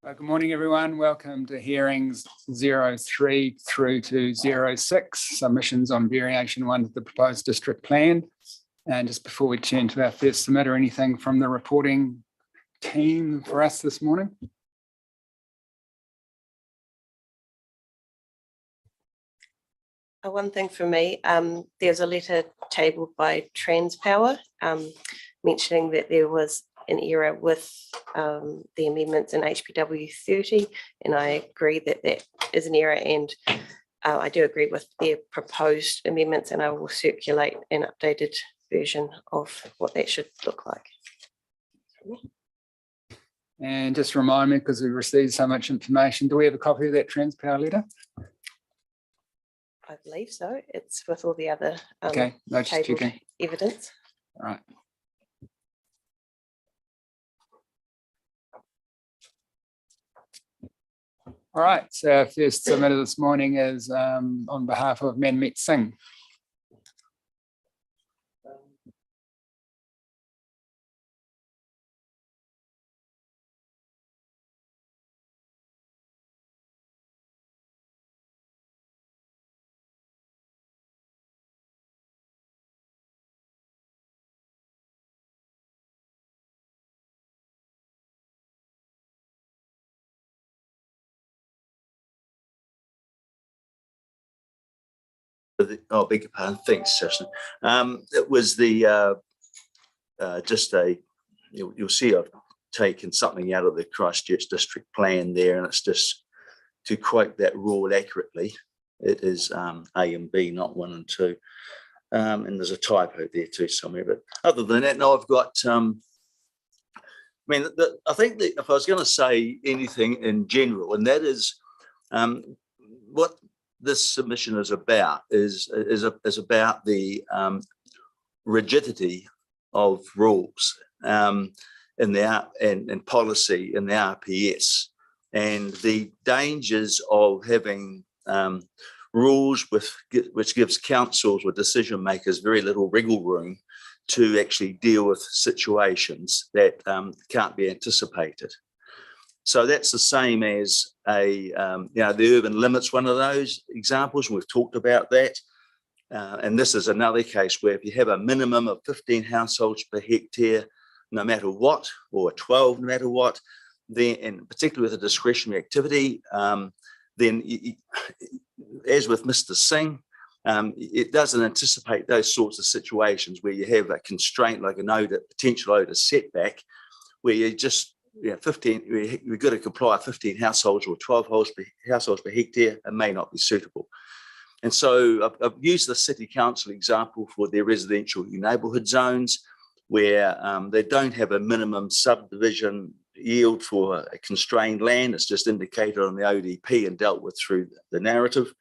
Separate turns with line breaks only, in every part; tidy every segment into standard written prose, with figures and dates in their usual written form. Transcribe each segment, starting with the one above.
Good morning, everyone. Welcome to hearings 03 through to 06, submissions on variation 1 to the proposed district plan. And just before we turn to our first submitter, anything from the reporting team for us this morning?
One thing for me, there's a letter tabled by Transpower mentioning that there was an error with the amendments in HPW 30, and I agree that that is an error, and I do agree with their proposed amendments, and I will circulate an updated version of what that should look like.
And just remind me, because we've received so much information, do we have a copy of that Transpower letter?
I believe so. It's with all the other
Okay, no, just
tabled
checking.
evidence.
All right. All right, so our first submitter this morning is on behalf of Manmeet Singh.
Oh, beg your pardon. Thanks, Susan. It was the just a you'll see I've taken something out of the Christchurch district plan there, and it's just to quote that rule accurately. It is A and B, not 1 and 2, and there's a typo there too somewhere. But other than that, no, I've got. I mean, I think that if I was going to say anything in general, and that is what this submission is about is about the rigidity of rules in the and policy in the RPS, and the dangers of having rules which gives councils or decision makers very little wriggle room to actually deal with situations that can't be anticipated. So that's the same as the urban limits, one of those examples. We've talked about that. And this is another case where if you have a minimum of 15 households per hectare, no matter what, or 12, no matter what, then, and particularly with a discretionary activity, then as with Mr. Singh, it doesn't anticipate those sorts of situations where you have a constraint like an odor, potential odor setback, where you just 15, we've got to comply 15 households or 12 households per hectare, and may not be suitable. And so I've used the city council example for their residential neighbourhood zones, where they don't have a minimum subdivision yield for a constrained land. It's just indicated on the ODP and dealt with through the narrative.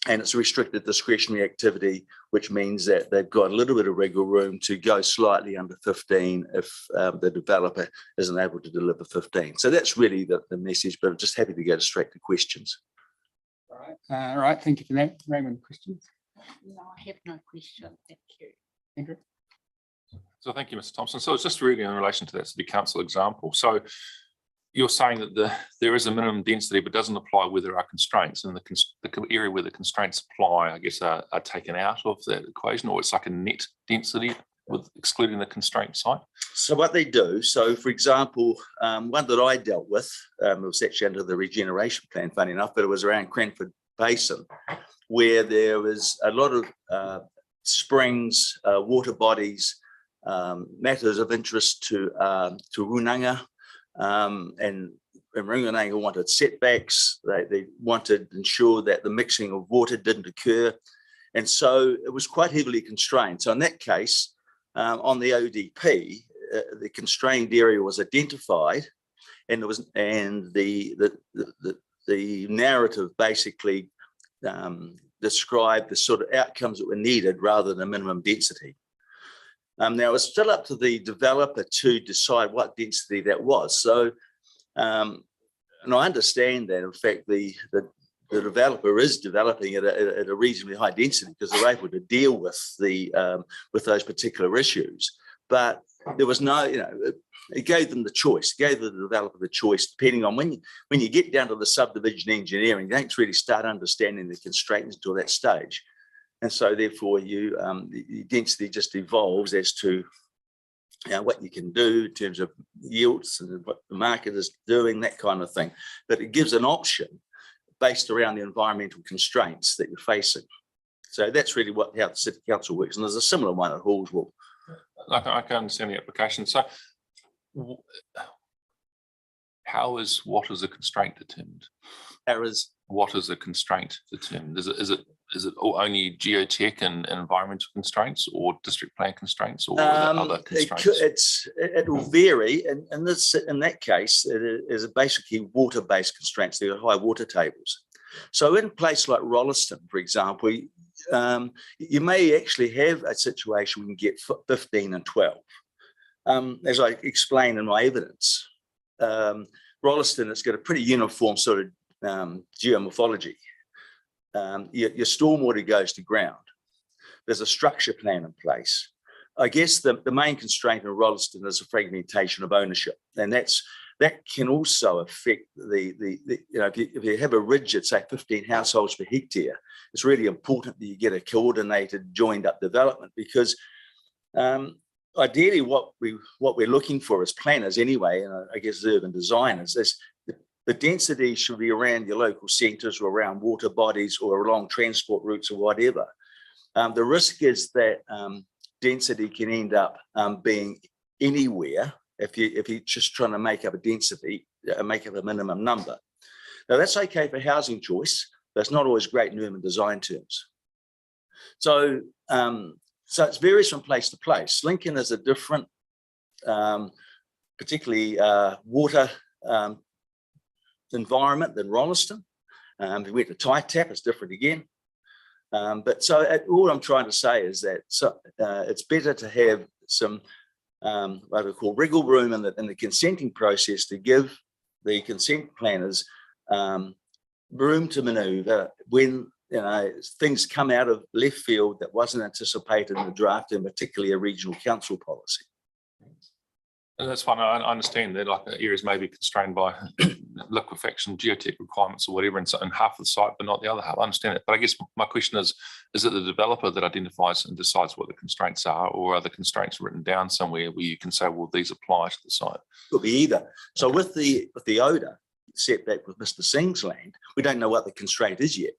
And it's a restricted discretionary activity, which means that they've got a little bit of wriggle room to go slightly under 15 if the developer isn't able to deliver 15. So that's really the message, but I'm just happy to go straight to questions.
All right, thank you for that. Raymond, questions?
No, I have no question. Thank you.
Andrew?
So thank you, Mr. Thompson. So it's just really in relation to that city council example. So you're saying that there is a minimum density, but doesn't apply where there are constraints, and the area where the constraints apply, I guess, are taken out of that equation, or it's like a net density with excluding the constraint site?
So what they do, so for example, one that I dealt with, it was actually under the regeneration plan, funny enough, but it was around Cranford Basin, where there was a lot of springs, water bodies, matters of interest to Runanga, and Runanga wanted setbacks. They wanted to ensure that the mixing of water didn't occur, and so it was quite heavily constrained. So in that case, on the ODP, the constrained area was identified, and it was, and the narrative basically described the sort of outcomes that were needed rather than a minimum density. Now it's still up to the developer to decide what density that was. So, and I understand that in fact the developer is developing at a reasonably high density because they're able to deal with those particular issues. But there was no, it gave them the choice, gave the developer the choice, depending on when you get down to the subdivision engineering, you don't really start understanding the constraints until that stage. And so therefore the density just evolves as to what you can do in terms of yields and what the market is doing, that kind of thing. But it gives an option based around the environmental constraints that you're facing. So that's really how the City Council works. And there's a similar one at Hallswell.
I can understand the application. So how is what is a constraint determined? What is a constraint determined? Is it only geotech and environmental constraints, or district plan constraints, or other constraints?
It will vary. And in that case, it is basically water-based constraints. There are high water tables. So in a place like Rolleston, for example, you may actually have a situation where you get 15 and 12. As I explained in my evidence, Rolleston has got a pretty uniform sort of geomorphology. Your stormwater goes to ground. There's a structure plan in place. I guess the main constraint in Rolleston is a fragmentation of ownership, and that can also affect if you have a rigid, say 15 households per hectare, it's really important that you get a coordinated, joined up development, because ideally what we're looking for as planners anyway, and I guess urban designers, is the density should be around your local centres or around water bodies or along transport routes or whatever. The risk is that density can end up being anywhere if you're just trying to make up a density, make up a minimum number. Now that's okay for housing choice, but it's not always great in urban design terms. So it varies from place to place. Lincoln is a different, particularly water environment than Rolleston. If we went to Taitap, it's different again. But all I'm trying to say is that it's better to have some what we call wriggle room in the consenting process to give the consent planners room to manoeuvre when things come out of left field that wasn't anticipated in the draft, and particularly a regional council policy.
And that's fine. I understand that areas may be constrained by liquefaction, geotech requirements or whatever, and half the site, but not the other half. I understand it. But I guess my question is it the developer that identifies and decides what the constraints are, or are the constraints written down somewhere where you can say, well, these apply to the site?
Could be either. So with the Oda setback with Mr. Singh's land, we don't know what the constraint is yet.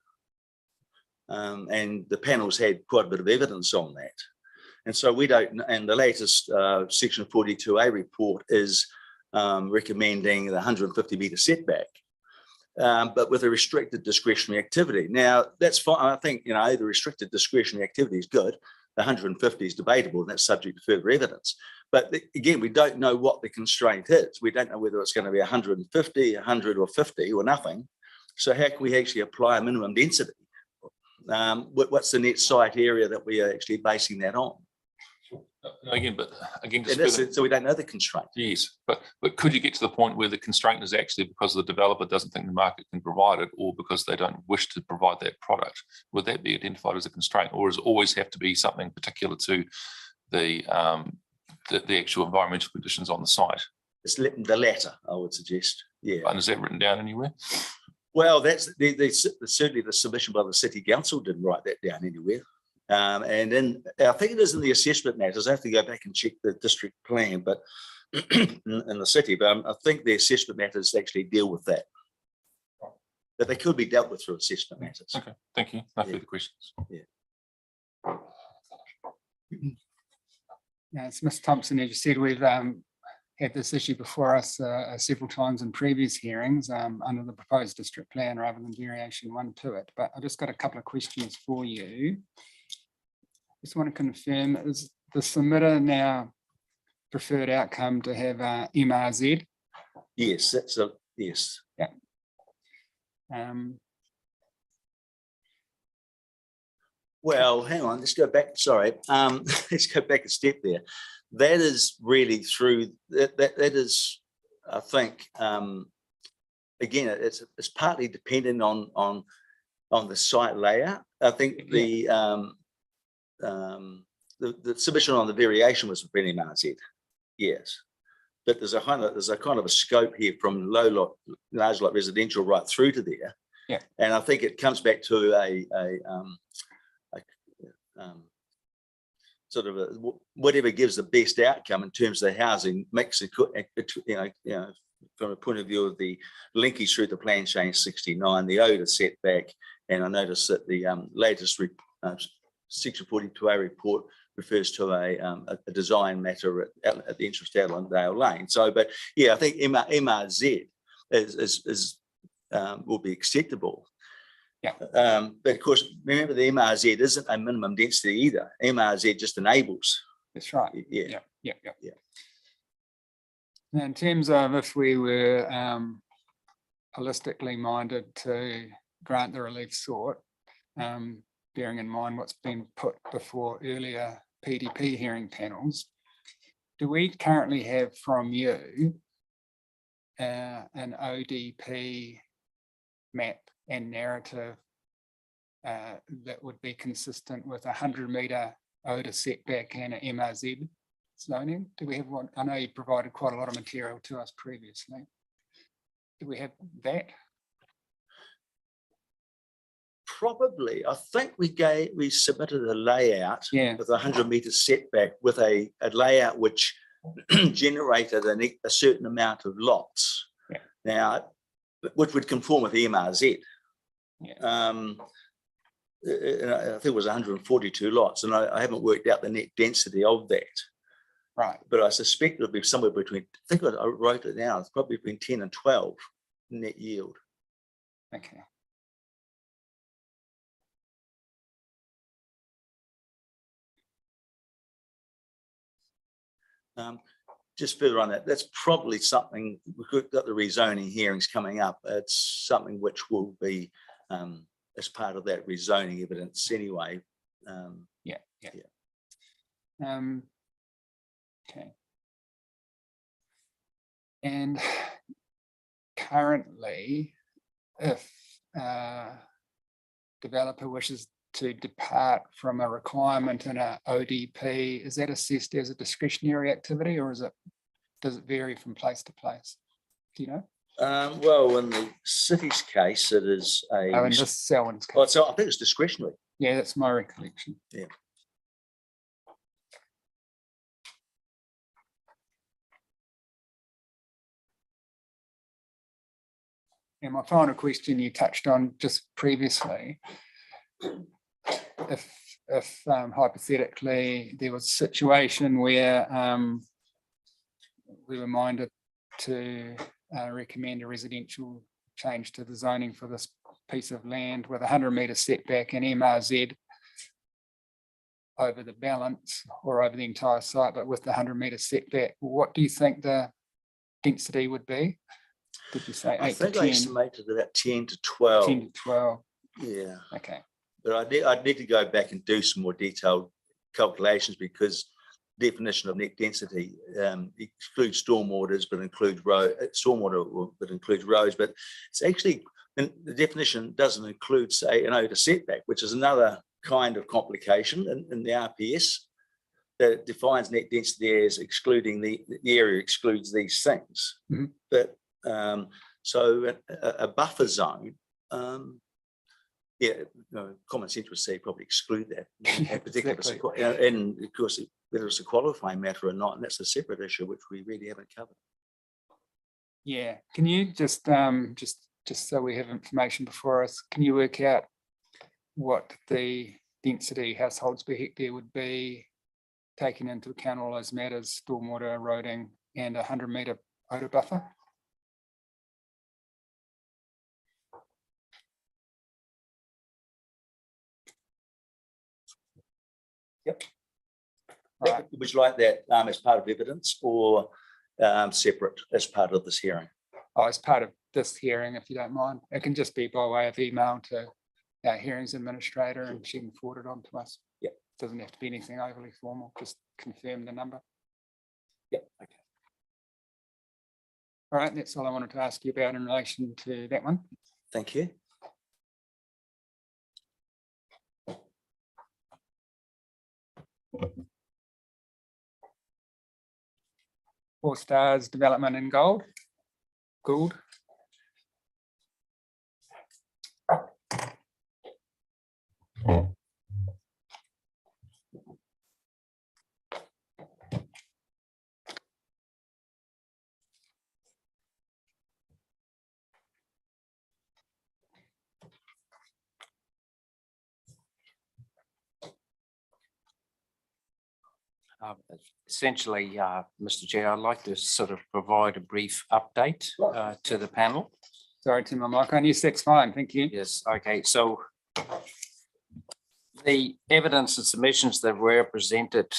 And the panel's had quite a bit of evidence on that. And so we don't, and the latest section 42A report is recommending the 150 metre setback, but with a restricted discretionary activity. Now that's fine. I think, the restricted discretionary activity is good. The 150 is debatable, and that's subject to further evidence. But again, we don't know what the constraint is. We don't know whether it's going to be 150, 100 or 50 or nothing. So how can we actually apply a minimum density? What's the net site area that we are actually basing that on? So we don't know the constraint.
Yes, but could you get to the point where the constraint is actually because the developer doesn't think the market can provide it, or because they don't wish to provide that product? Would that be identified as a constraint, or does it always have to be something particular to the actual environmental conditions on the site?
It's the latter, I would suggest. Yeah.
And is that written down anywhere?
Well, that's certainly the submission by the City Council didn't write that down anywhere. And I think it is in the assessment matters. I have to go back and check the district plan, but in the city, but I think the assessment matters actually deal with that. But they could be dealt with through assessment matters.
Okay, thank you. No further questions.
Yeah.
As Ms. Thompson, as you said, we've had this issue before us several times in previous hearings under the proposed district plan rather than variation 1 to it. But I just got a couple of questions for you. Just want to confirm, is the submitter now preferred outcome to have MRZ?
Yes, yes.
Yeah.
Well, hang on, let's go back. Sorry, let's go back a step there. That is really through that is, I think, again, it's partly dependent on the site layout. I think the submission on the variation was for MRZ. Yes. But there's a kind of a scope here from large lot residential right through to there.
Yeah.
And I think it comes back to a sort of whatever gives the best outcome in terms of the housing mix, from a point of view of the linkage through the plan change 69, the ODA setback. And I noticed that the latest Section 42A report refers to a design matter at the entrance to Allendale Lane. So, but yeah, I think MRZ will be acceptable.
Yeah.
But of course, remember the MRZ isn't a minimum density either. MRZ just enables.
That's right.
Yeah.
Yeah.
Yeah.
Now, in terms of if we were holistically minded to grant the relief sought, bearing in mind what's been put before earlier PDP hearing panels, do we currently have from you an ODP map and narrative that would be consistent with 100-metre ODA setback and an MRZ zoning? Do we have one? I know you provided quite a lot of material to us previously. Do we have that?
Probably, I think we submitted a layout with 100-metre setback with a layout which generated a certain amount of lots.
Yeah.
Now, which would conform with the MRZ.
Yeah.
I think it was 142 lots, and I haven't worked out the net density of that.
Right.
But I suspect it'll be somewhere between, I think I wrote it down, it's probably between 10 and 12 net yield.
Okay.
Just further on that, that's probably something, we've got the rezoning hearings coming up. It's something which will be as part of that rezoning evidence anyway.
Yeah. Okay. And currently, if developer wishes to depart from a requirement in a ODP, is that assessed as a discretionary activity, or does it vary from place to place? Do you know?
Well, in the city's case, it is
Oh, in this Selwyn's case.
Oh, so I think it's discretionary.
Yeah, that's my recollection.
Yeah.
And my final question you touched on just previously, if hypothetically there was a situation where we were minded to recommend a residential change to the zoning for this piece of land with 100-metre setback and MRZ over the balance or over the entire site, but with the 100-metre setback, what do you think the density would be? Did you say 8 to 10?
I think I estimated about 10 to 12.
10 to 12.
Yeah.
Okay.
But I'd need to go back and do some more detailed calculations, because definition of net density excludes stormwaters, but includes stormwater, but includes roads. But it's actually, the definition doesn't include, say, an ODA setback, which is another kind of complication in the RPS that defines net density as excluding the area excludes these things.
Mm-hmm.
But so a buffer zone, common sense would say probably exclude that, particularly
Exactly.
and of course whether it's a qualifying matter or not, and that's a separate issue which we really haven't covered.
Yeah, can you just so we have information before us, can you work out what the density households per hectare would be, taking into account all those matters, stormwater, eroding, and 100-metre ODA buffer?
Yep.
All right.
Would you like that as part of evidence or separate as part of this hearing?
Oh, as part of this hearing, if you don't mind. It can just be by way of email to our hearings administrator and she can forward it on to us.
Yep.
Doesn't have to be anything overly formal, just confirm the number.
Yep. Okay.
All right, that's all I wanted to ask you about in relation to that one.
Thank you.
Four Stars Development in Gold. Gould.
Essentially, Mr. Chair, I'd like to sort of provide a brief update to the panel.
Sorry, Tim, my mic on. Yes, that's fine. Thank you.
Yes, okay, so the evidence and submissions that were presented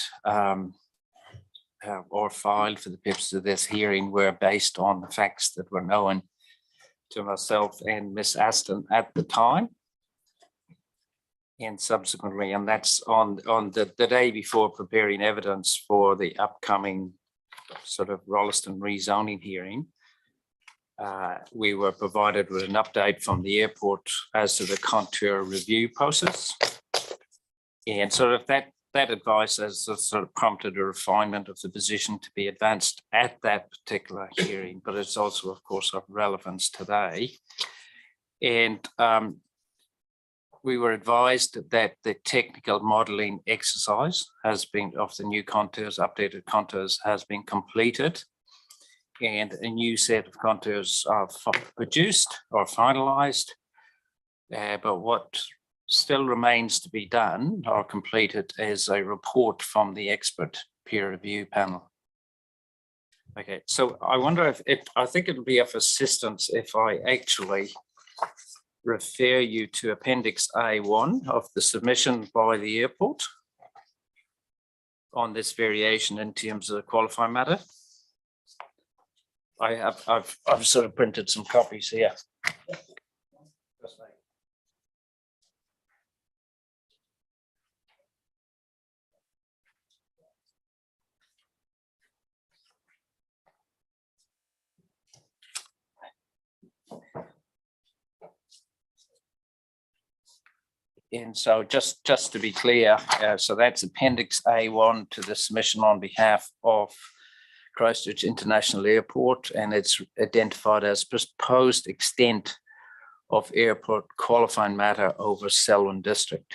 or filed for the purpose of this hearing were based on the facts that were known to myself and Miss Aston at the time. And subsequently, and that's on the day before preparing evidence for the upcoming sort of Rolleston rezoning hearing. We were provided with an update from the airport as to the contour review process. And sort of that advice has sort of prompted a refinement of the position to be advanced at that particular hearing, but it's also, of course, of relevance today. And we were advised that the technical modelling exercise has been of the new contours, updated contours, has been completed, and a new set of contours are produced or finalised. But what still remains to be done or completed is a report from the expert peer review panel. Okay, so I wonder if I think it'll be of assistance if I actually refer you to Appendix A1 of the submission by the airport on this variation in terms of the qualifying matter. I've sort of printed some copies here. And so just to be clear, so that's Appendix A1 to the submission on behalf of Christchurch International Airport, and it's identified as proposed extent of airport qualifying matter over Selwyn District.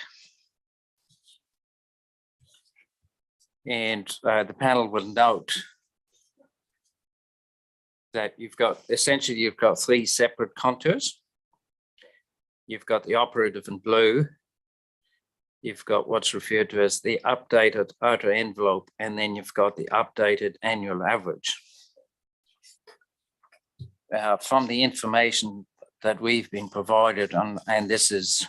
And the panel will note that you've got three separate contours. You've got the operative in blue. You've got what's referred to as the updated outer envelope, and then you've got the updated annual average. From the information that we've been provided on, and this is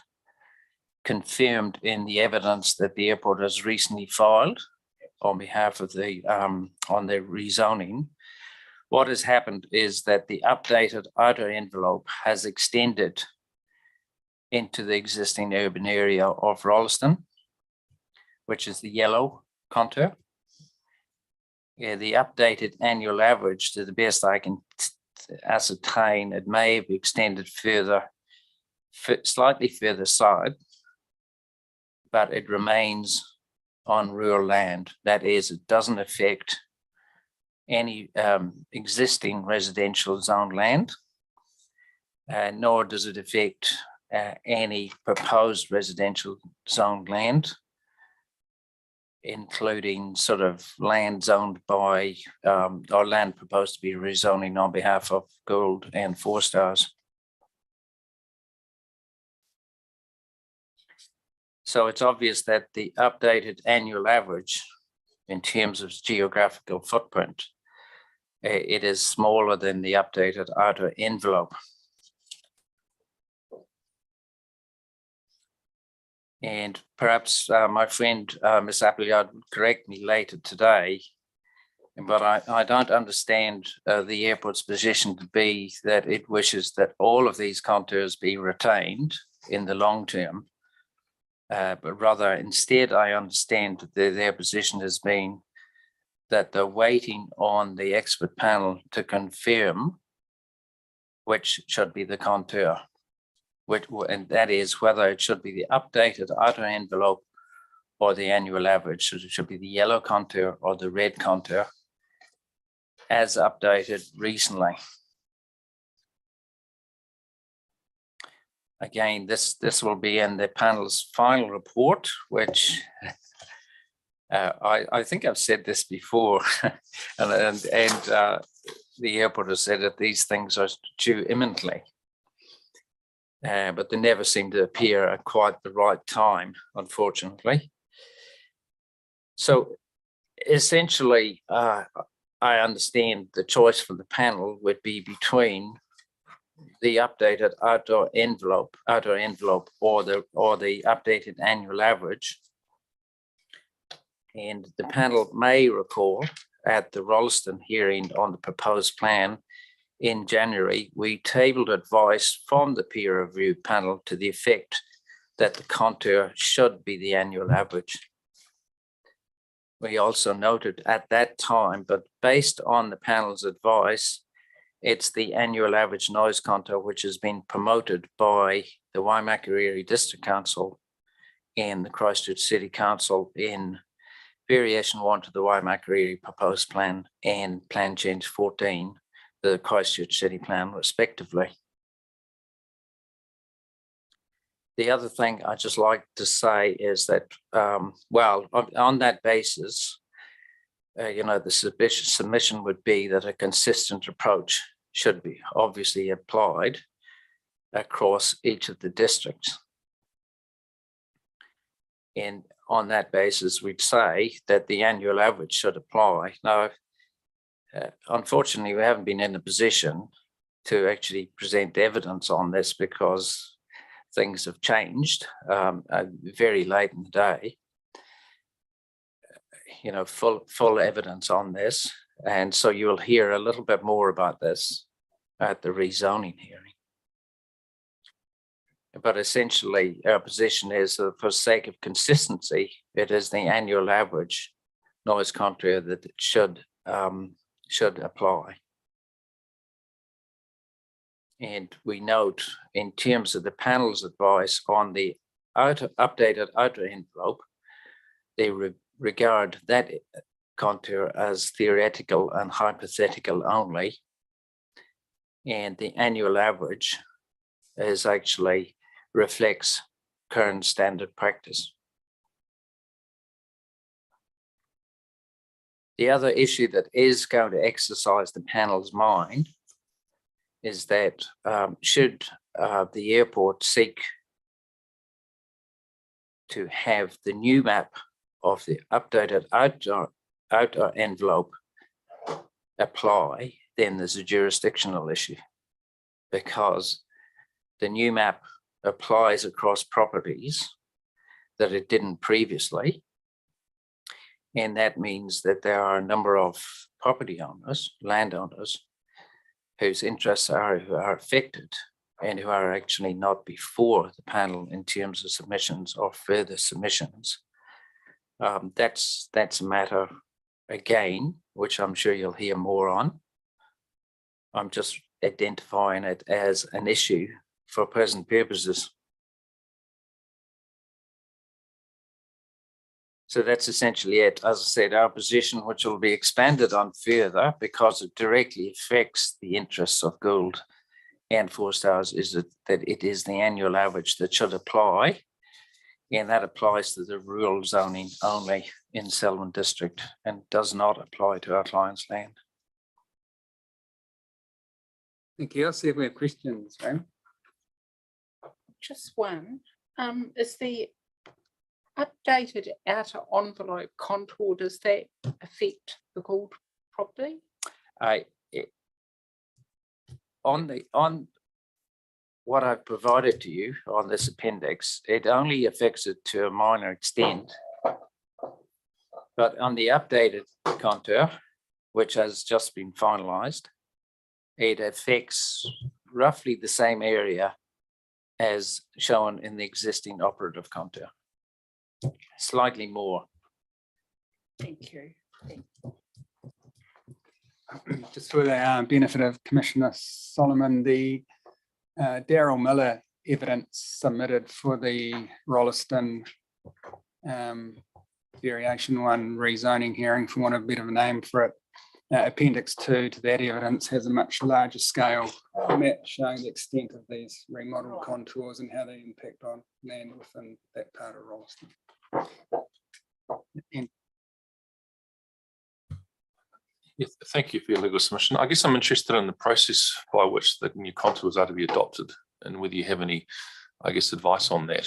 confirmed in the evidence that the airport has recently filed on behalf of the on their rezoning, what has happened is that the updated outer envelope has extended into the existing urban area of Rolleston, which is the yellow contour. Yeah, the updated annual average, to the best I can ascertain, it may have extended further, slightly further side, but it remains on rural land. That is, it doesn't affect any existing residential zone land, nor does it affect any proposed residential zone land, including sort of land zoned by or land proposed to be rezoning on behalf of Gould and Four Stars. So it's obvious that the updated annual average in terms of geographical footprint, it is smaller than the updated outer envelope. And perhaps my friend, Ms. Appleyard, would correct me later today, but I don't understand the airport's position to be that it wishes that all of these contours be retained in the long term, but rather instead I understand that their position has been that they're waiting on the expert panel to confirm which should be the contour. And that is whether it should be the updated outer envelope or the annual average. So it should be the yellow contour or the red contour. as updated recently. Again, this will be in the panel's final report, which I think I've said this before, and the airport has said that these things are due imminently. But they never seem to appear at quite the right time, unfortunately. So essentially, I understand the choice for the panel would be between the updated outdoor envelope or the updated annual average. And the panel may recall at the Rolleston hearing on the proposed plan in January, we tabled advice from the peer review panel to the effect that the contour should be the annual average. We also noted at that time, but based on the panel's advice, it's the annual average noise contour which has been promoted by the Waimakariri District Council and the Christchurch City Council in variation 1 to the Waimakariri proposed plan and plan change 14, the Christchurch City Plan, respectively. The other thing I just like to say is that, well, on that basis, the submission would be that a consistent approach should be obviously applied across each of the districts. And on that basis, we'd say that the annual average should apply. Now, unfortunately, we haven't been in a position to actually present evidence on this because things have changed very late in the day. Full evidence on this. And so you'll hear a little bit more about this at the rezoning hearing. But essentially, our position is that for sake of consistency, it is the annual average noise contour that it should apply. And we note in terms of the panel's advice on the updated outer envelope, they regard that contour as theoretical and hypothetical only. And the annual average is actually reflects current standard practice. The other issue that is going to exercise the panel's mind is that should the airport seek to have the new map of the updated outer envelope apply, then there's a jurisdictional issue because the new map applies across properties that it didn't previously. And that means that there are a number of property owners, landowners, whose interests are affected and who are actually not before the panel in terms of submissions or further submissions. That's a matter, again, which I'm sure you'll hear more on. I'm just identifying it as an issue for present purposes. So that's essentially it. As I said, our position, which will be expanded on further because it directly affects the interests of Gould and 4 Stars, is that it is the annual average that should apply. And that applies to the rural zoning only in Selwyn District and does not apply to our client's land.
Thank you. I'll see if we have questions, Graham.
Just one, is the updated outer envelope contour, does that affect the Gould property?
On what I've provided to you on this appendix, it only affects it to a minor extent. But on the updated contour, which has just been finalized, it affects roughly the same area as shown in the existing operative contour. Slightly more.
Thank you.
Just for the benefit of Commissioner Solomon, the Daryl Miller evidence submitted for the Rolleston variation 1 rezoning hearing, for want of a bit of a name for it, Appendix 2 to that evidence has a much larger scale map showing the extent of these remodeled contours and how they impact on land within that part of Rolleston. And
Yes, thank you for your legal submission. I guess I'm interested in the process by which the new contours are to be adopted and whether you have any, I guess, advice on that.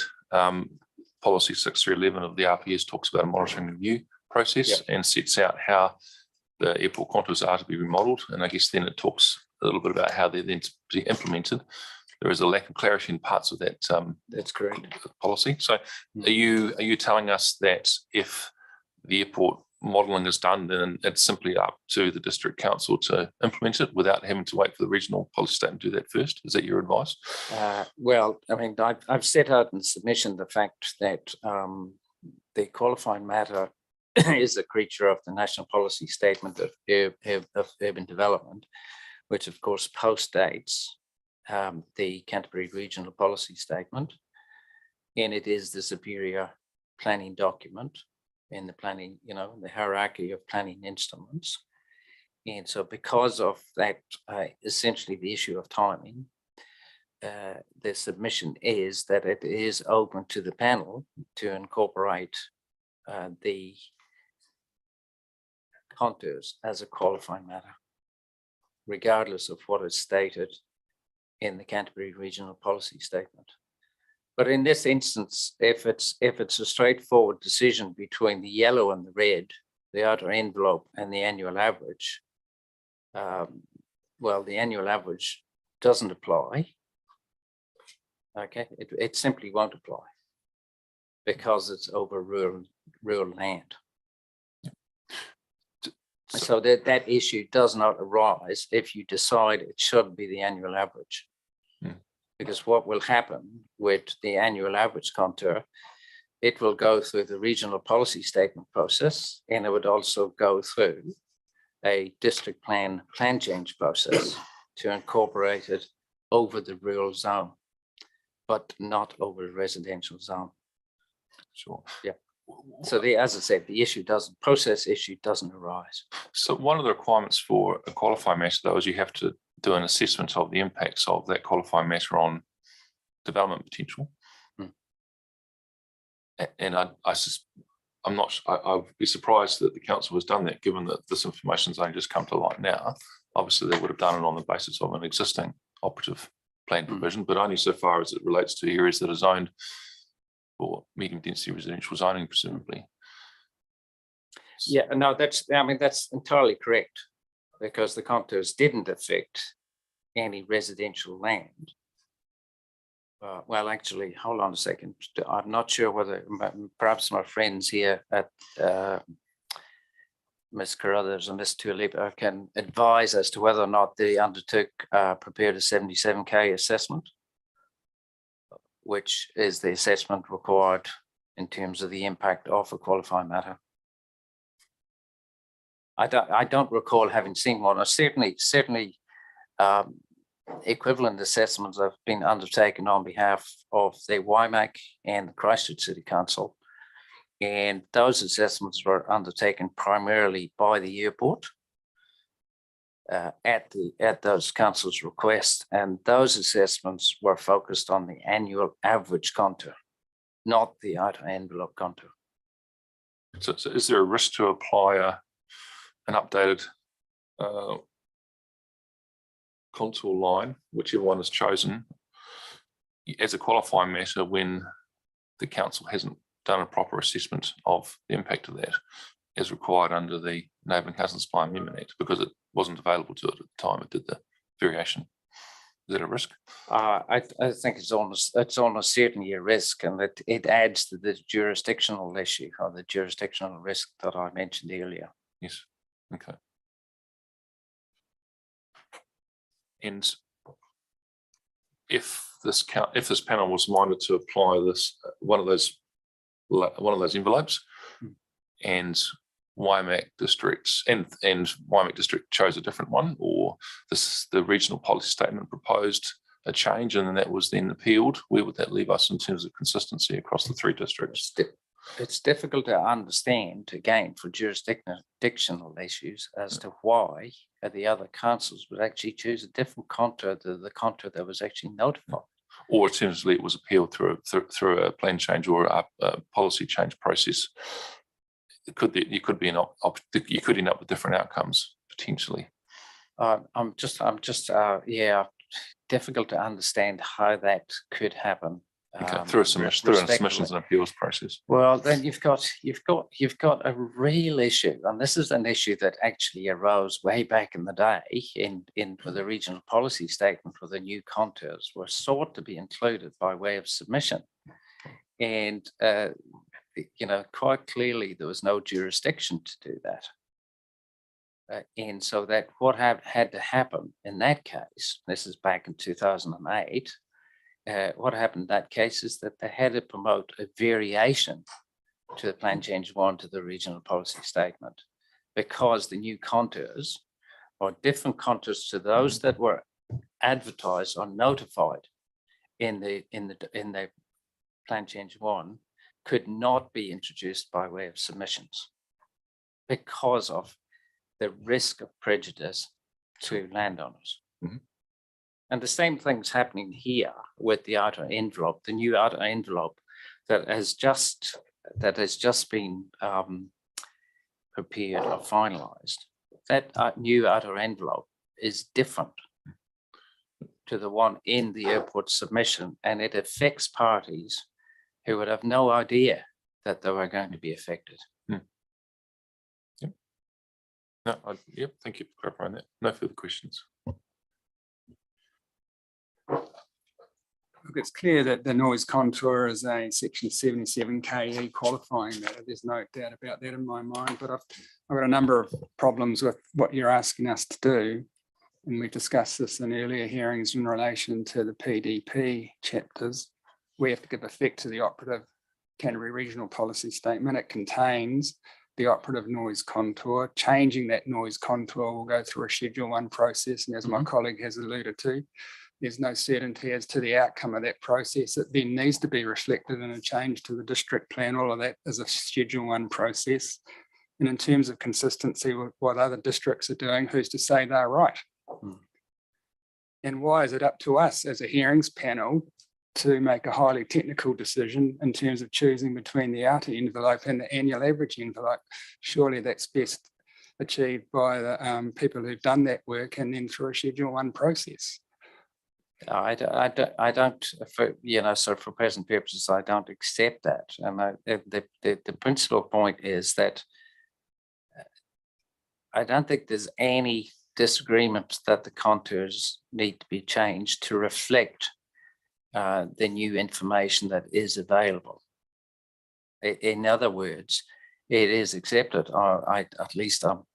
Policy 6311 of the RPS talks about a monitoring review process and sets out how the airport contours are to be remodeled. And I guess then it talks a little bit about how they're then to be implemented. There is a lack of clarity in parts of that
That's correct.
policy. So are you telling us that if the airport modelling is done, then it's simply up to the district council to implement it without having to wait for the regional policy statement to do that first? Is that your advice?
Well, I mean, I've set out in submission the fact that the qualifying matter is a creature of the National Policy Statement of Urban Development, which of course postdates the Canterbury Regional Policy Statement, and it is the superior planning document in the planning, the hierarchy of planning instruments. And so because of that, essentially the issue of timing, the submission is that it is open to the panel to incorporate the contours as a qualifying matter, regardless of what is stated in the Canterbury Regional Policy Statement. But in this instance, if it's a straightforward decision between the yellow and the red, the outer envelope and the annual average, well, the annual average doesn't apply. Okay, it simply won't apply because it's over rural land. So that issue does not arise if you decide it should be the annual average. Because what will happen with the annual average contour, it will go through the regional policy statement process, and it would also go through a district plan change process to incorporate it over the rural zone, but not over the residential zone.
Sure.
Yeah. So as I said, the process issue doesn't arise.
So one of the requirements for a qualifying matter, though, is you have to do an assessment of the impacts of that qualifying matter on development potential. And I'd be surprised that the council has done that, given that this information has only just come to light now. Obviously, they would have done it on the basis of an existing operative plan provision, but only so far as it relates to areas that are zoned for medium density residential zoning, presumably.
Yeah, no, that's entirely correct, because the contours didn't affect any residential land. Well, actually, hold on a second. I'm not sure whether perhaps my friends here at Ms. Carruthers and Ms. Tulipa can advise as to whether or not they undertook prepared a 77K assessment, which is the assessment required in terms of the impact of a qualifying matter. I don't recall having seen one. Certainly equivalent assessments have been undertaken on behalf of the WIMAC and the Christchurch City Council. And those assessments were undertaken primarily by the airport at those councils' request. And those assessments were focused on the annual average contour, not the outer envelope contour.
So is there a risk to apply an updated contour line, whichever one is chosen, as a qualifying matter when the council hasn't done a proper assessment of the impact of that as required under the Neighbouring Council Supply Amendment Act, because it wasn't available to it at the time it did the variation? Is that a risk?
I think it's almost certainly a risk, and that it adds to the jurisdictional issue or the jurisdictional risk that I mentioned earlier.
Yes. Okay. And if this panel was minded to apply this one of those envelopes, and WIMAC districts and WIMAC district chose a different one, or the regional policy statement proposed a change and then that was then appealed, where would that leave us in terms of consistency across the three districts?
it's difficult to understand, again, for jurisdictional issues as to why the other councils would actually choose a different contour to the contour that was actually notified.
Or alternatively, it was appealed through a plan change or a policy change process. You could end up with different outcomes potentially.
I'm just, yeah, difficult to understand how that could happen.
Okay, through a submissions
respectively.
and appeals process.
Well, then you've got a real issue, and this is an issue that actually arose way back in the day in the regional policy statement, where the new contours were sought to be included by way of submission, and quite clearly there was no jurisdiction to do that. And so that what had to happen in that case, this is back in 2008. What happened in that case is that they had to promote a variation to the plan change 1 to the regional policy statement, because the new contours are different contours to those that were advertised or notified in the plan change 1 could not be introduced by way of submissions because of the risk of prejudice to landowners.
Mhm.
And the same thing's happening here with the outer envelope, the new outer envelope that has just been prepared or finalized. That new outer envelope is different to the one in the airport submission, and it affects parties who would have no idea that they were going to be affected.
Yep, thank you for clarifying that. No further questions.
Look, it's clear that the noise contour is a section 77 KE qualifying matter. There's no doubt about that in my mind, but I've got a number of problems with what you're asking us to do. And we discussed this in earlier hearings in relation to the PDP chapters. We have to give effect to the operative Canterbury Regional Policy Statement. It contains the operative noise contour. Changing that noise contour will go through a Schedule 1 process. And as my colleague has alluded to, there's no certainty as to the outcome of that process. It then needs to be reflected in a change to the district plan. All of that is a Schedule 1 process. And in terms of consistency with what other districts are doing, who's to say they're right? And why is it up to us as a hearings panel to make a highly technical decision in terms of choosing between the outer envelope and the annual average envelope? Surely that's best achieved by the people who've done that work and then through a Schedule 1 process.
I don't, so for present purposes, I don't accept that. And the principal point is that I don't think there's any disagreement that the contours need to be changed to reflect the new information that is available. In other words, it is accepted. At least I'm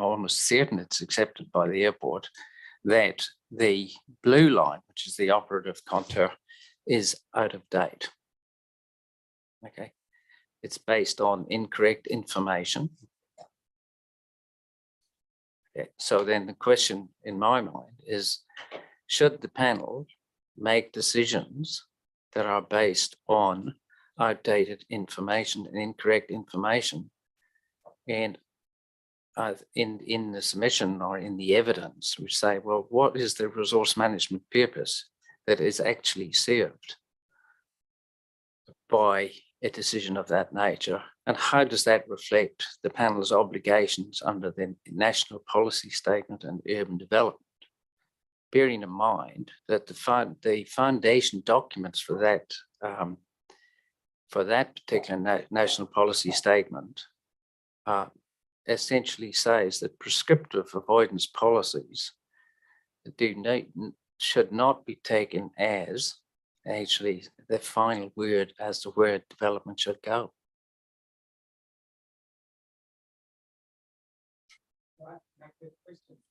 almost certain it's accepted by the airport that the blue line, which is the operative contour, is out of date. Okay, it's based on incorrect information. Okay. So then the question in my mind is, should the panel make decisions that are based on outdated information and incorrect information? And in the submission or in the evidence, we say, well, what is the resource management purpose that is actually served by a decision of that nature? And how does that reflect the panel's obligations under the National Policy Statement and Urban Development? Bearing in mind that the foundation documents for that particular National Policy Statement essentially says that prescriptive avoidance policies should not be taken as actually the final word as to where development should go.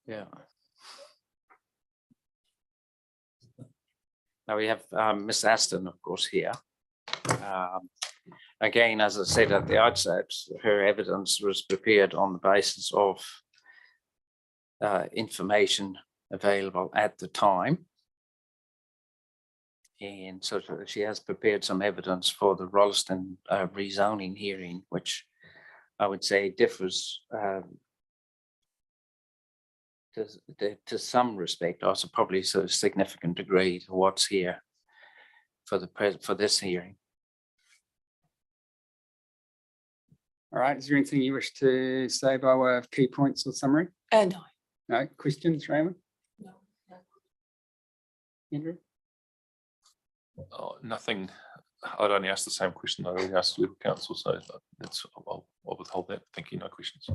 Yeah. Now we have Ms. Aston, of course, here. Again, as I said at the outset, her evidence was prepared on the basis of information available at the time. And so she has prepared some evidence for the Rolleston rezoning hearing, which I would say differs to some respect, also probably to a significant degree to what's here for this hearing.
All right, is there anything you wish to say by way of key points or summary?
No.
No, questions, Raymond?
No.
Andrew?
Oh, nothing. I'd only ask the same question I already asked legal counsel, so that's, I'll withhold that. Thank you, no questions.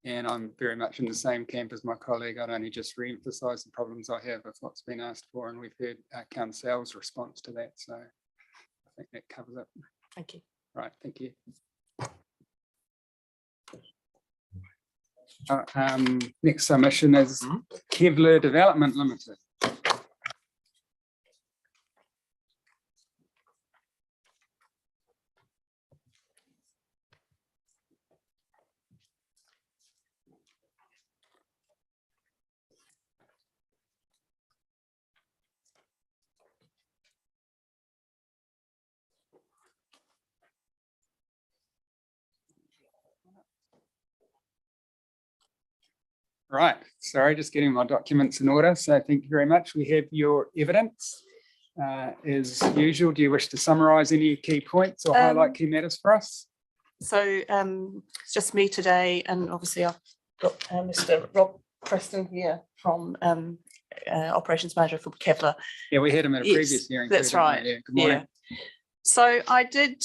And I'm very much in the same camp as my colleague. I'd only just re-emphasise the problems I have with what's been asked for, and we've heard Council's response to that. So I think that covers it.
Thank you.
Right, thank you. Next submission is Kevlar Development Limited. Right, sorry, just getting my documents in order. So thank you very much. We have your evidence. As usual, do you wish to summarise any key points or highlight key matters for us?
So it's just me today, and obviously I've got Mr. Rob Preston here from Operations Manager for Kevlar.
Yeah, we had him at a
Yes,
previous hearing. too,
that's
didn't we?
right.
Yeah, good morning.
So I did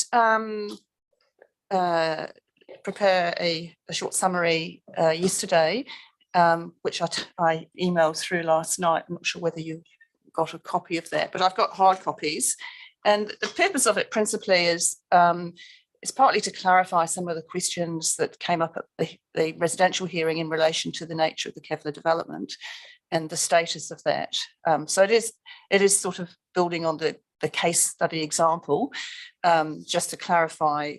prepare a short summary yesterday, which I emailed through last night. I'm not sure whether you got a copy of that, but I've got hard copies. And the purpose of it principally is it's partly to clarify some of the questions that came up at the residential hearing in relation to the nature of the Kevlar development and the status of that. So it is sort of building on the case study example, just to clarify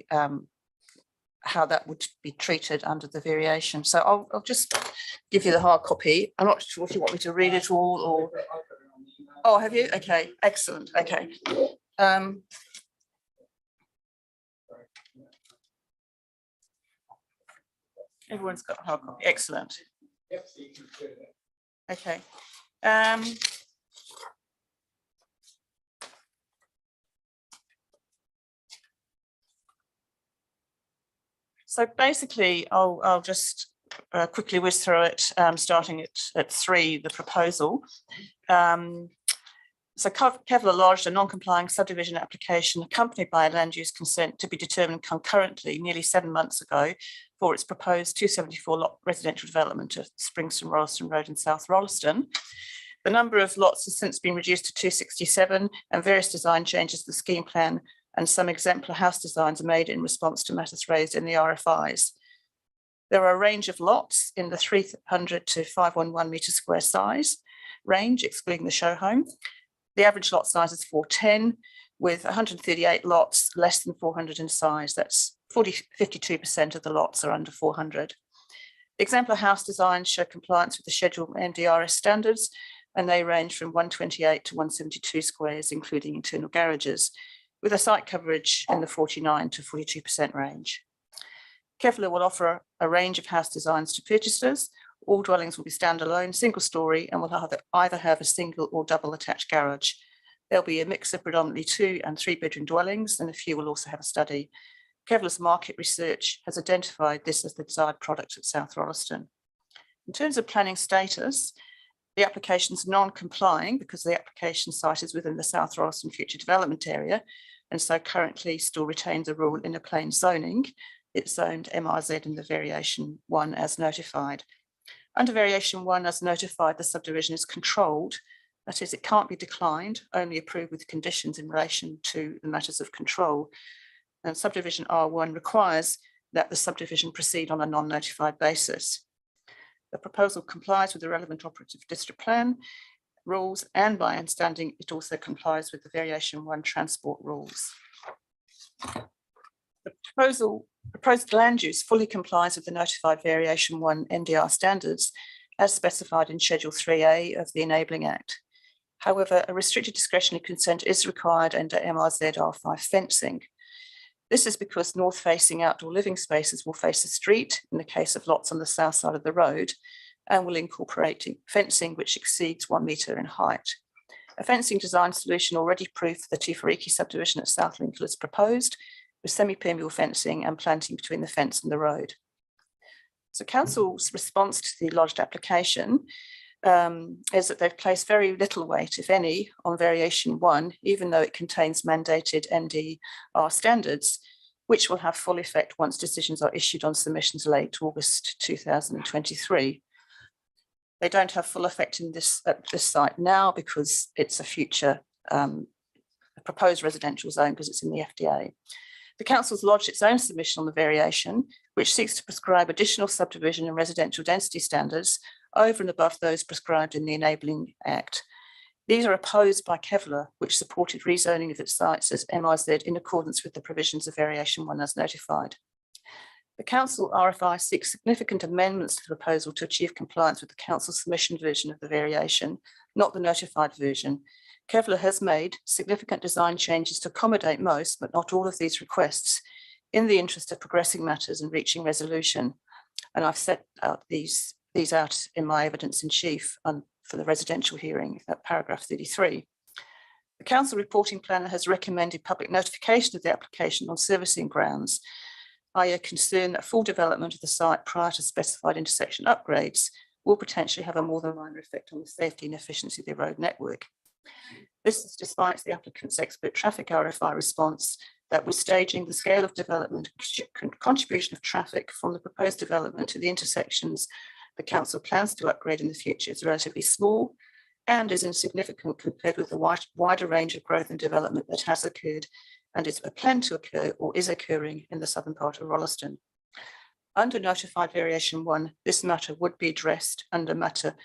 how that would be treated under the variation. So I'll just give you the hard copy. I'm not sure if you want me to read it all or. Oh, have you? Okay, excellent. Okay. Everyone's got a hard copy. Excellent. Okay. So basically, I'll just quickly whiz through it, starting at 3, the proposal. So Kevlar lodged a non-complying subdivision application accompanied by a land use consent to be determined concurrently nearly 7 months ago for its proposed 274 lot residential development at Springston Rolleston Road in South Rolleston. The number of lots has since been reduced to 267, and various design changes to the scheme plan and some exemplar house designs are made in response to matters raised in the RFIs. There are a range of lots in the 300 to 511 metre square size range, excluding the show home. The average lot size is 410, with 138 lots less than 400 in size. That's 52% of the lots are under 400. The exemplar house designs show compliance with the scheduled MDRS standards, and they range from 128 to 172 squares, including internal garages, with a site coverage in the 49 to 42% range. Kevlar will offer a range of house designs to purchasers. All dwellings will be standalone, single story, and will either have a single or double attached garage. There'll be a mix of predominantly 2 and 3 bedroom dwellings, and a few will also have a study. Kevlar's market research has identified this as the desired product at South Rolleston. In terms of planning status, the application is non-complying because the application site is within the South Rolleston future development area, and so currently still retains a rule in a plain zoning. It's zoned MRZ in the variation 1 as notified. Under variation 1 as notified, the subdivision is controlled. That is, it can't be declined, only approved with conditions in relation to the matters of control. And subdivision R1 requires that the subdivision proceed on a non-notified basis. The proposal complies with the relevant operative district plan rules, and by understanding, it also complies with the variation 1 transport rules. The proposed land use fully complies with the notified variation 1 MDR standards as specified in Schedule 3A of the Enabling Act. However, a restricted discretionary consent is required under MRZ R5 fencing. This is because north-facing outdoor living spaces will face the street in the case of lots on the south side of the road, and will incorporate fencing which exceeds 1 metre in height. A fencing design solution already approved for the Tifariki subdivision at South Linkle is proposed, with semi-permeable fencing and planting between the fence and the road. So council's response to the lodged application is that they've placed very little weight, if any, on variation 1, even though it contains mandated NDR standards, which will have full effect once decisions are issued on submissions late August 2023. They don't have full effect in this at this site now because it's a future proposed residential zone because it's in the FDA. The council's lodged its own submission on the variation, which seeks to prescribe additional subdivision and residential density standards over and above those prescribed in the Enabling Act. These are opposed by Kevlar, which supported rezoning of its sites as MRZ in accordance with the provisions of variation 1 as notified. The council RFI seeks significant amendments to the proposal to achieve compliance with the council submission version of the variation, not the notified version. Kevlar has made significant design changes to accommodate most, but not all of these requests in the interest of progressing matters and reaching resolution. And I've set out these out in my evidence in chief for the residential hearing at paragraph 33. The council reporting planner has recommended public notification of the application on servicing grounds, i.e. a concern that full development of the site prior to specified intersection upgrades will potentially have a more than minor effect on the safety and efficiency of the road network. This is despite the applicant's expert traffic RFI response that with staging, the scale of development, contribution of traffic from the proposed development to the intersections the council plans to upgrade in the future is relatively small and is insignificant compared with the wider range of growth and development that has occurred and is planned to occur or is occurring in the southern part of Rolleston. Under notified variation 1, this matter would be addressed under matter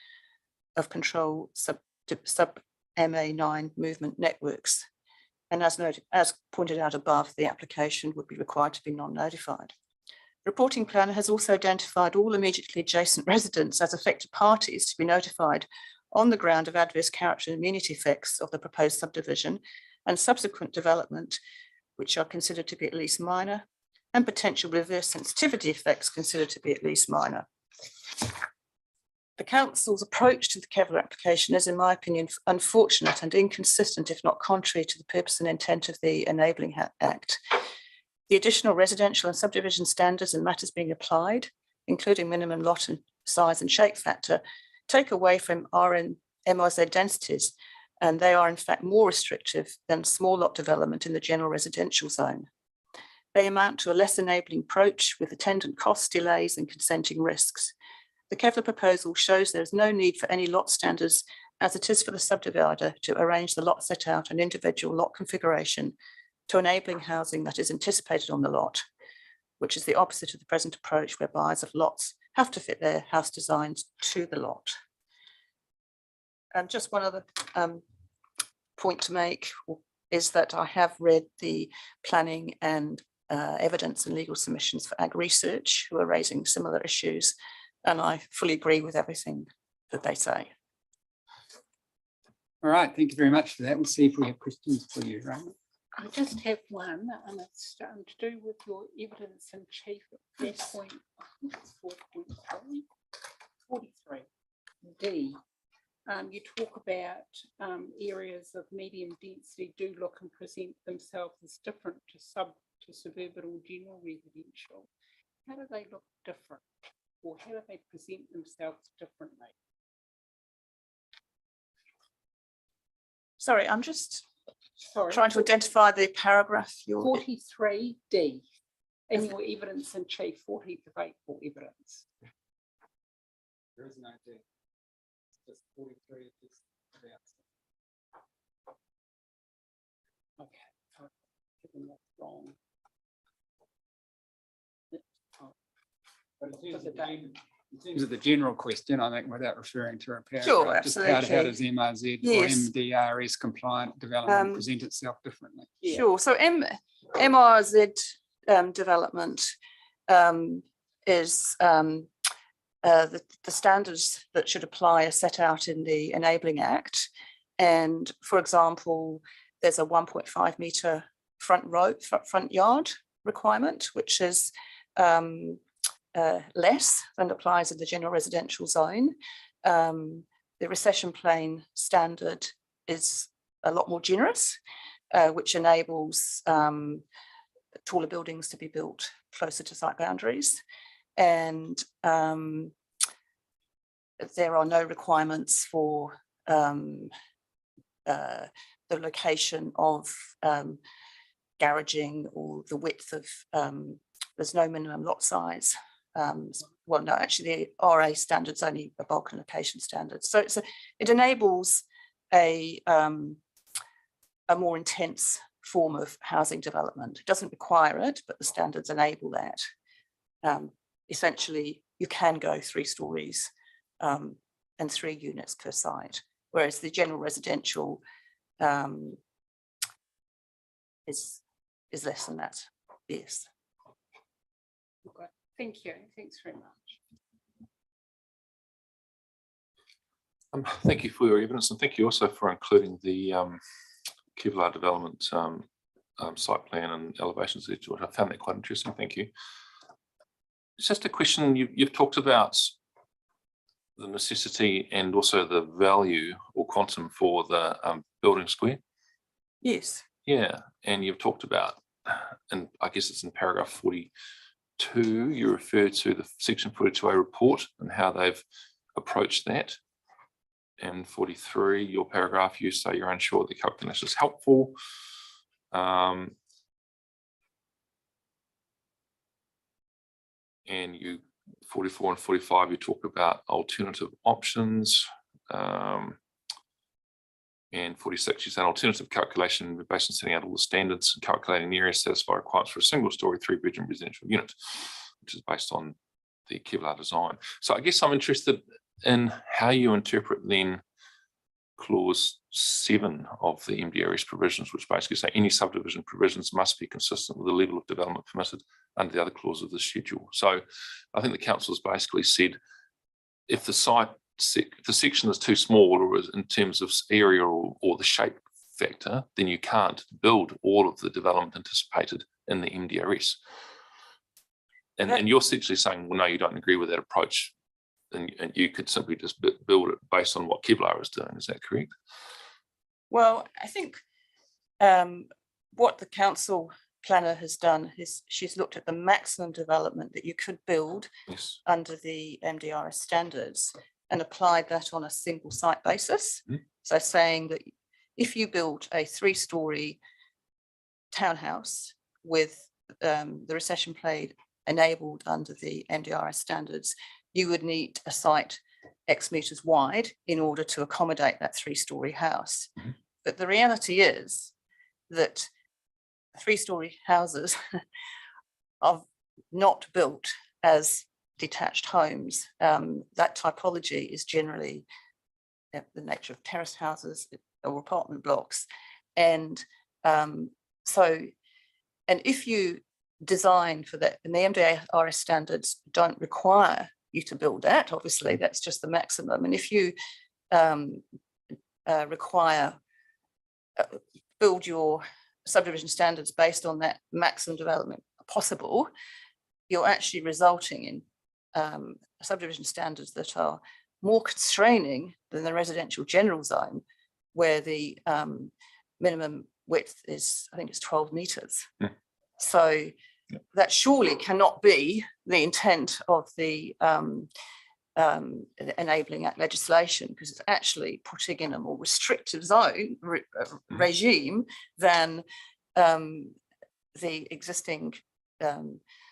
of control sub MA9 movement networks. And as pointed out above, the application would be required to be non-notified. The reporting planner has also identified all immediately adjacent residents as affected parties to be notified on the ground of adverse character and amenity effects of the proposed subdivision and subsequent development, which are considered to be at least minor, and potential reverse sensitivity effects considered to be at least minor. The council's approach to the Kevlar application is, in my opinion, unfortunate and inconsistent, if not contrary to the purpose and intent of the Enabling Act. The additional residential and subdivision standards and matters being applied, including minimum lot and size and shape factor, take away from MRZ densities, and they are in fact more restrictive than small lot development in the general residential zone. They amount to a less enabling approach with attendant costs, delays and consenting risks. The Kevlar proposal shows there is no need for any lot standards as it is for the subdivider to arrange the lot set out and individual lot configuration to enabling housing that is anticipated on the lot, which is the opposite of the present approach where buyers of lots have to fit their house designs to the lot. And just one other point to make is that I have read the planning and evidence and legal submissions for Ag Research, who are raising similar issues, and I fully agree with everything that they say.
All right, thank you very much for that. We'll see if we have questions for you, right?
I just have one, and it's to do with your evidence in chief at that point, I think it's 4.3, 43, D. You talk about areas of medium density do look and present themselves as different to suburban or general residential. How do they look different, or how do they present themselves differently?
Sorry, I'm just trying to identify the paragraph.
43D in your evidence in chief, 14th of April evidence.
There is no D. Just 43 is
Okay, I've given that wrong.
But in terms of the general question, I think without referring to a paragraph,
Sure,
just
absolutely.
how does MRZ
Yes.
or MDRS compliant development present itself differently?
Yeah.
Sure. So MRZ development is the standards that should apply are set out in the Enabling Act. And for example, there's a 1.5 metre front yard requirement, which is less than applies in the general residential zone. The recession plane standard is a lot more generous, which enables taller buildings to be built closer to site boundaries. And there are no requirements for the location of garaging or the width of, there's no minimum lot size. Well, no, actually the RA standard's only a bulk and location standard. So it enables a more intense form of housing development. It doesn't require it, but the standards enable that. Essentially, you can go 3 stories and 3 units per site, whereas the general residential is less than that. Yes.
Okay, thank you. Thanks very much.
Thank you for your evidence, and thank you also for including the Kevlar development site plan and elevations, George. I found that quite interesting. Thank you. It's just a question. You've talked about the necessity and also the value or quantum for the building square.
Yes.
Yeah, and you've talked about, and I guess it's in paragraph 42, you refer to the section 42A report and how they've approached that. And 43, your paragraph, you say you're unsure the calculation is helpful. And you 44 and 45, you talk about alternative options. And 46, you say an alternative calculation based on setting out all the standards and calculating the area satisfy requirements for a single story 3-bedroom residential unit, which is based on the Kevlar design. So I guess I'm interested in how you interpret then clause 7 of the MDRS provisions, which basically say any subdivision provisions must be consistent with the level of development permitted under the other clause of the schedule. So I think the council has basically said if the site, if the section is too small or in terms of area or the shape factor, then you can't build all of the development anticipated in the MDRS. And you're essentially saying, well, no, you don't agree with that approach. And you could simply just build it based on what Kevlar is doing. Is that correct?
Well, I think what the council planner has done is she's looked at the maximum development that you could build
Yes.
under the MDRS standards and applied that on a single site basis.
Mm.
So saying that if you build a 3-story townhouse with the recession plate enabled under the MDRS standards, you would need a site X meters wide in order to accommodate that 3-story house.
Mm-hmm.
But the reality is that 3-story houses are not built as detached homes. That typology is generally the nature of terrace houses or apartment blocks. And if you design for that, and the MDRS standards don't require you to build that, obviously that's just the maximum. And if you build your subdivision standards based on that maximum development possible, you're actually resulting in subdivision standards that are more constraining than the residential general zone, where the minimum width is, I think it's 12 meters.
Yeah.
So that surely cannot be the intent of the Enabling Act legislation, because it's actually putting in a more restrictive zone regime than the existing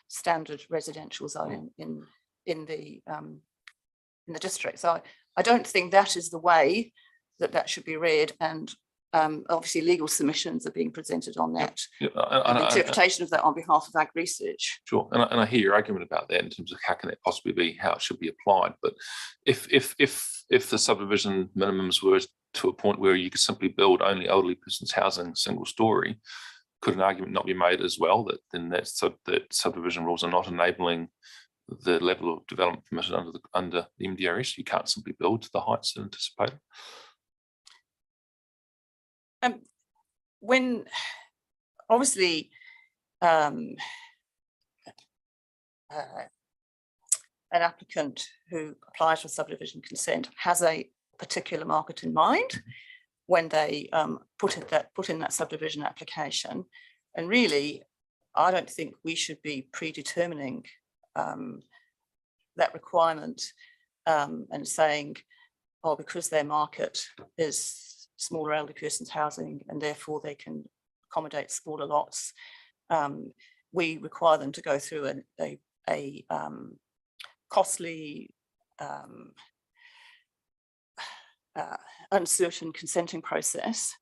standard residential zone in the district. So I don't think that is the way that should be read, and obviously legal submissions are being presented on that. Interpretation of that on behalf of Ag Research.
Sure, and I hear your argument about that in terms of how can that possibly be, how it should be applied. But if the subdivision minimums were to a point where you could simply build only elderly persons housing single story, could an argument not be made as well that then that subdivision rules are not enabling the level of development permitted under the MDRS? You can't simply build to the heights anticipated.
When obviously an applicant who applies for subdivision consent has a particular market in mind when they put in that subdivision application. And really, I don't think we should be predetermining that requirement and saying, oh, because their market is smaller elderly persons housing and therefore they can accommodate smaller lots, we require them to go through a costly, uncertain consenting process,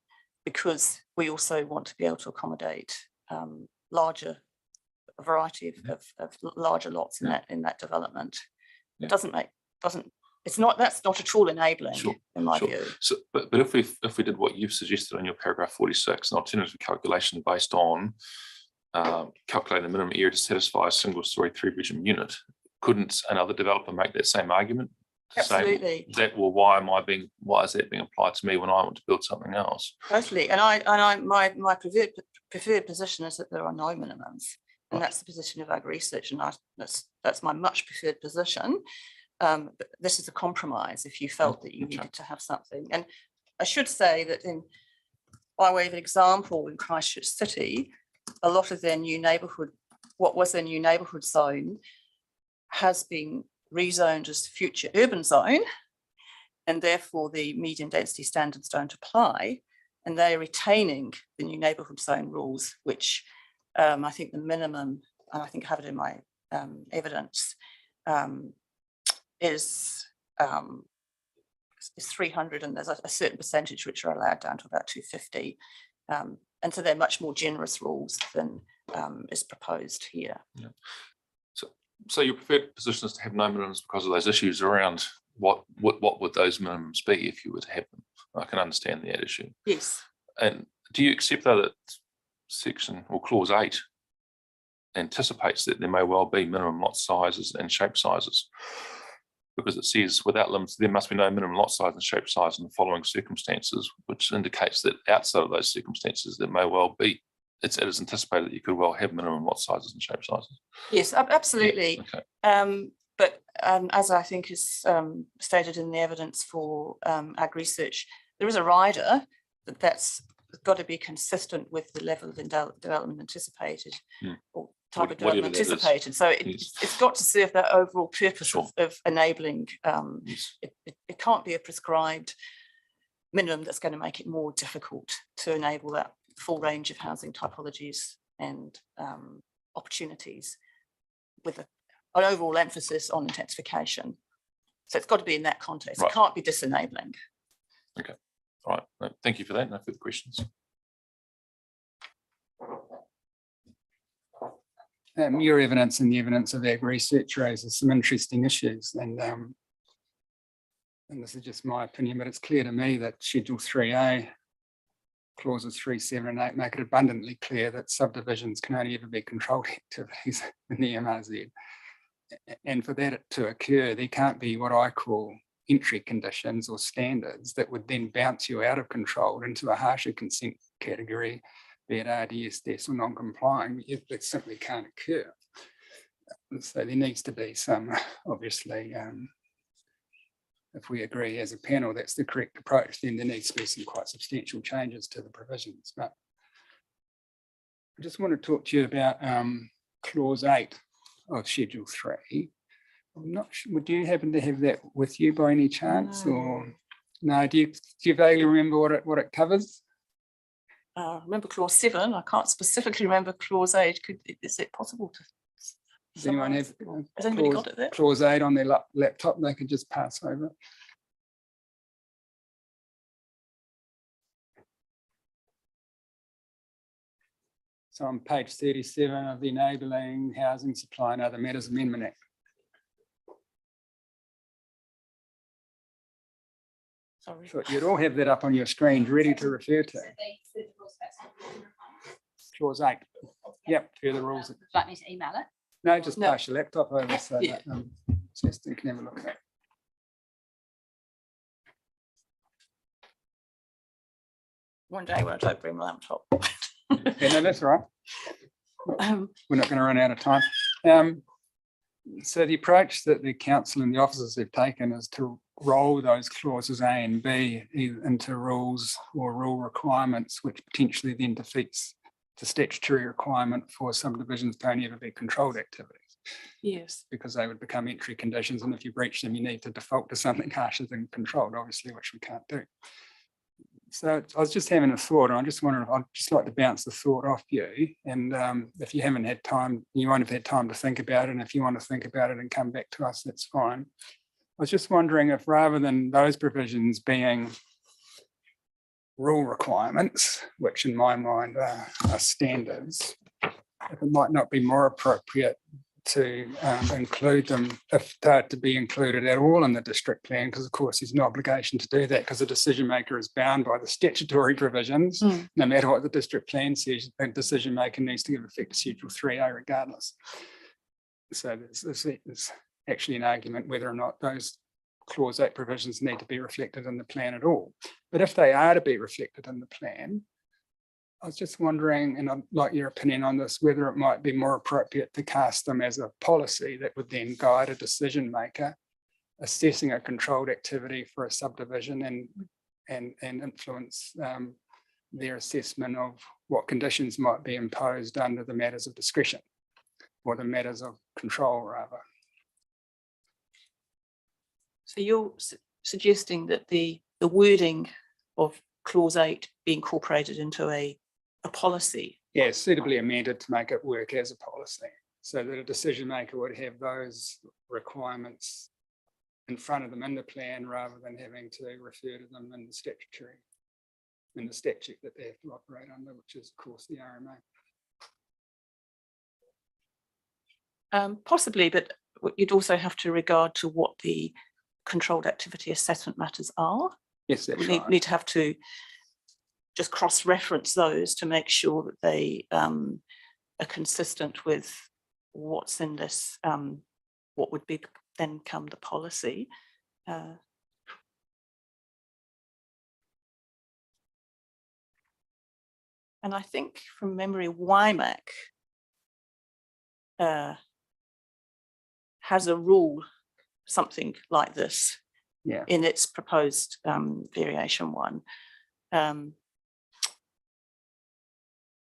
because we also want to be able to accommodate a variety of larger lots in that development.
Yeah.
That's not at all enabling,
Sure,
in my
sure.
view.
So, but if we did what you've suggested in your paragraph 46, an alternative calculation based on calculating the minimum area to satisfy a single-story 3-bedroom unit, couldn't another developer make that same argument? To say
Absolutely.
that, well, why is that being applied to me when I want to build something else?
Totally. And my preferred position is that there are no minimums. And that's the position of Ag Research. And that's my much preferred position. But this is a compromise if you felt that you needed to have something. And I should say that by way of an example, in Christchurch City, a lot of their new neighbourhood, what was their new neighbourhood zone, has been rezoned as future urban zone, and therefore the medium density standards don't apply, and they're retaining the new neighbourhood zone rules, which I think the minimum, and I think I have it in my evidence, is 300, and there's a certain percentage which are allowed down to about 250. And so they're much more generous rules than is proposed here.
Yeah. So your preferred position is to have no minimums because of those issues around what would those minimums be if you were to have them? I can understand that issue.
Yes.
And do you accept though that section or clause 8 anticipates that there may well be minimum lot sizes and shape sizes? Because it says without limits, there must be no minimum lot size and shape size in the following circumstances, which indicates that outside of those circumstances, there may well be, it is anticipated that you could well have minimum lot sizes and shape sizes.
Yes, absolutely.
Yeah, okay.
But as I think is stated in the evidence for Ag Research, there is a rider that's got to be consistent with the level of development anticipated, or type of development anticipated. So it's got to serve that overall purpose
Sure.
of enabling.
Yes.
It can't be a prescribed minimum that's going to make it more difficult to enable that full range of housing typologies and opportunities, with an overall emphasis on intensification. So it's got to be in that context.
Right.
It can't be disenabling.
Okay. All right. No, thank you for that. No further questions.
Your evidence and the evidence of Ag Research raises some interesting issues, and this is just my opinion, but it's clear to me that Schedule 3A, clauses 3, 7 and 8 make it abundantly clear that subdivisions can only ever be controlled activities in the MRZ. And for that to occur, there can't be what I call entry conditions or standards that would then bounce you out of control into a harsher consent category, be it RDSS or non-complying. That simply can't occur. So there needs to be some, obviously, if we agree as a panel that's the correct approach, then there needs to be some quite substantial changes to the provisions. But I just want to talk to you about clause 8 of Schedule 3. I'm not sure, would you happen to have that with you by any chance?
No.
Or no, do you vaguely remember what it covers?
Remember clause 7. I can't specifically remember clause 8. Is it possible to?
Does anyone have
Has anybody got it there?
clause 8 on their laptop? They could just pass over. So on page 37 of the Enabling Housing Supply and Other Matters Amendment Act.
Sorry.
So you'd all have that up on your screen, ready to refer to. Clause 8. Yep, further rules.
Like me to email it?
No, just
No.
pass your laptop over so
Yeah.
that Justin can have a look at it.
One day when I don't bring my laptop.
Yeah, no, that's all right. We're not going to run out of time. So the approach that the council and the officers have taken is to roll those clauses A and B either into rules or rule requirements, which potentially then defeats the statutory requirement for subdivisions to only ever be controlled activities,
Yes.
because they would become entry conditions. And if you breach them, you need to default to something harsher than controlled, obviously, which we can't do. So I was just having a thought, and I just wondering, I'd just like to bounce the thought off you. And if you haven't had time, you won't have had time to think about it. And if you want to think about it and come back to us, that's fine. I was just wondering if rather than those provisions being rule requirements, which in my mind are standards, if it might not be more appropriate to include them, if they're to be included at all in the district plan, because of course there's no obligation to do that because the decision maker is bound by the statutory provisions. No matter what the district plan says, the decision maker needs to give effect to Schedule 3A regardless. So there's actually an argument whether or not those Clause 8 provisions need to be reflected in the plan at all. But if they are to be reflected in the plan, I was just wondering, and I'd like your opinion on this, whether it might be more appropriate to cast them as a policy that would then guide a decision maker assessing a controlled activity for a subdivision and influence their assessment of what conditions might be imposed under the matters of discretion or the matters of control rather.
So you're suggesting that the wording of Clause 8 be incorporated into a policy?
Yeah, suitably amended to make it work as a policy so that a decision maker would have those requirements in front of them in the plan rather than having to refer to them in the statute that they have to operate under, which is of course the RMA.
Possibly, but you'd also have to regard to what the controlled activity assessment matters are.
Yes, that's
We
right.
need to have to just cross-reference those to make sure that they are consistent with what's in this, what would be then come the policy. And I think from memory, WIMAC has a rule, something like this,
Yeah.
in its proposed variation 1.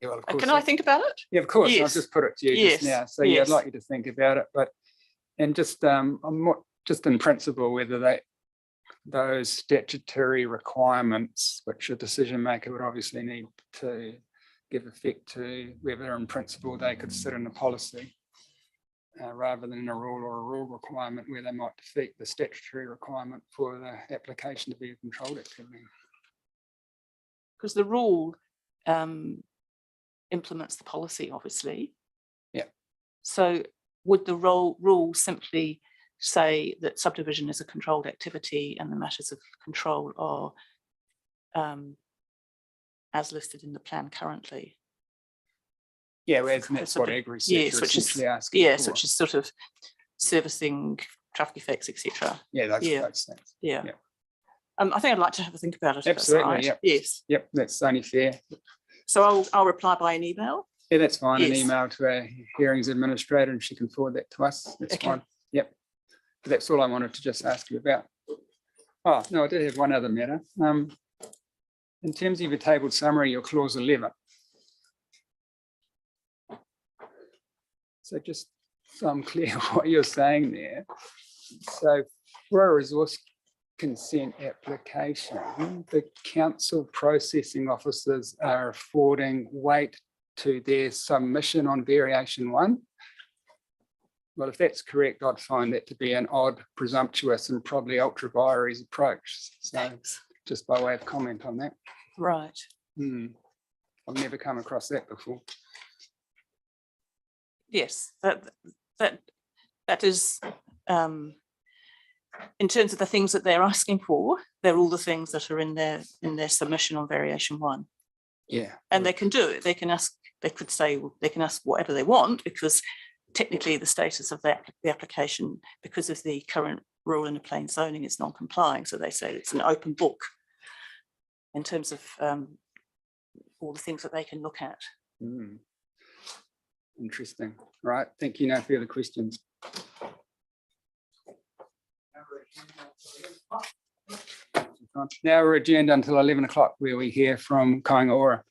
Yeah, well, of course,
Can I think about it?
yeah, of course. I'll
Yes.
just put it to you
Yes,
just now. So yeah, I'd
yes.
like you to think about it, but and just I'm not just in principle whether those statutory requirements, which a decision maker would obviously need to give effect to, whether in principle they could sit in a policy rather than in a rule or a rule requirement where they might defeat the statutory requirement for the application to be a controlled activity.
Because the rule implements the policy, obviously.
Yeah.
So would the rule simply say that subdivision is a controlled activity and the matters of control are as listed in the plan currently?
Yeah, well, that's what agri research
Yes,
are
which is
essentially asking
yes,
for.
which is sort of servicing traffic effects, etc.
Yeah, those
yeah.
things.
Yeah.
Yeah.
I think I'd like to have a think about it. if that's
Absolutely,
all right.
yep.
Yes.
Yep, that's only fair.
So I'll reply by an email.
Yeah, that's fine. An
Yes.
email to our hearings administrator and she can forward that to us. That's
Okay.
fine. Yep. But that's all I wanted to just ask you about. Oh, no, I did have one other matter. In terms of your tabled summary, your clause 11. So just so I'm clear what you're saying there. So for a resource consent application, the council processing officers are affording weight to their submission on variation 1. Well, if that's correct, I'd find that to be an odd, presumptuous and probably ultra vires approach. So just by way of comment on that.
Right.
I've never come across that before.
Yes, that is in terms of the things that they're asking for, they're all the things that are in their submission on variation 1.
Yeah.
And they can do it. They can ask, they could say, they can ask whatever they want because technically the status of the application, because of the current rule in the plain zoning, is non-complying. So they say it's an open book in terms of all the things that they can look at.
Hmm. Interesting. Right. Thank you. No further questions. Now we're adjourned until 11 o'clock, where we hear from Kāinga Ora.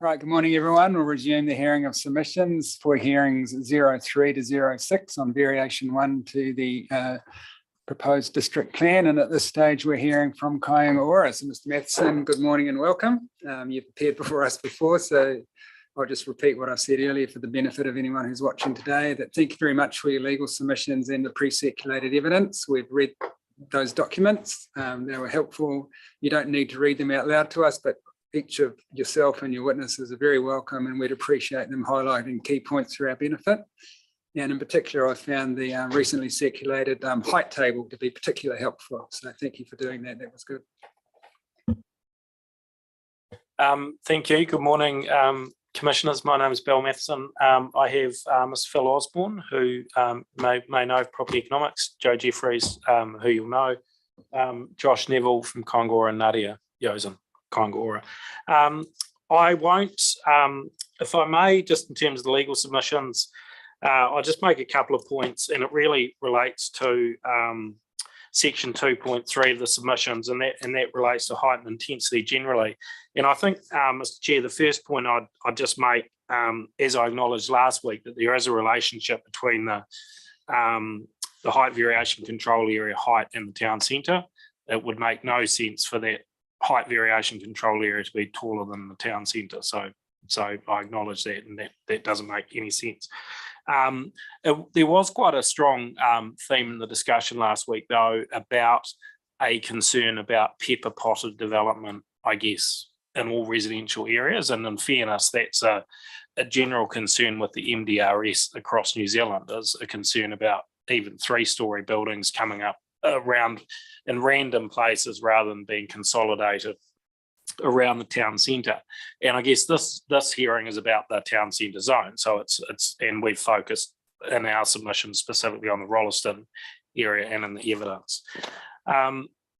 Right, good morning, everyone. We'll resume the hearing of submissions for hearings 03 to 06 on variation 1 to the proposed district plan. And at this stage, we're hearing from Kāinga Ora. So Mr. Matheson, good morning and welcome. You've appeared before us before, so I'll just repeat what I said earlier for the benefit of anyone who's watching today, that thank you very much for your legal submissions and the pre-circulated evidence. We've read those documents. They were helpful. You don't need to read them out loud to us, but each of yourself and your witnesses are very welcome, and we'd appreciate them highlighting key points for our benefit. And in particular, I found the recently circulated height table to be particularly helpful. So thank you for doing that. That was good.
Thank you. Good morning, Commissioners. My name is Bill Matheson. I have Mr. Phil Osborne, who may know property economics, Joe Jeffries, who you'll know, Josh Neville from Kāinga Ora, and Nadia Yosen, Kāinga Ora. I won't, if I may, just in terms of the legal submissions, I'll just make a couple of points, and it really relates to section 2.3 of the submissions, and that relates to height and intensity generally. And I think, Mr. Chair, the first point I'd just make, as I acknowledged last week, that there is a relationship between the height variation control area height and the town centre. It would make no sense for that height variation control area to be taller than the town centre. So I acknowledge that, and that doesn't make any sense. There was quite a strong theme in the discussion last week, though, about a concern about pepper potted development, I guess, in all residential areas. And in fairness, that's a general concern with the MDRS across New Zealand. There's a concern about even 3-story buildings coming up around in random places rather than being consolidated around the town centre. And I guess this hearing is about the town centre zone. So it's and we've focused in our submission specifically on the Rolleston area and in the evidence.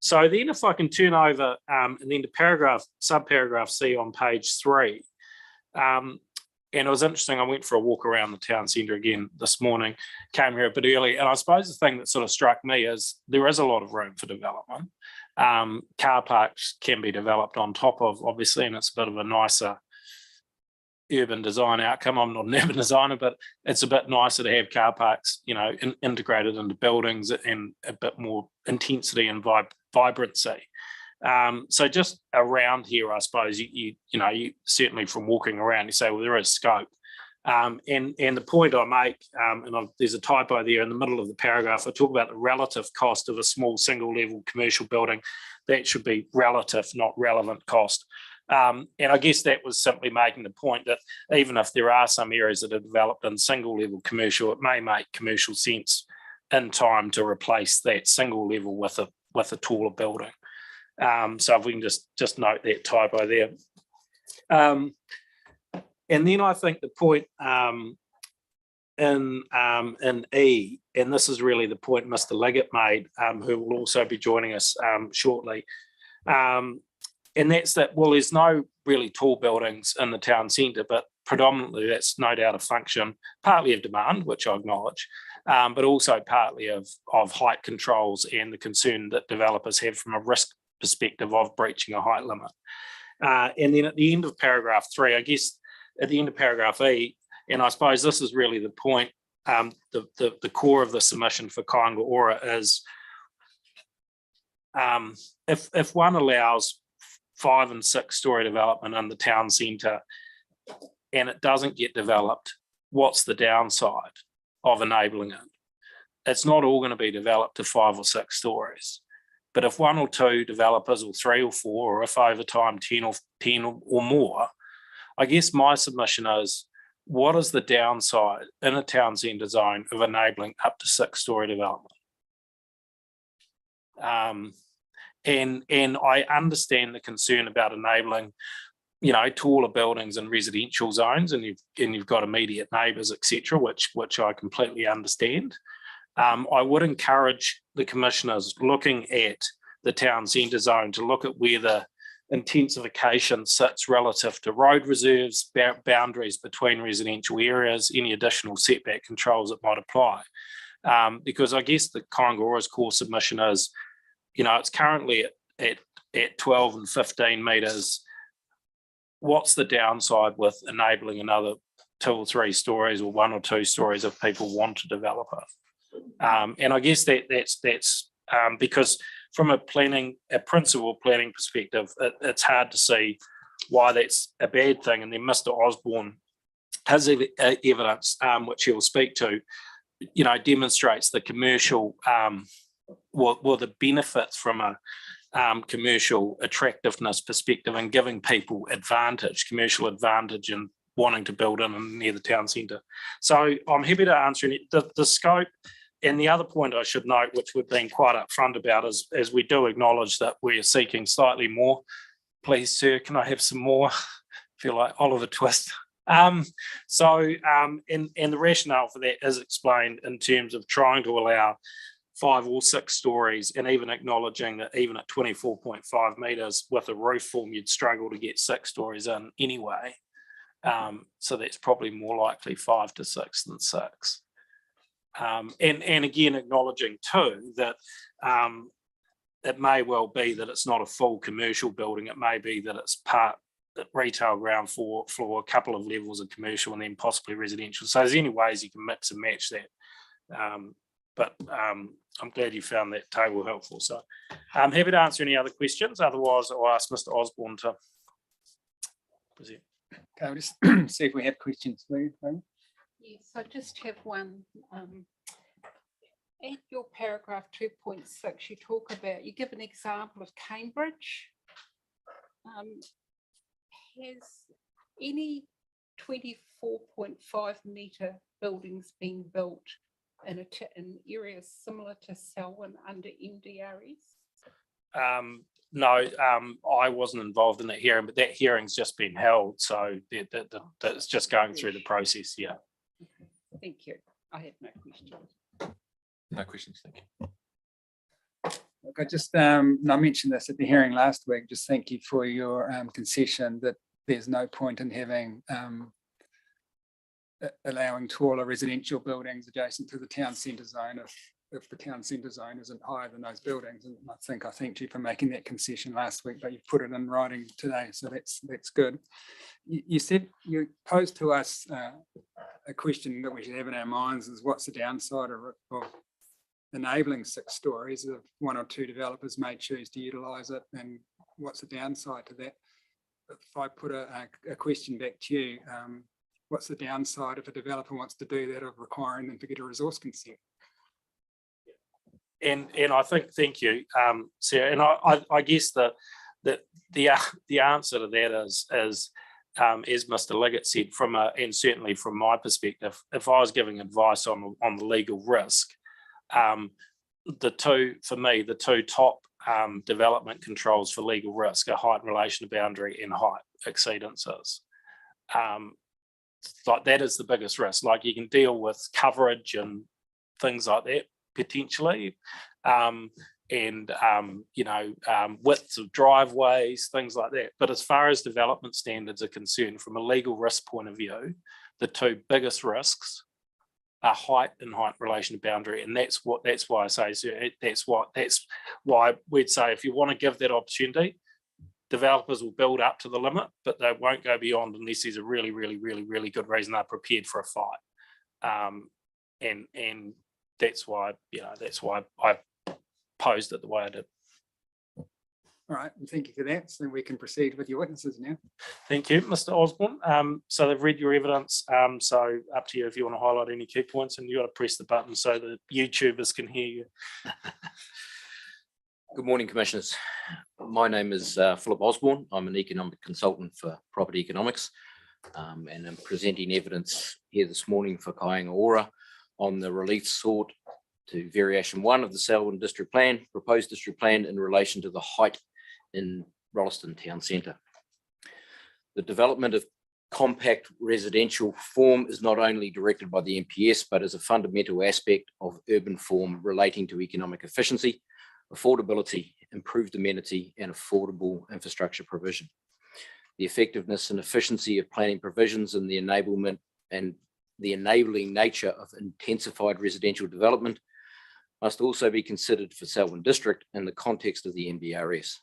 So then if I can turn over and then to subparagraph C on page 3. And it was interesting, I went for a walk around the town centre again this morning, came here a bit early, and I suppose the thing that sort of struck me is there is a lot of room for development. Car parks can be developed on top of, obviously, and it's a bit of a nicer urban design outcome. I'm not an urban designer, but it's a bit nicer to have car parks, integrated into buildings and a bit more intensity and vibrancy. So just around here, I suppose you certainly from walking around, you say, well, there is scope. And the point I make, there's a typo there in the middle of the paragraph. I talk about the relative cost of a small single level commercial building. That should be relative, not relevant cost. And I guess that was simply making the point that even if there are some areas that are developed in single level commercial, it may make commercial sense in time to replace that single level with a taller building. So if we can just note that typo there. And then I think the point in E, and this is really the point Mr. Liggett made, who will also be joining us shortly, and that's that, well, there's no really tall buildings in the town centre, but predominantly that's no doubt a function, partly of demand, which I acknowledge, but also partly of height controls and the concern that developers have from a risk perspective of breaching a height limit. And then at the end of paragraph 3, I guess at the end of paragraph E, and I suppose this is really the point, the core of the submission for Kāinga Ora is if one allows 5- and 6-story development in the town centre and it doesn't get developed, what's the downside of enabling it? It's not all going to be developed to 5 or 6 stories. But if 1 or 2 developers, or 3 or 4, or if over time 10 or more, I guess my submission is, what is the downside in a town centre zone of enabling up to 6-story development? And I understand the concern about enabling, taller buildings in residential zones, and you've got immediate neighbours, etc., which I completely understand. I would encourage the commissioners looking at the town centre zone to look at where the intensification sits relative to road reserves, boundaries between residential areas, any additional setback controls that might apply. Because I guess the Kāinga Ora's core submission is, it's currently at 12 and 15 metres what's the downside with enabling another 2 or 3 stories or 1 or 2 stories if people want to develop it? And I guess that's because from a principal planning perspective, it's hard to see why that's a bad thing. And then Mr. Osborne has evidence, which he'll speak to, demonstrates the commercial, the benefits from a commercial attractiveness perspective and giving people commercial advantage in wanting to build in and near the town centre. So I'm happy to answer the scope. And the other point I should note, which we've been quite upfront about, is we do acknowledge that we're seeking slightly more. Please, sir, can I have some more? Feel like Oliver Twist. And the rationale for that is explained in terms of trying to allow 5 or 6 stories, and even acknowledging that even at 24.5 metres with a roof form, you'd struggle to get 6 stories in anyway. So that's probably more likely 5 to 6 than 6. And again, acknowledging too that it may well be that it's not a full commercial building. It may be that it's part retail ground floor, a couple of levels of commercial, and then possibly residential. So there's any ways you can mix and match that. But I'm glad you found that table helpful. So I'm happy to answer any other questions. Otherwise, I'll ask Mr. Osborne to present.
Okay, we'll just see if we have questions for you. Maybe.
Yes, I just have one. At your paragraph 2.6, you give an example of Cambridge. Has any 24.5 metre buildings been built in areas similar to Selwyn under MDRS?
No, I wasn't involved in that hearing, but that hearing's just been held, so that's just going through the process. Yeah.
Thank you. I have no questions.
No questions, thank you.
Look, I mentioned this at the hearing last week. Just thank you for your concession that there's no point in having allowing taller residential buildings adjacent to the town centre zone if the town centre zone isn't higher than those buildings. And I thanked you for making that concession last week, but you've put it in writing today, so that's good. You said you posed to us a question that we should have in our minds is what's the downside of enabling 6 stories if 1 or 2 developers may choose to utilise it, and what's the downside to that? If I put a question back to you, what's the downside if a developer wants to do that of requiring them to get a resource consent?
And I think, thank you, Sarah. And I guess the answer to that is as Mr. Liggett said, and certainly from my perspective, if I was giving advice on the legal risk, the two top development controls for legal risk are height in relation to boundary and height exceedances. Like that is the biggest risk. Like you can deal with coverage and things like that potentially, widths of driveways, things like that. But as far as development standards are concerned, from a legal risk point of view, the 2 biggest risks are height and height in relation to boundary, and that's why I say so. That's why we'd say if you want to give that opportunity, developers will build up to the limit, but they won't go beyond unless there's a really, really, really, really good reason they're prepared for a fight. And that's why I posed it the way I did.
All right, and thank you for that. So we can proceed with your witnesses now.
Thank you, Mr. Osborne. So they've read your evidence. So up to you if you want to highlight any key points, and you got to press the button so the YouTubers can hear you.
Good morning, Commissioners. My name is Philip Osborne. I'm an economic consultant for property economics, and I'm presenting evidence here this morning for Kāinga Ora on the relief sought to variation 1 of the Selwyn District Plan, proposed district plan in relation to the height in Rolleston Town Centre. The development of compact residential form is not only directed by the MPS, but is a fundamental aspect of urban form relating to economic efficiency, affordability, improved amenity, and affordable infrastructure provision. The effectiveness and efficiency of planning provisions and the enablement and the enabling nature of intensified residential development must also be considered for Selwyn District in the context of the MDRS.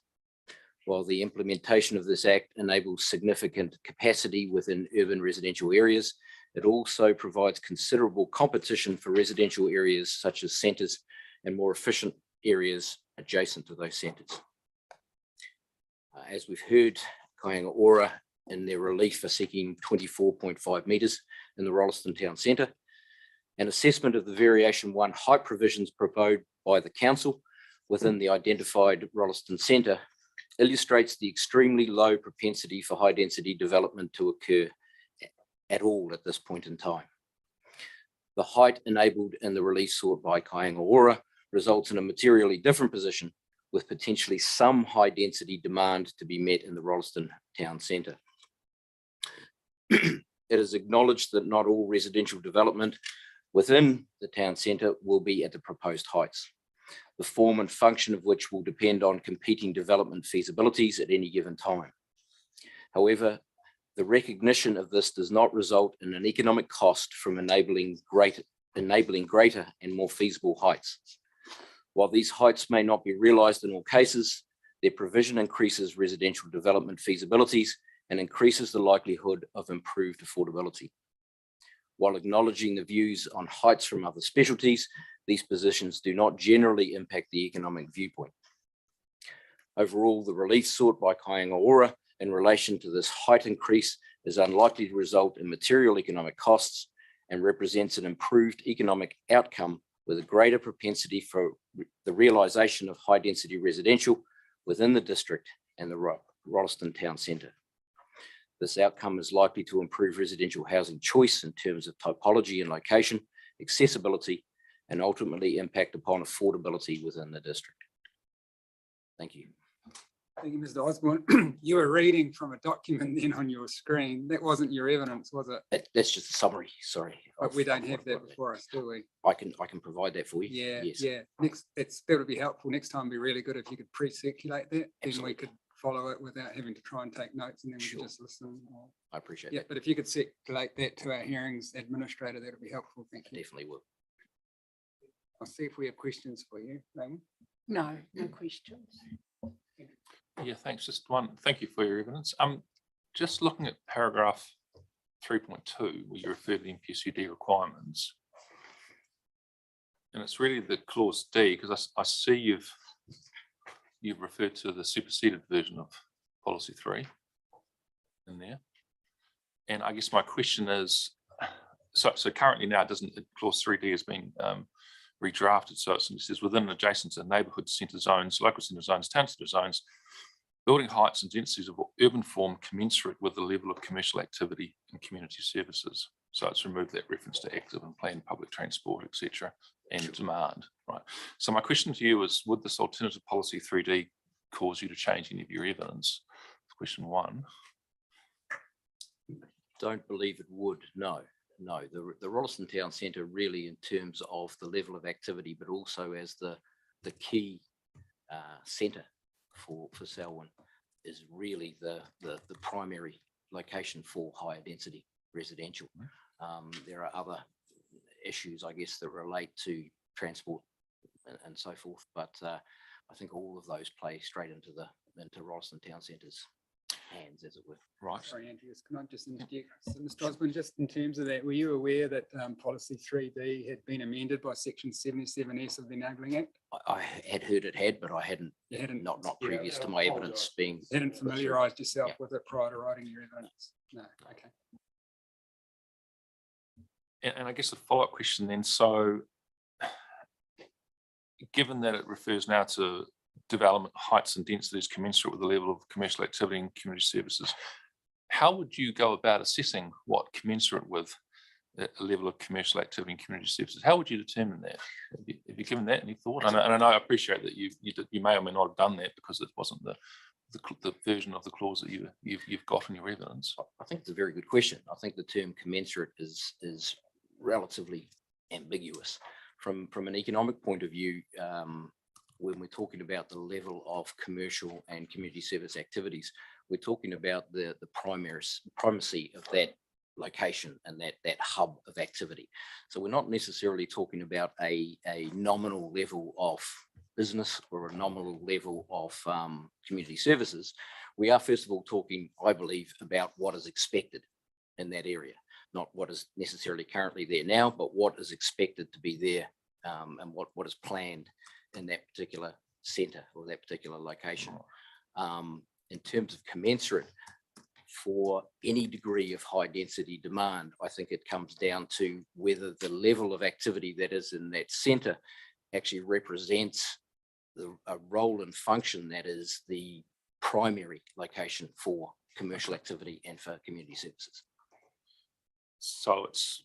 While the implementation of this act enables significant capacity within urban residential areas, it also provides considerable competition for residential areas such as centres and more efficient areas adjacent to those centres. As we've heard, Kāinga Ora in their relief are seeking 24.5 metres in the Rolleston Town Centre. An assessment of the Variation 1 height provisions proposed by the council within the identified Rolleston Centre illustrates the extremely low propensity for high density development to occur at all at this point in time. The height enabled in the relief sought by Kāinga Ora results in a materially different position, with potentially some high density demand to be met in the Rolleston Town Centre. It is acknowledged that not all residential development within the town centre will be at the proposed heights, the form and function of which will depend on competing development feasibilities at any given time. However, the recognition of this does not result in an economic cost from enabling greater and more feasible heights. While these heights may not be realised in all cases, their provision increases residential development feasibilities and increases the likelihood of improved affordability. While acknowledging the views on heights from other specialties, these positions do not generally impact the economic viewpoint. Overall, the relief sought by Kāinga Ora in relation to this height increase is unlikely to result in material economic costs and represents an improved economic outcome with a greater propensity for the realisation of high density residential within the district and the Rolleston Town Centre. This outcome is likely to improve residential housing choice in terms of typology and location, accessibility, and ultimately impact upon affordability within the district. Thank you.
Thank you, Mr. Osborne. You were reading from a document then on your screen. That wasn't your evidence, was it?
That's just a summary, sorry.
But we don't have that before us, do we?
I can provide that for you.
Yeah,
Yes.
yeah. That would be helpful. Next time would be really good if you could pre-circulate that. Then we
Absolutely.
could follow it without having to try and take notes, and then we
Sure.
could just listen.
I appreciate
Yeah,
that.
but if you could circulate that to our hearings administrator, that would be helpful. Thank
I
you.
definitely will.
I'll see if we have questions for you, Raymond.
No, no questions.
Yeah, thanks. Just one, thank you for your evidence. Just looking at paragraph 3.2, where you refer to the MPSUD requirements. And it's really the clause D, because I see you've referred to the superseded version of policy 3 in there. And I guess my question is, so currently now clause 3D has been redrafted. So it says within adjacent to neighbourhood centre zones, local centre zones, town centre zones, building heights and densities of urban form commensurate with the level of commercial activity and community services. So it's removed that reference to active and planned public transport, etc., and demand, right? So my question to you is, would this alternative policy 3D cause you to change any of your evidence? Question one.
Don't believe it would, no. No, the Rolleston Town Centre really in terms of the level of activity, but also as the key centre for Selwyn is really the primary location for higher density residential. There are other issues, I guess, that relate to transport and so forth, but I think all of those play straight into Rolleston Town Centre's hands, as it were.
Right.
Sorry, Andreas, can I just interject? So, Mr. Osborne, just in terms of that, were you aware that policy 3D had been amended by section 77S of the Enabling Act?
I had heard it had, but I hadn't,
You hadn't,
not previous to my evidence being.
hadn't
put through.
familiarised yourself
Yeah.
with it prior to writing your evidence? No, okay.
And I guess a follow-up question then, so given that it refers now to development heights and densities commensurate with the level of commercial activity and community services, how would you go about assessing what commensurate with a level of commercial activity and community services? How would you determine that? Have you given that any thought? And I know I appreciate that you may or may not have done that because it wasn't the version of the clause that you've got in your evidence.
I think it's a very good question. I think the term commensurate is relatively ambiguous. From an economic point of view, when we're talking about the level of commercial and community service activities, we're talking about the primacy of that location and that hub of activity. So we're not necessarily talking about a nominal level of business or a nominal level of community services. We are first of all talking, I believe, about what is expected in that area, not what is necessarily currently there now, but what is expected to be there and what is planned in that particular centre or that particular location. In terms of commensurate, for any degree of high density demand, I think it comes down to whether the level of activity that is in that centre actually represents a role and function that is the primary location for commercial activity and for community services.
So it's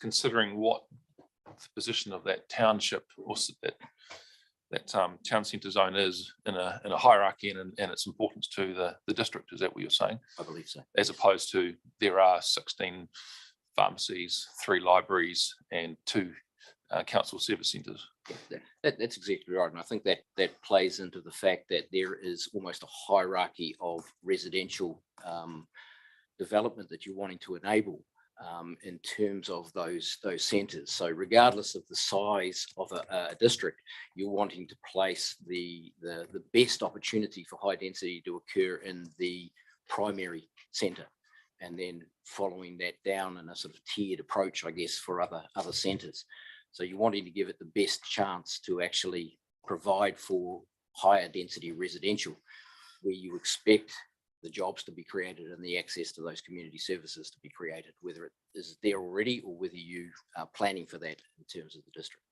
considering what the position of that township or that town centre zone is in a hierarchy and its importance to the district. Is that what you're saying?
I believe so.
As opposed to there are 16 pharmacies, 3 libraries and 2 council service centres.
Yeah, that's exactly right. And I think that plays into the fact that there is almost a hierarchy of residential development that you're wanting to enable in terms of those centres. So regardless of the size of a district, you're wanting to place the best opportunity for high density to occur in the primary centre, and then following that down in a sort of tiered approach, I guess, for other centres. So you're wanting to give it the best chance to actually provide for higher density residential, where you expect the jobs to be created and the access to those community services to be created, whether it is there already or whether you are planning for that in terms of the district.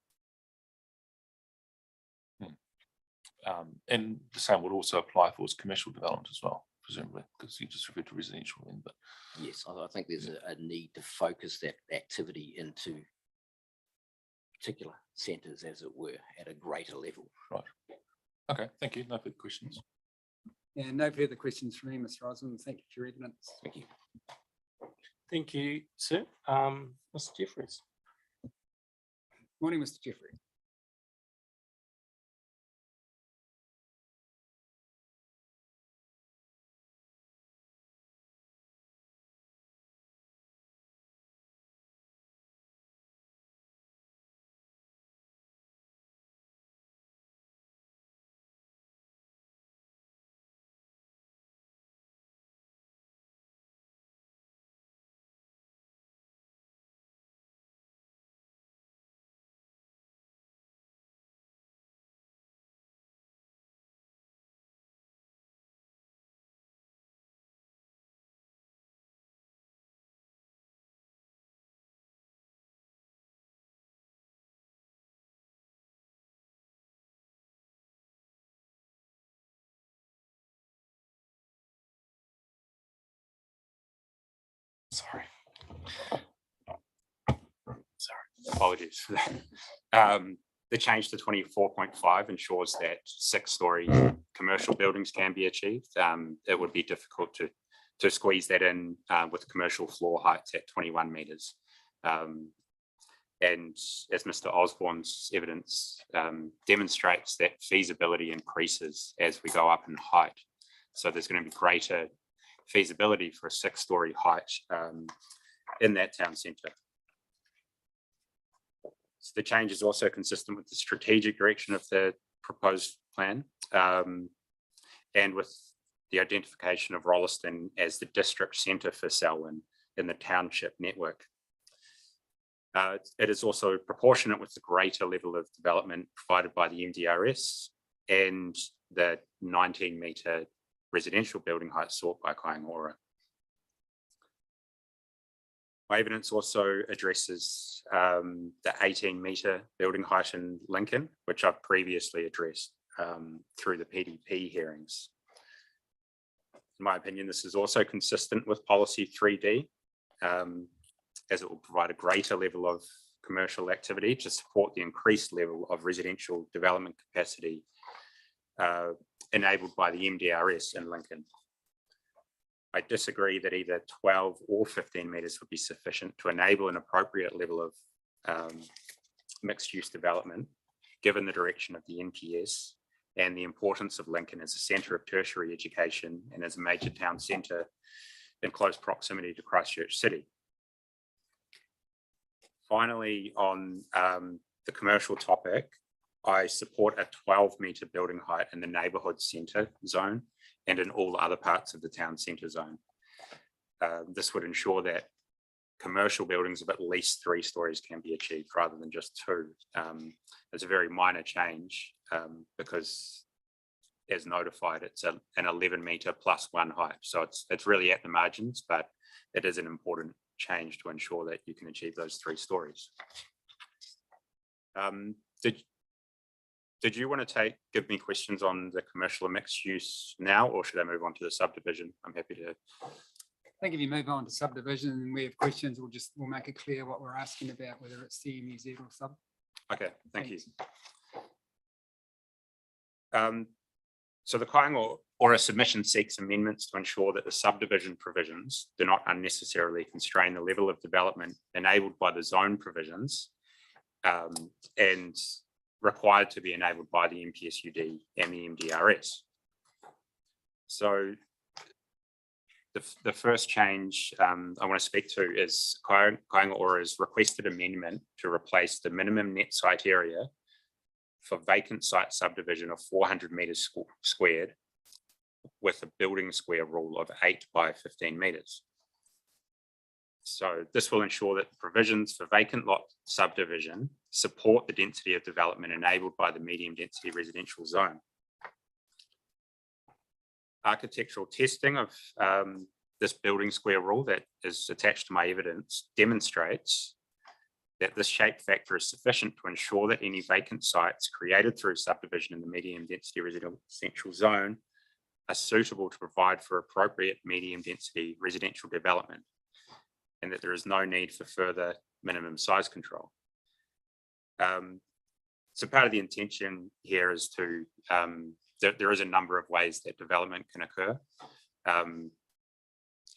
And the same would also apply for its commercial development as well, presumably, because you just referred to residential then. But
Yes, I think there's a need to focus that activity into particular centres, as it were, at a greater level.
right. Okay, thank you. No further questions.
And no further questions from me, Mr. Osmond. Thank you for your evidence.
Thank you.
Thank you, sir. Mr. Jeffries.
Morning, Mr. Jeffrey.
Sorry, apologies for that. The change to 24.5 ensures that 6-storey commercial buildings can be achieved. It would be difficult to squeeze that in with commercial floor heights at 21 metres. And as Mr. Osborne's evidence demonstrates, that feasibility increases as we go up in height. So there's going to be greater feasibility for a 6-storey height in that town centre. So the change is also consistent with the strategic direction of the proposed plan and with the identification of Rolleston as the district centre for Selwyn in the township network. It is also proportionate with the greater level of development provided by the MDRS and the 19-metre residential building height sought by Kāinga Ora. My evidence also addresses the 18-metre building height in Lincoln, which I've previously addressed through the PDP hearings. In my opinion, this is also consistent with policy 3D, as it will provide a greater level of commercial activity to support the increased level of residential development capacity enabled by the MDRS in Lincoln. I disagree that either 12 or 15 metres would be sufficient to enable an appropriate level of mixed use development, given the direction of the NPS and the importance of Lincoln as a centre of tertiary education and as a major town centre in close proximity to Christchurch City. Finally, on the commercial topic, I support a 12-metre building height in the neighbourhood centre zone and in all other parts of the town centre zone. This would ensure that commercial buildings of at least 3 stories can be achieved rather than just 2. It's a very minor change because as notified, it's an 11-metre plus 1 height. So it's really at the margins, but it is an important change to ensure that you can achieve those 3 stories. Did you want to give me questions on the commercial and mixed use now, or should I move on to the subdivision? I'm happy to.
I think if you move on to subdivision and we have questions, we'll make it clear what we're asking about, whether it's CMUZ or sub.
Okay, thank you.
Thanks.
So the Kāinga Ora submission seeks amendments to ensure that the subdivision provisions do not unnecessarily constrain the level of development enabled by the zone provisions and required to be enabled by the MPSUD and the MDRS. So the first change I want to speak to is Kāinga Ora's requested amendment to replace the minimum net site area for vacant site subdivision of 400 metres squared with a building square rule of 8 by 15 metres. So this will ensure that the provisions for vacant lot subdivision support the density of development enabled by the medium density residential zone. Architectural testing of this building square rule that is attached to my evidence demonstrates that this shape factor is sufficient to ensure that any vacant sites created through subdivision in the medium density residential zone are suitable to provide for appropriate medium density residential development, and that there is no need for further minimum size control. So part of the intention here is to, there is a number of ways that development can occur.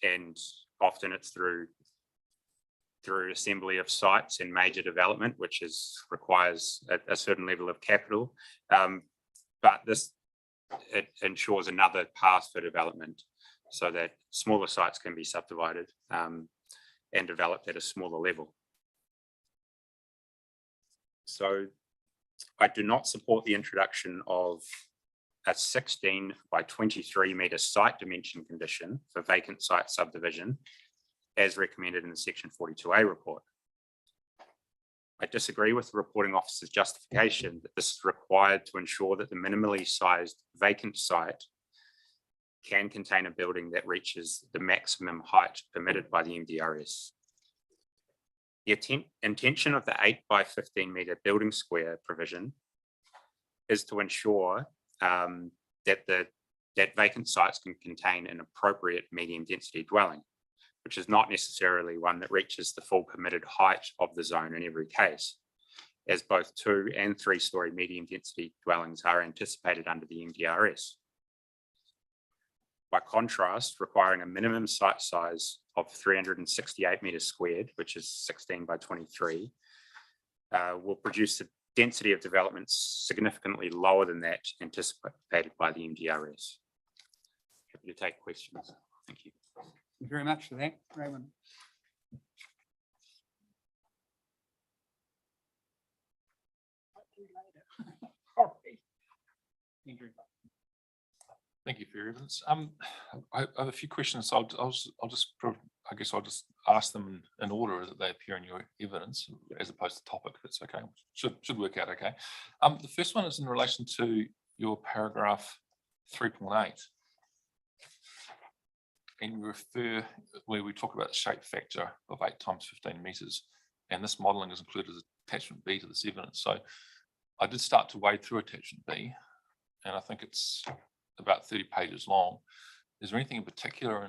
And often it's through assembly of sites and major development, which requires a certain level of capital. But it ensures another path for development so that smaller sites can be subdivided and developed at a smaller level. So I do not support the introduction of a 16 by 23 metre site dimension condition for vacant site subdivision as recommended in the section 42A report. I disagree with the reporting officer's justification that this is required to ensure that the minimally sized vacant site can contain a building that reaches the maximum height permitted by the MDRS. The intention of the 8 by 15 metre building square provision is to ensure that vacant sites can contain an appropriate medium density dwelling, which is not necessarily one that reaches the full permitted height of the zone in every case, as both 2 and 3 story medium density dwellings are anticipated under the MDRS. By contrast, requiring a minimum site size of 368 metres squared, which is 16 by 23, will produce a density of development significantly lower than that anticipated by the MDRS. Happy to take questions. Thank you.
Thank you very much for that, Raymond. Andrew.
Thank you for your evidence. I have a few questions. I'll just ask them in order that they appear in your evidence as opposed to topic, if it's okay. Should work out okay. The first one is in relation to your paragraph 3.8. And you refer where we talk about the shape factor of 8 times 15 metres, and this modelling is included as attachment B to this evidence. So I did start to wade through attachment B, and I think it's about 30 pages long. Is there anything in particular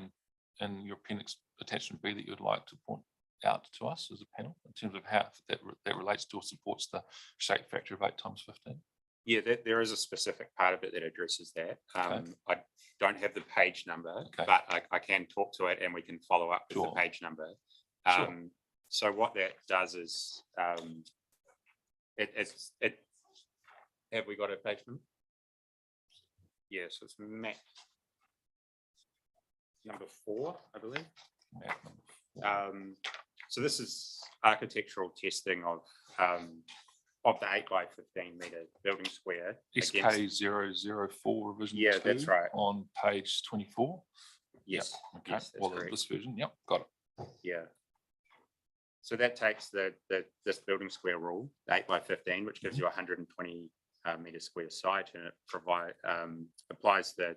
in your appendix attachment B that you'd like to point out to us as a panel in terms of how that relates to or supports the shape factor of 8 times 15?
Yeah, there is a specific part of it that addresses that.
Okay.
I don't have the page number,
Okay.
but I can talk to it and we can follow up with
Sure.
the page number.
Sure.
So what that does is, have we got a page number? Yes, it's map. number 4, I believe.
Yeah.
So this is architectural testing of the 8 by 15 metre building square.
SK
against-
004 revision.
Yeah, that's
2
right.
On page 24.
Yes,
Okay,
yes, that's
well,
correct.
this version, yep, got it.
Yeah. So that takes this building square rule, 8 by 15, which gives you 120 metre square site, and it applies the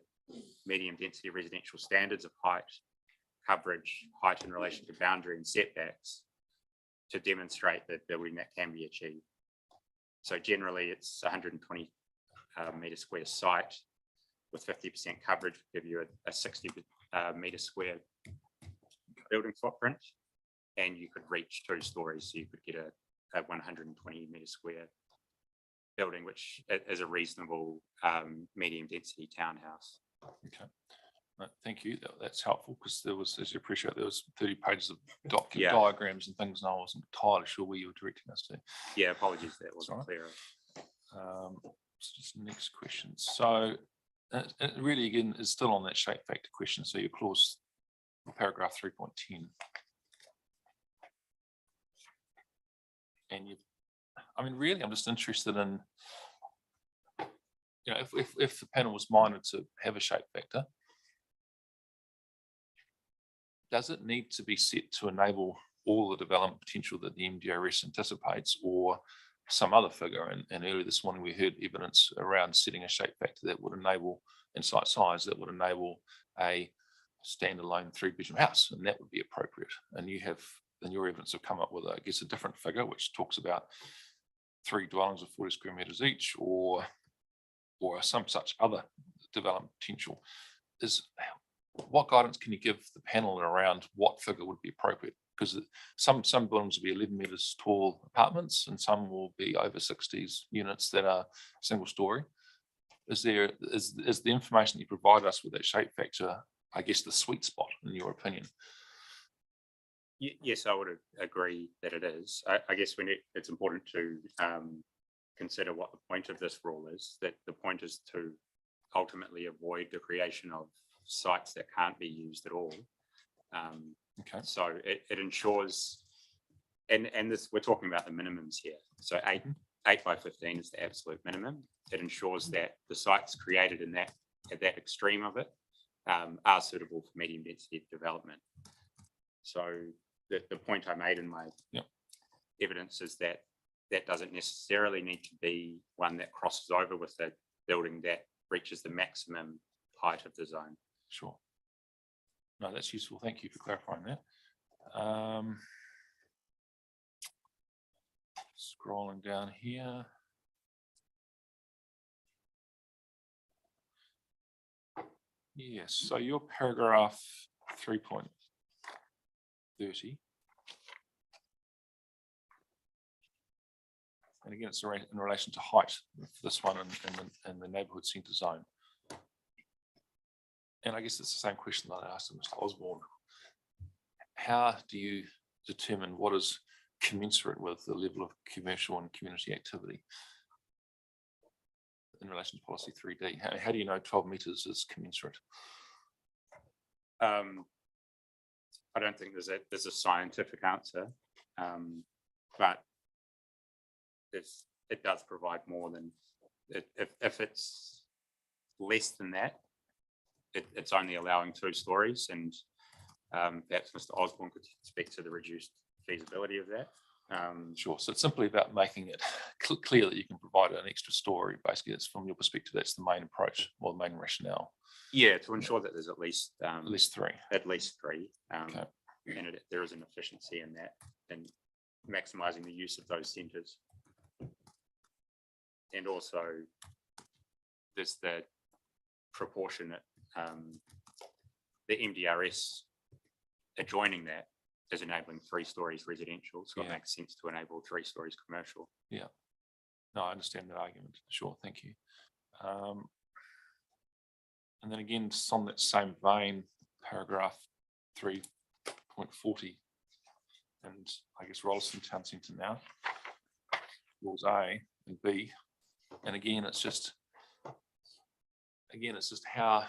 medium density residential standards of height, coverage, height in relation to boundary and setbacks to demonstrate that building that can be achieved. So generally it's 120 metre square site with 50% coverage will give you a 60 metre square building footprint, and you could reach 2 stories, so you could get a 120 metre square building, which is a reasonable medium density townhouse.
Okay. Thank you. That's helpful because there was, as you appreciate, there was 30 pages of document
Yeah.
diagrams and things, and I wasn't entirely sure where you were directing us to.
Yeah, apologies, that wasn't
Sorry.
clear.
So just next question. So it really, again, is still on that shape factor question. So your clause, paragraph 3.10. And you, I mean, really, I'm just interested in, you know, if the panel was minded to have a shape factor, does it need to be set to enable all the development potential that the MDRS anticipates, or some other figure? And earlier this morning, we heard evidence around setting a shape factor that would enable, in site size, that would enable a standalone 3-bedroom house, and that would be appropriate. And you have, in your evidence, have come up with, I guess, a different figure, which talks about 3 dwellings of 40 square meters each, or some such other development potential. What guidance can you give the panel around what figure would be appropriate? Because some buildings will be 11 meters tall apartments, and some will be over 60s units that are single story. Is the information you provide us with that shape factor, I guess, the sweet spot in your opinion?
Yes, I would agree that it is. I guess it's important to consider what the point of this rule is, that the point is to ultimately avoid the creation of sites that can't be used at all.
Okay.
So it ensures, and this, we're talking about the minimums here. So 8 by 15 is the absolute minimum. It ensures that the sites created at that extreme of it are suitable for medium density development. So the point I made in my evidence is that doesn't necessarily need to be one that crosses over with the building that reaches the maximum height of the zone.
Sure. No, that's useful. Thank you for clarifying that. Scrolling down here. Yes, so your paragraph 3.30. And again, it's in relation to height for this one in the neighbourhood centre zone. And I guess it's the same question that I asked Mr. Osborne. How do you determine what is commensurate with the level of commercial and community activity in relation to policy 3D? How do you know 12 metres is commensurate?
I don't think there's a scientific answer, but it does provide more than, if it's less than that, it's only allowing 2 stories, and perhaps Mr. Osborne could speak to the reduced feasibility of that.
Sure. So it's simply about making it clear that you can provide an extra story. Basically, it's from your perspective, that's the main approach or the main rationale.
Yeah, to ensure that there's at least
3.
At least 3.
Okay.
And there is an efficiency in that, and maximising the use of those centres. And also, there's the proportionate, the MDRS adjoining that is enabling 3 stories residential, so it makes sense to enable 3 stories commercial.
Yeah. No, I understand that argument. Sure, thank you. And then again, just on that same vein, paragraph 3.40, and I guess Rolleston Town Centre now, rules A and B. And again, it's just how,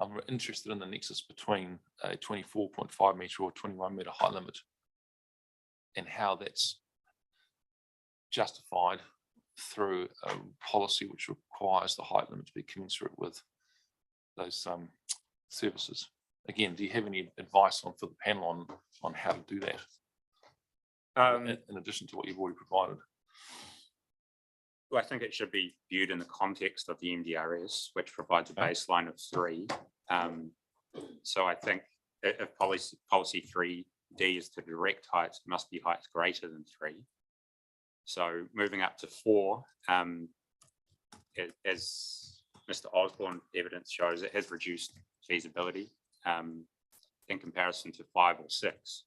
I'm interested in the nexus between a 24.5 metre or 21 metre height limit and how that's justified through a policy which requires the height limit to be commensurate with those services. Again, do you have any advice for the panel on how to do that? In addition to what you've already provided.
Well, I think it should be viewed in the context of the MDRS, which provides a baseline of 3. So I think if policy 3D is to direct heights, it must be heights greater than 3. So moving up to 4, as Mr. Osborne evidence shows, it has reduced feasibility in comparison to 5 or 6.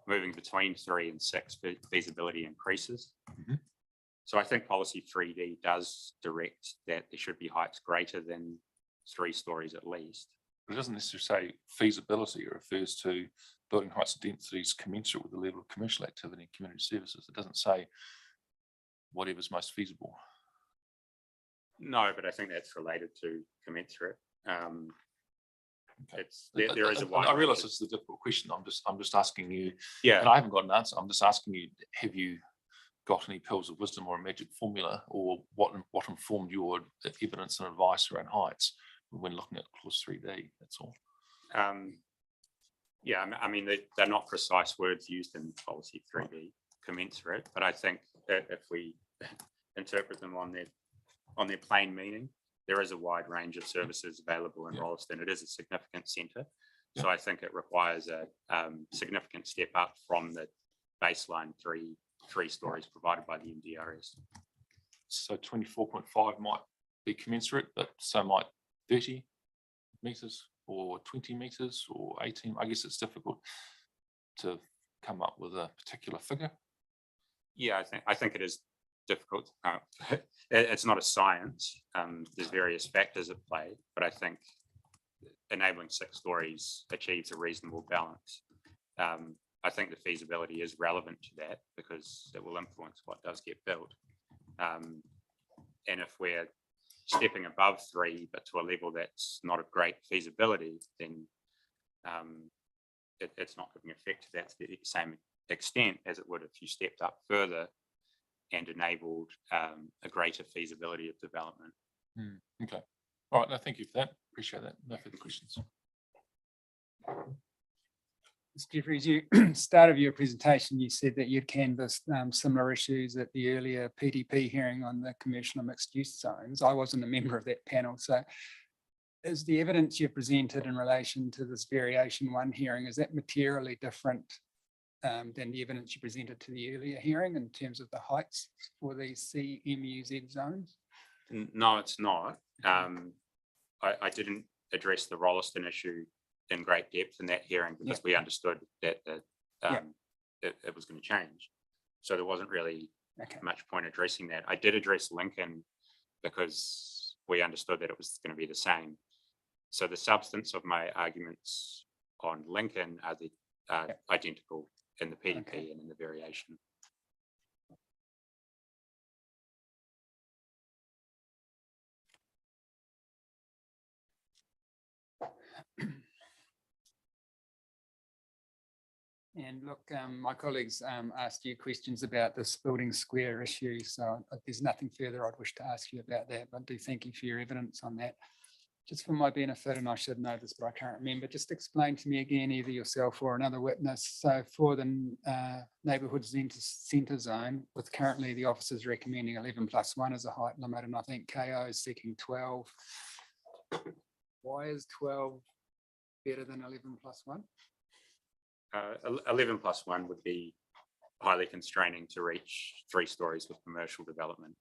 Moving between 3 and 6, feasibility increases.
Mhm.
So I think policy 3D does direct that there should be heights greater than 3 stories at least.
It doesn't necessarily say feasibility. It refers to building heights and densities commensurate with the level of commercial activity and community services. It doesn't say whatever's most feasible.
No, but I think that's related to commensurate. There is a wide.
I realise
range of-
this is a difficult question. I'm just asking you, and
Yeah,
I haven't got an answer. I'm just asking you, have you got any pills of wisdom or a magic formula, or what informed your evidence and advice around heights when looking at clause 3D? That's all.
yeah, I mean, they're not precise words used in policy 3D, commensurate, but I think that if we interpret them on their plain meaning, there is a wide range of services available in
Yeah.
Rolleston. It is a significant centre. So I think it requires a significant step up from the baseline three stories provided by the MDRS.
So 24.5 might be commensurate, but so might 30 metres or 20 metres or 18. I guess it's difficult to come up with a particular figure.
Yeah, I think it is difficult. It's not a science. There's various factors at play, but I think enabling 6 stories achieves a reasonable balance. I think the feasibility is relevant to that because it will influence what does get built. And if we're stepping above 3, but to a level that's not of great feasibility, then it's not giving effect to that to the same extent as it would if you stepped up further and enabled a greater feasibility of development.
Okay. All right. No, thank you for that. Appreciate that. No further questions.
Mr. Jeffries, you start of your presentation, you said that you'd canvassed similar issues at the earlier PDP hearing on the commercial and mixed use zones. I wasn't a member of that panel, so is the evidence you presented in relation to this variation 1 hearing, is that materially different than the evidence you presented to the earlier hearing in terms of the heights for these CMUZ zones?
No, it's not. I didn't address the Rolleston issue in great depth in that hearing because we understood that it was going to change. So there wasn't really much point addressing that. I did address Lincoln because we understood that it was going to be the same. So the substance of my arguments on Lincoln are identical in the PDP and in the variation.
And look, my colleagues asked you questions about this building square issue, so there's nothing further I'd wish to ask you about that, but I do thank you for your evidence on that. Just for my benefit, and I should know this, but I can't remember, just explain to me again, either yourself or another witness. So for the neighbourhood centre zone, with currently the officers recommending 11+1 as a height limit, and I think KO is seeking 12. Why is 12 better than 11+1?
11+1 would be highly constraining to reach 3 stories with commercial development.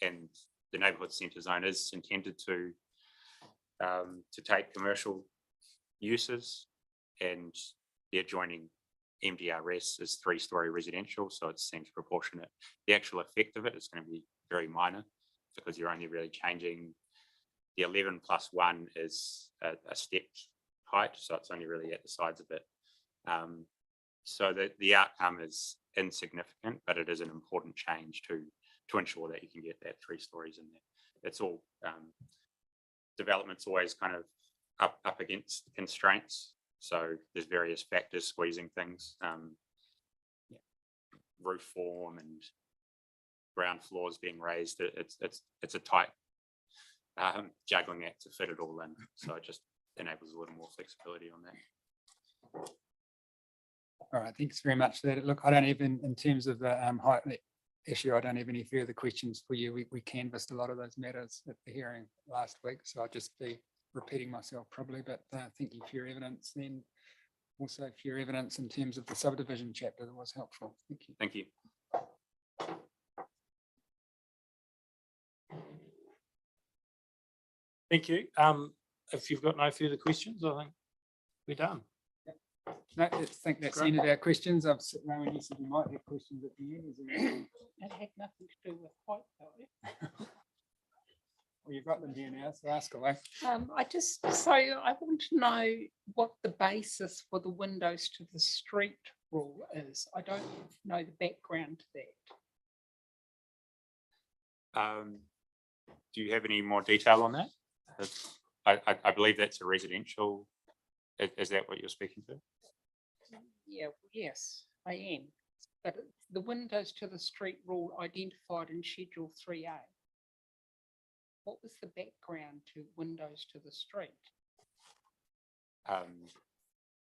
And the neighbourhood centre zone is intended to take commercial uses, and the adjoining MDRS is 3-story residential, so it seems proportionate. The actual effect of it is going to be very minor because you're only really changing the 11+1 is a stepped height, so it's only really at the sides of it. So the outcome is insignificant, but it is an important change to ensure that you can get that 3 stories in there. It's all development's always kind of up against constraints. So there's various factors squeezing things, roof form and ground floors being raised. It's a tight juggling act to fit it all in. So it just enables a little more flexibility on that.
All right, thanks very much for that. Look, I don't even, in terms of the height issue, I don't have any further questions for you. We canvassed a lot of those matters at the hearing last week, so I'll just be repeating myself probably, but thank you for your evidence. Then also for your evidence in terms of the subdivision chapter, that was helpful. Thank you.
Thank you. Thank you. If you've got no further questions, I think we're done.
No, I think that's the end of our questions. I've Rowan, you said you might have questions at the end. Is there any?
It had nothing to do with height though.
Well, you've got them here now, so ask away.
I want to know what the basis for the windows to the street rule is. I don't know the background to that.
Do you have any more detail on that? I believe that's a residential. Is that what you're speaking to?
Yeah, yes, I am. But the windows to the street rule identified in Schedule 3A. What was the background to windows to the street?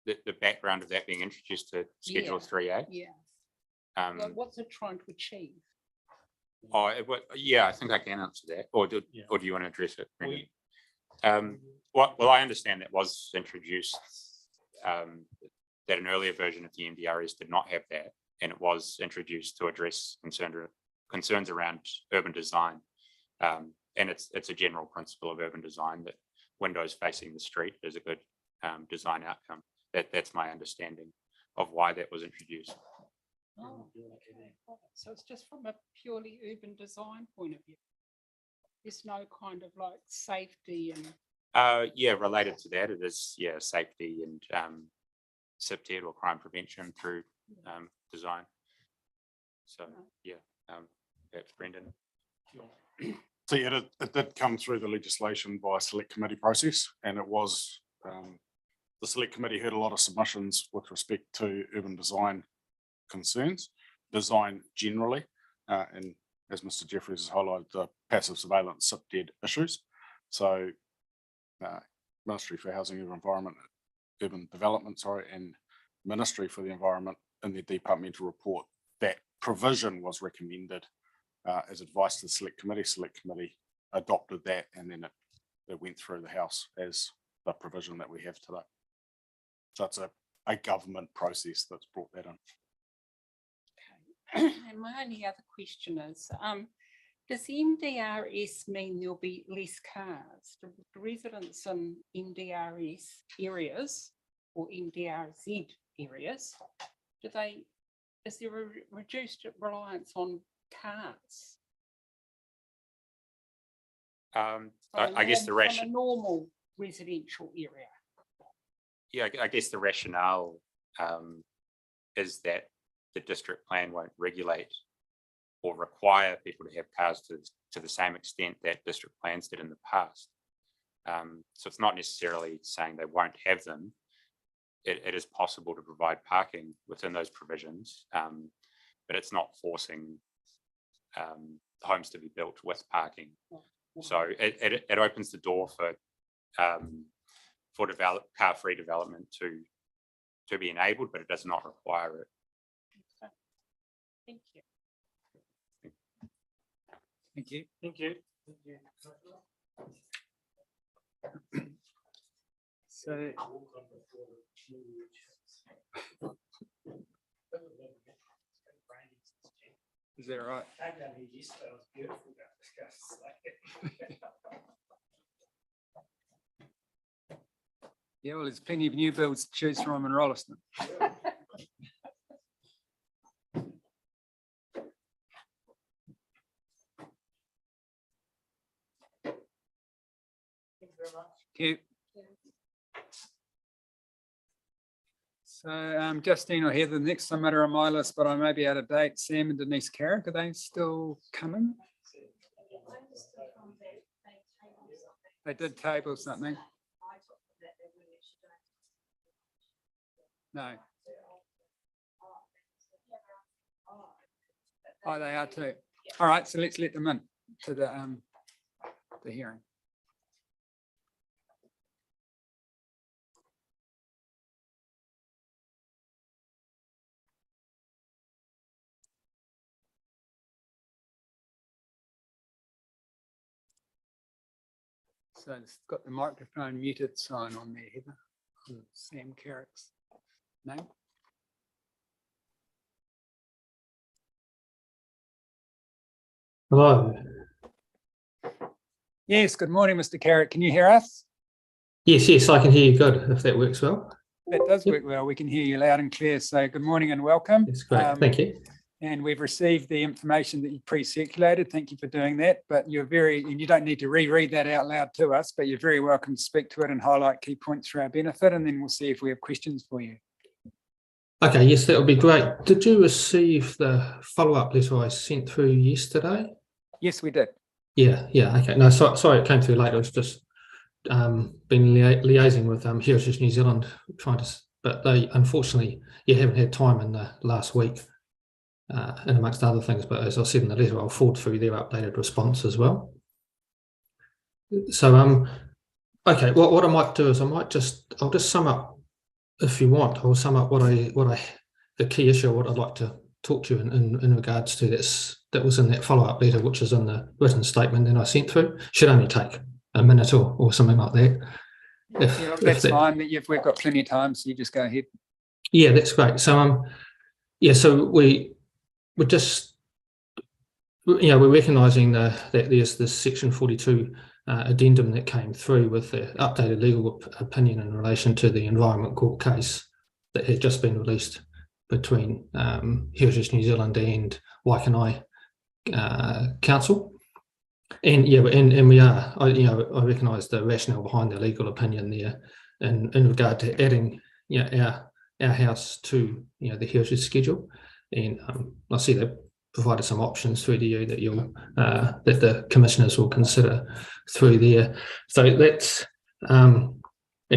The background of that being introduced to Schedule 3A?
Yeah.
Um,
What's it trying to achieve?
Yeah, I think I can answer that. Or do you want to address it?
Well,
Brendan? Well, I understand that was introduced, that an earlier version of the MDRS did not have that, and it was introduced to address concerns around urban design. And it's a general principle of urban design that windows facing the street is a good design outcome. That's my understanding of why that was introduced.
Oh, so it's just from a purely urban design point of view. There's no kind of like safety and.
Yeah, related to that, it is safety and SIPTED or crime prevention through design. So perhaps Brendan.
So yeah, it did come through the legislation by select committee process, and it was the select committee heard a lot of submissions with respect to urban design concerns, design generally, and as Mr. Jeffries has highlighted, the passive surveillance SIPTED issues. So Ministry for Housing, Urban Development, and Ministry for the Environment in their departmental report, that provision was recommended as advice to the select committee adopted that, and then it went through the House as the provision that we have today. So it's a government process that's brought that in.
Okay. And my only other question is, does MDRS mean there'll be less cars? Do residents in MDRS areas or MDRZ areas, is there a reduced reliance on cars?
I guess the
from a normal residential area.
Yeah, I guess the rationale is that the district plan won't regulate or require people to have cars to the same extent that district plans did in the past. So it's not necessarily saying they won't have them. It is possible to provide parking within those provisions, but it's not forcing homes to be built with parking. So it opens the door for car-free development to be enabled, but it does not require it.
Okay. Thank you.
Thank you.
Thank you.
So is that right? Yeah, well, there's plenty of new builds to choose from in Rolleston. Thank you. So Justine or Heather, the next submitter on my list, but I may be out of date. Sam and Denise Carrick, are they still coming? They did table something. No. Oh, they are too. All right, so let's let them in to the hearing. So it's got the microphone muted sign on there, Heather. Sam Carrick's name.
Hello.
Yes, good morning, Mr. Carrick. Can you hear us?
Yes, I can hear you good, if that works well.
That does work well. We can hear you loud and clear. So good morning and welcome.
That's great, thank you.
And we've received the information that you pre-circulated. Thank you for doing that. But and you don't need to reread that out loud to us, but you're very welcome to speak to it and highlight key points for our benefit. And then we'll see if we have questions for you.
Okay, yes, that would be great. Did you receive the follow-up letter I sent through yesterday?
Yes, we did.
Yeah, okay. No, sorry it came through late. I was just been liaising with Heritage New Zealand, but they unfortunately you haven't had time in the last week, and amongst other things. But as I said in the letter, I'll forward through their updated response as well. So okay, what I might do is I'll just sum up, if you want. I'll sum up the key issue, what I'd like to talk to you in regards to that was in that follow-up letter, which is in the written statement that I sent through. Should only take a minute or something like that.
That's fine. We've got plenty of time, so you just go ahead.
Yeah, that's great. So so we're recognising that there's this section 42 addendum that came through with the updated legal opinion in relation to the Environment Court case that had just been released between Heritage New Zealand and Waikanae Council. And I recognise the rationale behind the legal opinion there in regard to adding our house to the heritage schedule. And I see they've provided some options through to you that that the commissioners will consider through there. So that's and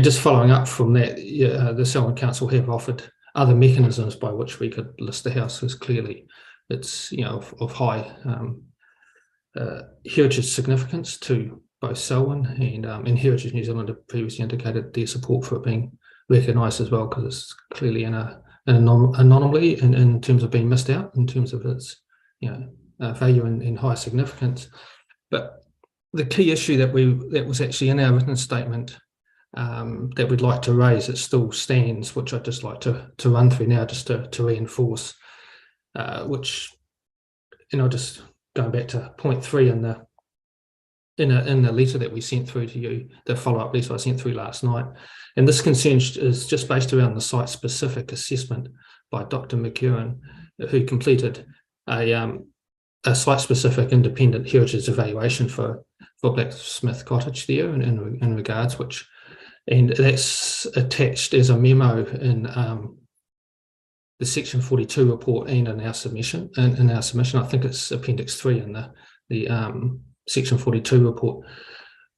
just following up from that, the Selwyn Council have offered other mechanisms by which we could list the house, as clearly it's of high heritage significance to both Selwyn and Heritage New Zealand have previously indicated their support for it being recognised as well, because it's clearly an anomaly in terms of being missed out in terms of its value and high significance. But the key issue that was actually in our written statement that we'd like to raise, it still stands, which I'd just like to run through now, just to reinforce, which, just going back to point 3 in the letter that we sent through to you, the follow-up letter I sent through last night. And this concern is just based around the site-specific assessment by Dr. McEwen, who completed a site-specific independent heritage evaluation for Blacksmith Cottage there in regards, and that's attached as a memo in the section 42 report and in our submission. I think it's appendix 3 in the section 42 report.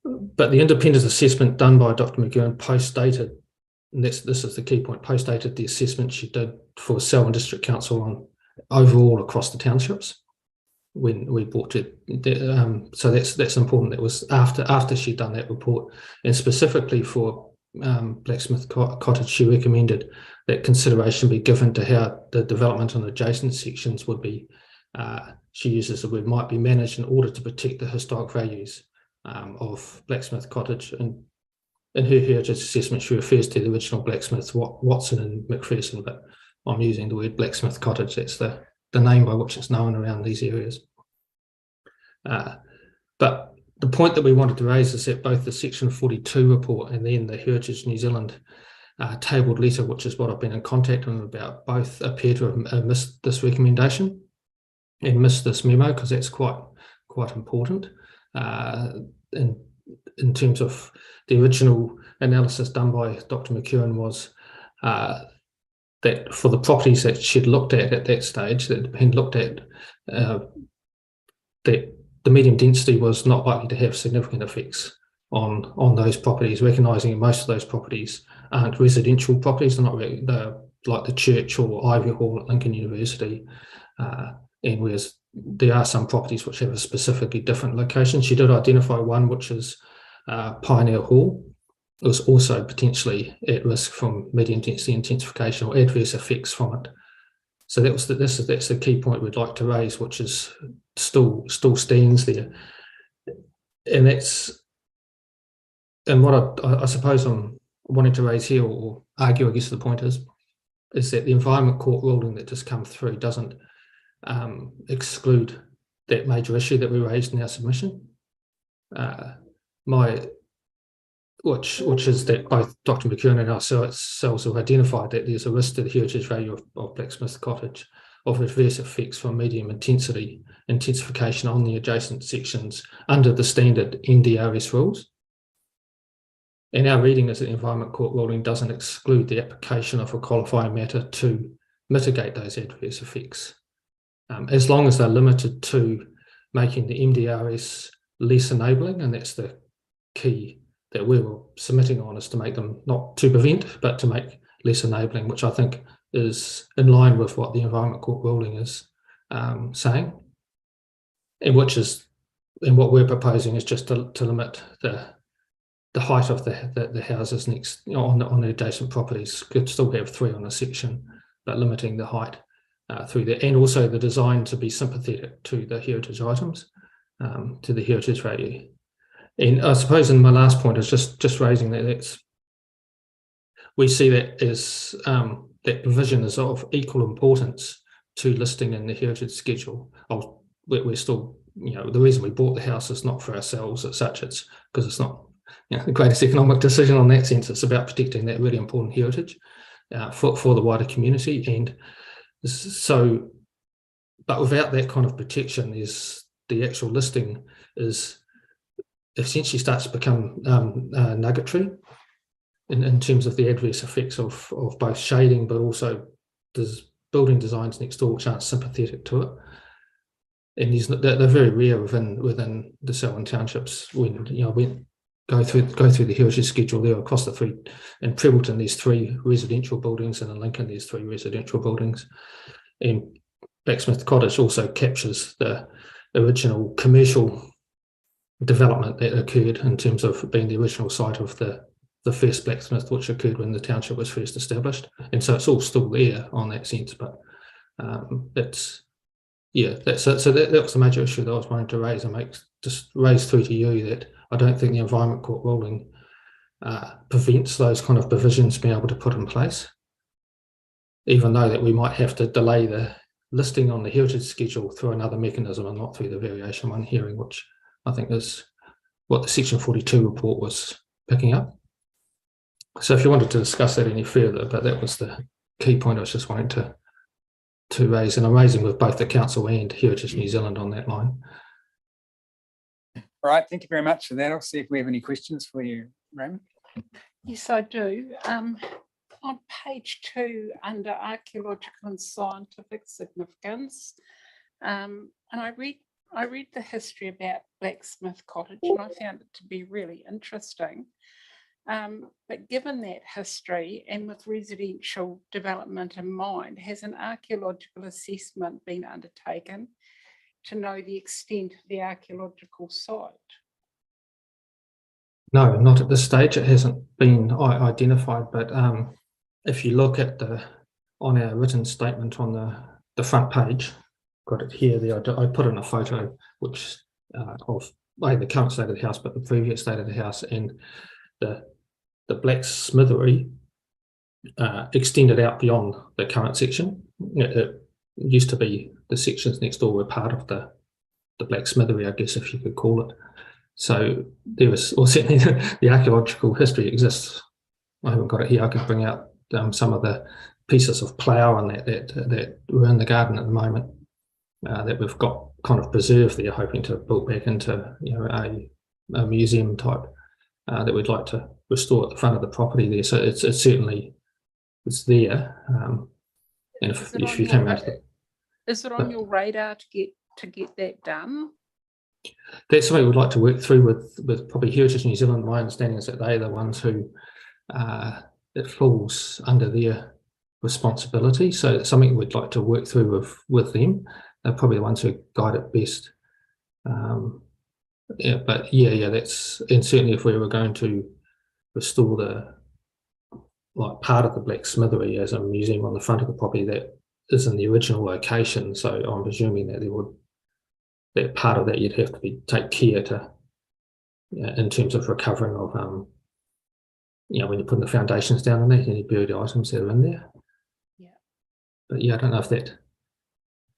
But the independent assessment done by Dr. McEwen post-dated, and this is the key point, post-dated the assessment she did for Selwyn District Council on overall across the townships when we bought it. So that's important. That was after she'd done that report, and specifically for Blacksmith Cottage, she recommended that consideration be given to how the development on adjacent sections would be. She uses the word might be managed in order to protect the historic values of Blacksmith Cottage, and in her heritage assessment she refers to the original blacksmiths Watson and McPherson, but I'm using the word Blacksmith Cottage. That's the name by which it's known around these areas. But the point that we wanted to raise is that both the section 42 report and then the Heritage New Zealand tabled letter, which is what I've been in contact with them about, both appear to have missed this recommendation and missed this memo, because that's quite important in terms of the original analysis done by Dr. McEwen was that for the properties that she'd looked at that stage, that had looked at that the medium density was not likely to have significant effects on those properties, recognising most of those properties aren't residential properties. They're not really, they're like the church or Ivy Hall at Lincoln University, and whereas there are some properties which have a specifically different location. She did identify one, which is Pioneer Hall. It was also potentially at risk from medium density intensification or adverse effects from it. So that's the key point we'd like to raise, which is still stands there, and what I suppose I'm wanting to raise here or argue, I guess the point is that the Environment Court ruling that just come through doesn't exclude that major issue that we raised in our submission. Which is that both Dr. McKeown and ourselves have identified that there's a risk to the heritage value of Blacksmith Cottage of adverse effects from medium intensification on the adjacent sections under the standard NDRS rules. And our reading is that the Environment Court ruling doesn't exclude the application of a qualifying matter to mitigate those adverse effects, as long as they're limited to making the MDRS less enabling, and that's the key that we were submitting on, is to make them not to prevent, but to make less enabling, which I think is in line with what the Environment Court ruling is saying, and what we're proposing is just to limit the height of the houses next on the adjacent properties. Could still have 3 on a section, but limiting the height through there, and also the design to be sympathetic to the heritage items, to the heritage value. And I suppose in my last point is just raising that we see that as that provision is of equal importance to listing in the heritage schedule. We're still, the reason we bought the house is not for ourselves as such. It's because it's not the greatest economic decision on that sense. It's about protecting that really important heritage for the wider community. And so, but without that kind of protection, the actual listing is essentially starts to become nugatory in terms of the adverse effects of both shading, but also there's building designs next door which aren't sympathetic to it. And they're very rare within the Selwyn townships. When we go through the heritage schedule there across the 3, in Prebbleton there's 3 residential buildings, and in Lincoln there's 3 residential buildings. And Blacksmith Cottage also captures the original commercial development that occurred in terms of being the original site of the first blacksmith, which occurred when the township was first established. And so it's all still there on that sense, but that was the major issue that I was wanting to raise, and just raise through to you that I don't think the Environment Court ruling prevents those kind of provisions being able to put in place, even though that we might have to delay the listing on the heritage schedule through another mechanism and not through the variation 1 hearing, which I think is what the Section 42 report was picking up. So if you wanted to discuss that any further, but that was the key point I was just wanting to raise, and I'm raising with both the council and Heritage New Zealand on that line.
All right, thank you very much for that. I'll see if we have any questions for you, Raymond.
Yes, I do. On page 2, under archaeological and scientific significance, and I read the history about Blacksmith Cottage, and I found it to be really interesting. But given that history and with residential development in mind, has an archaeological assessment been undertaken to know the extent of the archaeological site?
No, not at this stage. It hasn't been identified, but if you look at on our written statement on the front page, got it here. I put in a photo which of the current state of the house, but the previous state of the house, and the blacksmithery extended out beyond the current section. It used to be the sections next door were part of the blacksmithery, I guess, if you could call it. So there was, or certainly the archaeological history exists. I haven't got it here. I could bring out some of the pieces of plough and that were in the garden at the moment that we've got kind of preserved there, hoping to build back into a museum type that we'd like to restore at the front of the property there. So it's certainly there. And if you came out,
is it on your radar to get that done?
That's something we'd like to work through with probably Heritage New Zealand. My understanding is that they're the ones who it falls under their responsibility. So it's something we'd like to work through with them. They're probably the ones who guide it best. Yeah, but yeah, that's, and certainly if we were going to restore the like part of the Black Smithery as a museum on the front of the property that is in the original location. So I'm presuming that there would, that part of that you'd have to take care to, in terms of recovering of when you're putting the foundations down in there, any buried items that are in there.
Yeah.
But yeah, I don't know if that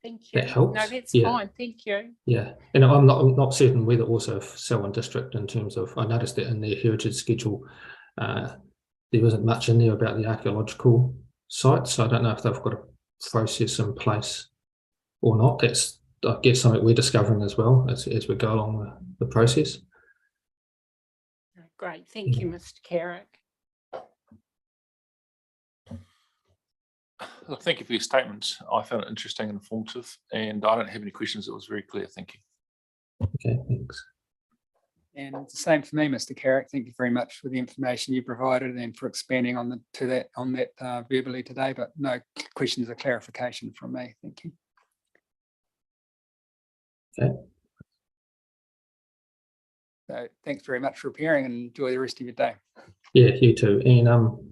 Thank you.
that helps.
No, that's
Yeah.
fine. Thank you.
Yeah, and I'm not certain whether also Selwyn District in terms of, I noticed that in their heritage schedule, there isn't much in there about the archaeological sites. So I don't know if they've got a process in place or not. That's, I guess, something we're discovering as well as we go along the process.
Great. Thank you, Mr. Carrick.
Look, thank you for your statements. I found it interesting and informative, and I don't have any questions. It was very clear. Thank you.
Okay, thanks.
And it's the same for me, Mr. Carrick. Thank you very much for the information you provided and for expanding on that verbally today, but no questions or clarification from me. Thank you.
Okay.
So thanks very much for appearing and enjoy the rest of your day.
Yeah, you too. And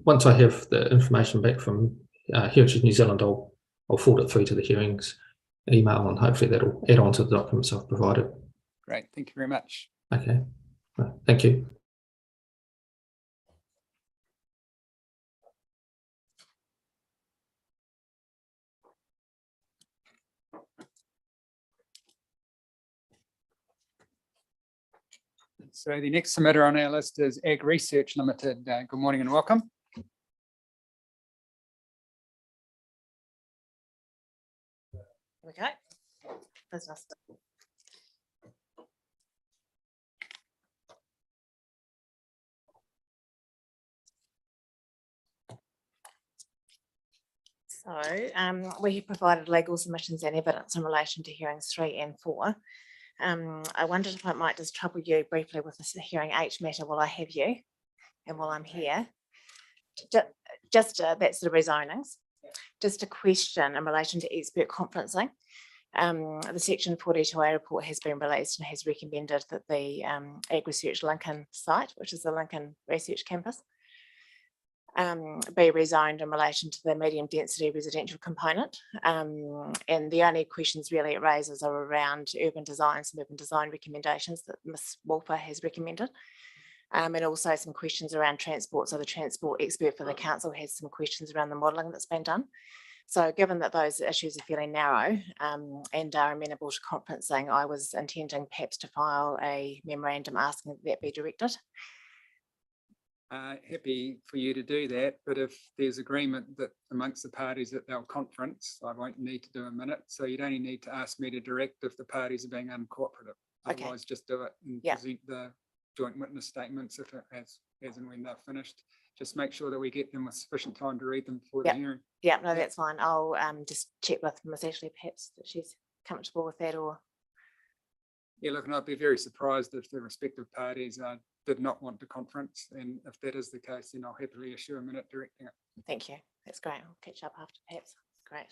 once I have the information back from Heritage New Zealand, I'll forward it through to the hearings email, and hopefully that'll add on to the documents I've provided.
Great. Thank you very much.
Okay. Right. Thank you.
So the next submitter on our list is Ag Research Limited. Good morning and welcome.
Here we go. Business. So we have provided legal submissions and evidence in relation to hearings 3 and 4. I wondered if I might just trouble you briefly with this hearing 8 matter while I have you and while I'm here. Just that's the rezonings. Just a question in relation to expert conferencing. The Section 42A report has been released and has recommended that the Ag Research Lincoln site, which is the Lincoln Research Campus, be rezoned in relation to the medium density residential component. And the only questions really it raises are around urban design, some urban design recommendations that Ms. Wolfer has recommended. And also some questions around transport. So the transport expert for the council has some questions around the modelling that's been done. So given that those issues are fairly narrow and are amenable to conferencing, I was intending perhaps to file a memorandum asking that that be directed.
Happy for you to do that, but if there's agreement that amongst the parties that they'll conference, I won't need to do a minute. So you'd only need to ask me to direct if the parties are being uncooperative.
Okay.
Otherwise, just do it and present the joint witness statements if it as and when they're finished. Just make sure that we get them with sufficient time to read them before the hearing.
Yeah, no, that's fine. I'll just check with Ms. Ashley perhaps that she's comfortable with that, or.
Yeah, look, and I'd be very surprised if the respective parties did not want to conference. And if that is the case, then I'll happily issue a minute directing it.
Thank you. That's great. I'll catch up after perhaps. Great.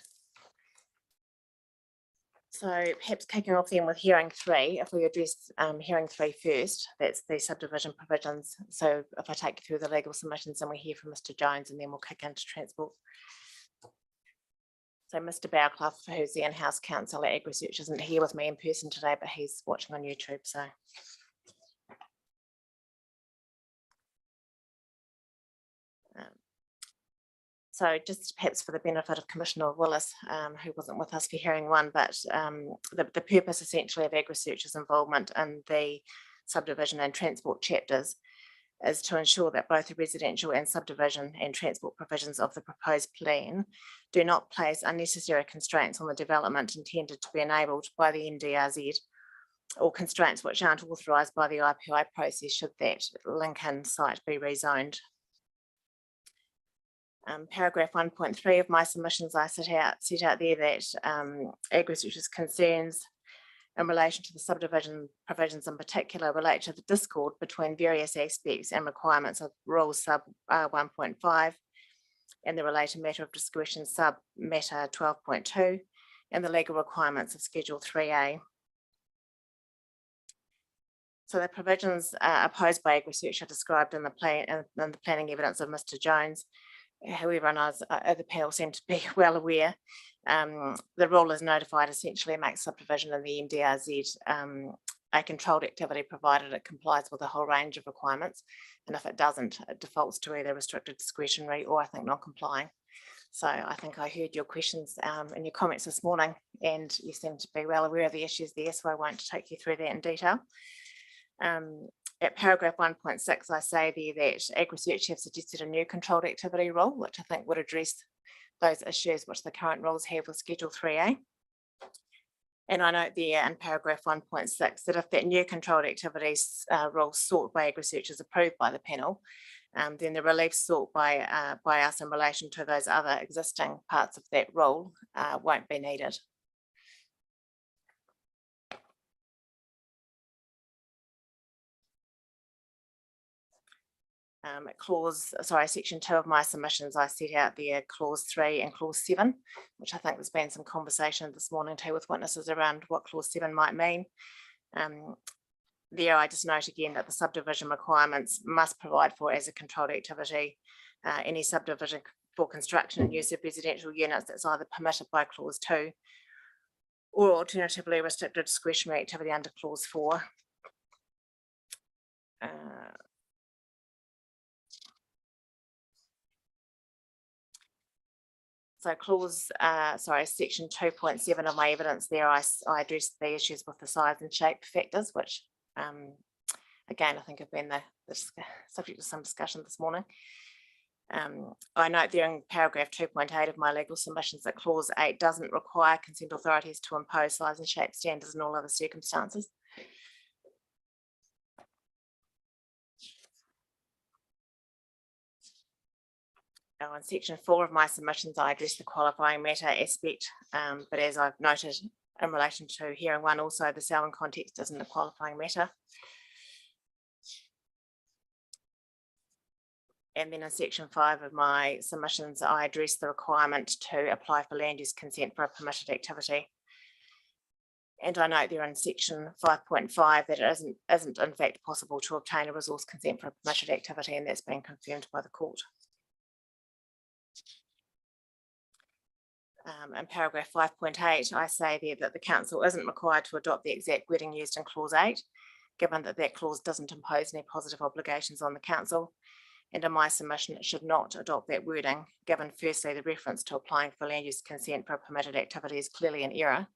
So perhaps kicking off then with hearing 3, if we address hearing 3 first, that's the subdivision provisions. So if I take you through the legal submissions and we hear from Mr. Jones, and then we'll kick into transport. So Mr. Bowclough, who's the in-house counsel at Ag Research, isn't here with me in person today, but he's watching on YouTube. So just perhaps for the benefit of Commissioner Willis, who wasn't with us for hearing 1, but the purpose essentially of Ag Research's involvement in the subdivision and transport chapters is to ensure that both the residential and subdivision and transport provisions of the proposed plan do not place unnecessary constraints on the development intended to be enabled by the NDRZ, or constraints which aren't authorised by the IPI process should that Lincoln site be rezoned. Paragraph 1.3 of my submissions, I set out there that Ag Research's concerns
in relation to the subdivision provisions in particular relate to the discord between various aspects and requirements of rule sub 1.5 and the related matter of discretion sub matter 12.2 and the legal requirements of Schedule 3A. So the provisions opposed by Ag Research are described in the planning evidence of Mr. Jones. However, and the panel seem to be well aware, the rule is notified essentially makes subdivision in the MDRZ a controlled activity provided it complies with a whole range of requirements. And if it doesn't, it defaults to either restricted discretionary or I think non-complying. So I think I heard your questions and your comments this morning, and you seem to be well aware of the issues there, so I won't take you through that in detail. At paragraph 1.6, I say there that Ag Research have suggested a new controlled activity rule, which I think would address those issues which the current rules have with Schedule 3A. And I note there in paragraph 1.6 that if that new controlled activities rule sought by Ag Research is approved by the panel, then the relief sought by us in relation to those other existing parts of that rule won't be needed. Section 2 of my submissions, I set out there clause 3 and clause 7, which I think there's been some conversation this morning too with witnesses around what clause 7 might mean. There I just note again that the subdivision requirements must provide for as a controlled activity any subdivision for construction and use of residential units that's either permitted by clause 2 or alternatively restricted discretionary activity under clause 4. So section 2.7 of my evidence there, I addressed the issues with the size and shape factors, which again, I think have been the subject of some discussion this morning. I note there in paragraph 2.8 of my legal submissions that clause 8 doesn't require consent authorities to impose size and shape standards in all other circumstances. In section 4 of my submissions, I address the qualifying matter aspect, but as I've noted in relation to hearing 1, also the Selwyn context isn't a qualifying matter. And then in section 5 of my submissions, I address the requirement to apply for land use consent for a permitted activity. And I note there in section 5.5 that it isn't in fact possible to obtain a resource consent for a permitted activity, and that's been confirmed by the court. In paragraph 5.8, I say there that the council isn't required to adopt the exact wording used in clause 8, given that that clause doesn't impose any positive obligations on the council. And in my submission, it should not adopt that wording, given firstly the reference to applying for land use consent for a permitted activity is clearly an error,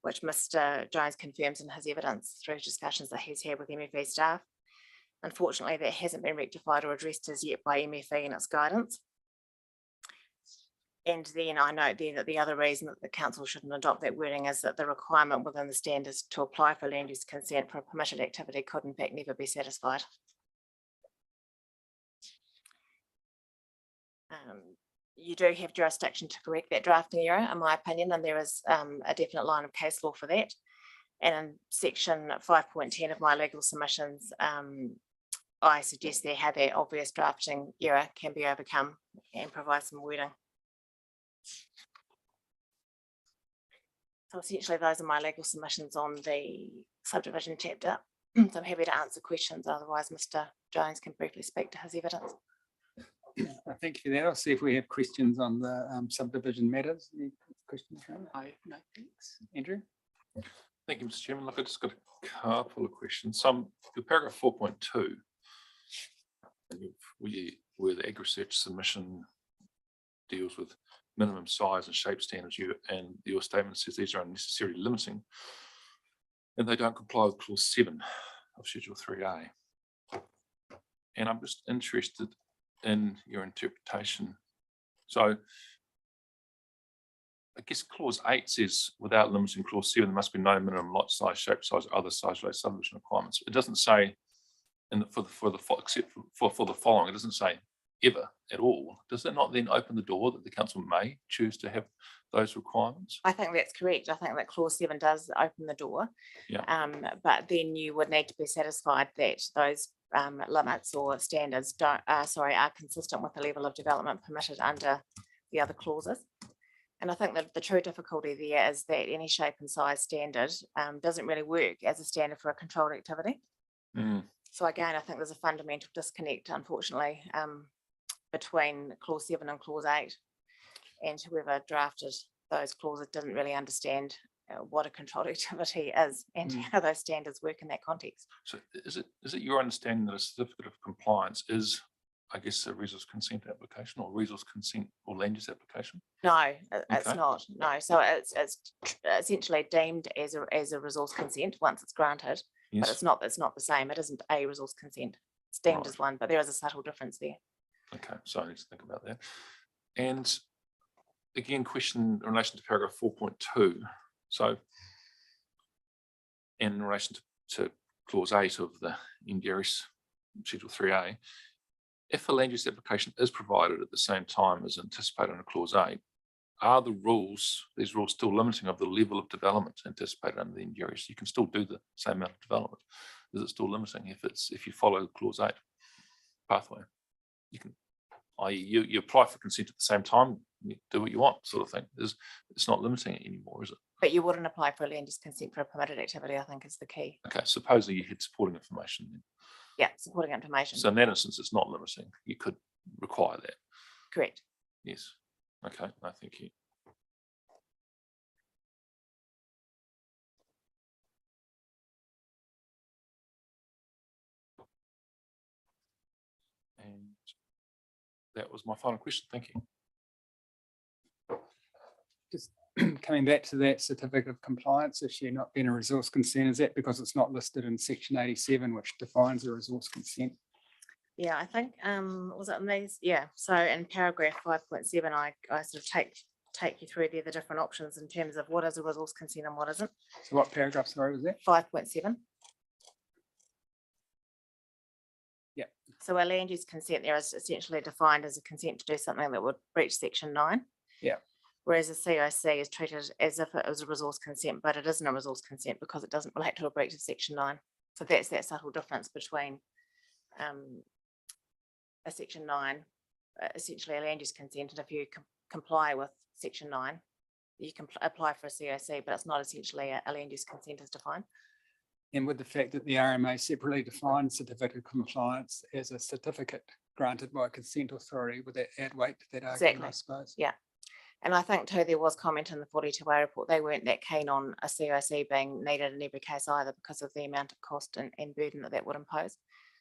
which Mr. Jones confirms in his evidence through discussions that he's had with MFE staff. Unfortunately, that hasn't been rectified or addressed as yet by MFE in its guidance. And then I note there that the other reason that the council shouldn't adopt that wording is that the requirement within the standards to apply for land use consent for a permitted activity could in fact never be satisfied. You do have jurisdiction to correct that drafting error, in my opinion, and there is a definite line of case law for that. And in section 5.10 of my legal submissions, I suggest there how that obvious drafting error can be overcome and provide some wording. So essentially those are my legal submissions on the subdivision chapter. So I'm happy to answer questions, otherwise Mr. Jones can briefly speak to his evidence.
Thank you for that. I'll see if we have questions on the subdivision matters. Any questions?
No, thanks.
Andrew?
Thank you, Mr. Chairman. Look, I just got a couple of questions. Your paragraph 4.2, where the Ag Research submission deals with minimum size and shape standards, and your statement says these are unnecessarily limiting, and they don't comply with clause 7 of Schedule 3A. And I'm just interested in your interpretation. So I guess clause 8 says without limiting clause 7, there must be no minimum lot size, shape size, or other size related subdivision requirements. It doesn't say except for the following, it doesn't say ever at all. Does that not then open the door that the council may choose to have those requirements?
I think that's correct. I think that clause 7 does open the door.
Yeah.
But then you would need to be satisfied that those limits or standards are consistent with the level of development permitted under the other clauses. And I think that the true difficulty there is that any shape and size standard doesn't really work as a standard for a controlled activity.
Mm.
So again, I think there's a fundamental disconnect, unfortunately, between clause 7 and clause 8. And whoever drafted those clauses didn't really understand what a controlled activity is and how those standards work in that context.
So is it your understanding that a certificate of compliance is, I guess, a resource consent application or resource consent or land use application?
No, it's
Okay.
not. No, so it's essentially deemed as a resource consent once it's granted, but
Yes.
it's not the same. It isn't a resource consent. It's deemed
Right.
as one, but there is a subtle difference there.
Okay, so I need to think about that. And again, question in relation to paragraph 4.2. So in relation to clause 8 of the NDRS Schedule 3A, if a land use application is provided at the same time as anticipated under clause 8, are these rules still limiting of the level of development anticipated under the NDRS? You can still do the same amount of development. Is it still limiting if you follow clause 8 pathway? You can, i.e. you apply for consent at the same time, you do what you want, sort of thing. It's not limiting it anymore, is it?
But you wouldn't apply for a land use consent for a permitted activity, I think is the key.
Okay, supposing you had supporting information, then.
Yeah, supporting information.
So in that instance, it's not limiting. You could require that.
Correct.
Yes. Okay, no, thank you. And that was my final question. Thank you.
Just coming back to that certificate of compliance issue not being a resource consent, is that because it's not listed in section 87, which defines a resource consent?
Yeah, I think, was it in these? Yeah, so in paragraph 5.7, I sort of take you through there the different options in terms of what is a resource consent and what isn't.
So what paragraph, sorry, was that?
5.7.
Yeah.
So a land use consent there is essentially defined as a consent to do something that would breach section 9.
Yeah.
Whereas a CIC is treated as if it was a resource consent, but it isn't a resource consent because it doesn't relate to a breach of section 9. So that's that subtle difference between a section 9, essentially a land use consent, and if you comply with section 9, you can apply for a CIC, but it's not essentially a land use consent as defined.
And with the fact that the RMA separately defines certificate of compliance as a certificate granted by a consent authority, would that add weight to that argument,
Exactly.
I suppose?
Yeah. And I think too, there was comment in the 42A report, they weren't that keen on a CIC being needed in every case either because of the amount of cost and burden that would impose.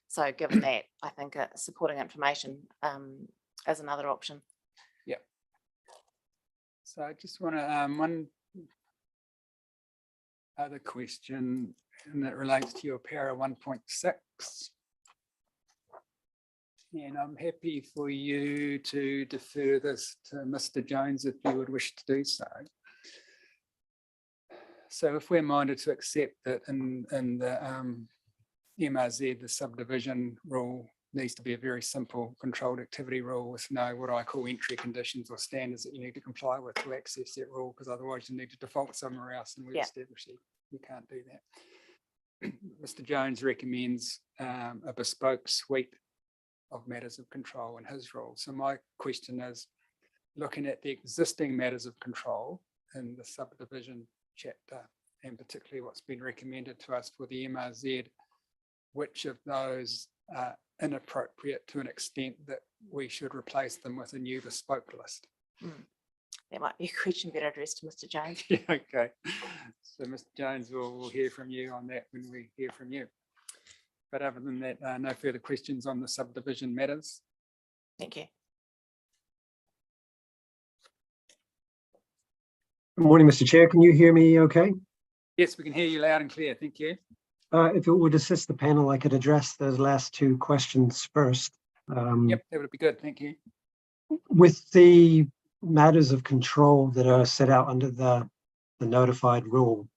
So given that, I think supporting information is another option.
Yeah. So I just want to, one other question, and that relates to your para 1.6. And I'm happy for you to defer this to Mr. Jones if you would wish to do so. So if we're minded to accept that in the MRZ, the subdivision rule needs to be a very simple controlled activity rule with no what I call entry conditions or standards that you need to comply with to access that rule, because otherwise you need to default somewhere else, and we've established that you can't do that. Mr. Jones recommends a bespoke suite of matters of control in his rule. So my question is, looking at the existing matters of control in the subdivision chapter, and particularly what's been recommended to us for the MRZ, which of those are inappropriate to an extent that we should replace them with a new bespoke list?
That might be a question better addressed to Mr. Jones.
Yeah, okay. So Mr. Jones, we'll hear from you on that when we hear from you. But other than that, no further questions on the subdivision matters.
Thank you.
Good morning, Mr. Chair. Can you hear me okay?
Yes, we can hear you loud and clear. Thank you.
If it would assist the panel, I could address those last two questions first.
Yep, that would be good. Thank you.
With the matters of control that are set out under the notified rule,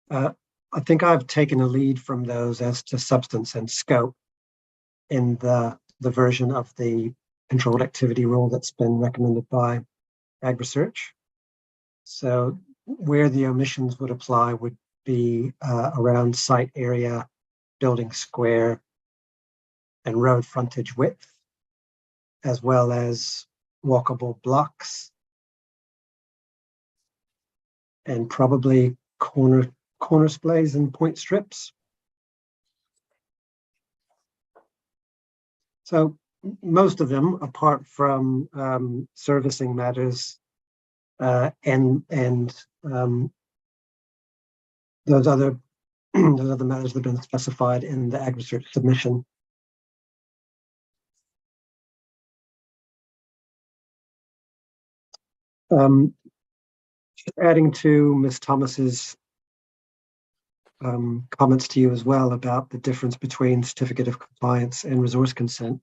I think I've taken a lead from those as to substance and scope in the version of the controlled activity rule that's been recommended by Ag Research. So where the omissions would apply would be around site area, building square, and road frontage width, as well as walkable blocks, and probably corner splays and point strips. So most of them, apart from servicing matters and those other matters that have been specified in the ag research submission. Adding to Ms. Thomas's comments to you as well about the difference between certificate of compliance and resource consent.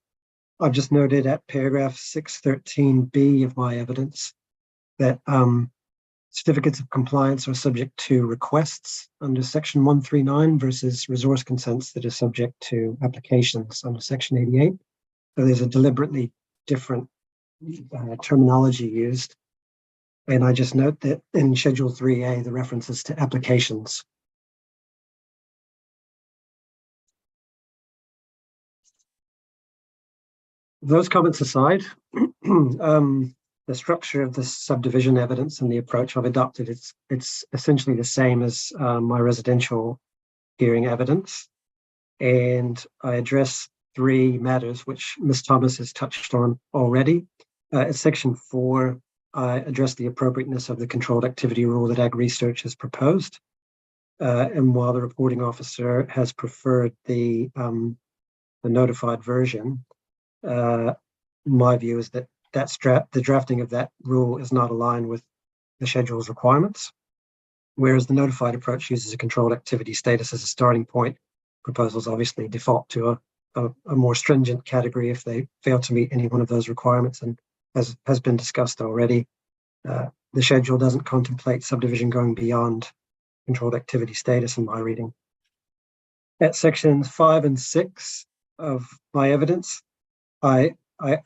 I've just noted at paragraph 613B of my evidence that certificates of compliance are subject to requests under section 139 versus resource consents that are subject to applications under section 88. So there's a deliberately different terminology used. And I just note that in Schedule 3A, the references to applications. Those comments aside, the structure of the subdivision evidence and the approach I've adopted, it's essentially the same as my residential hearing evidence. And I address three matters which Ms. Thomas has touched on already. At section 4, I address the appropriateness of the controlled activity rule that Ag Research has proposed. And while the reporting officer has preferred the notified version, my view is that the drafting of that rule is not aligned with the schedule's requirements, whereas the notified approach uses a controlled activity status as a starting point. Proposals obviously default to a more stringent category if they fail to meet any one of those requirements, and as has been discussed already, the schedule doesn't contemplate subdivision going beyond controlled activity status in my reading. At sections 5 and 6 of my evidence, I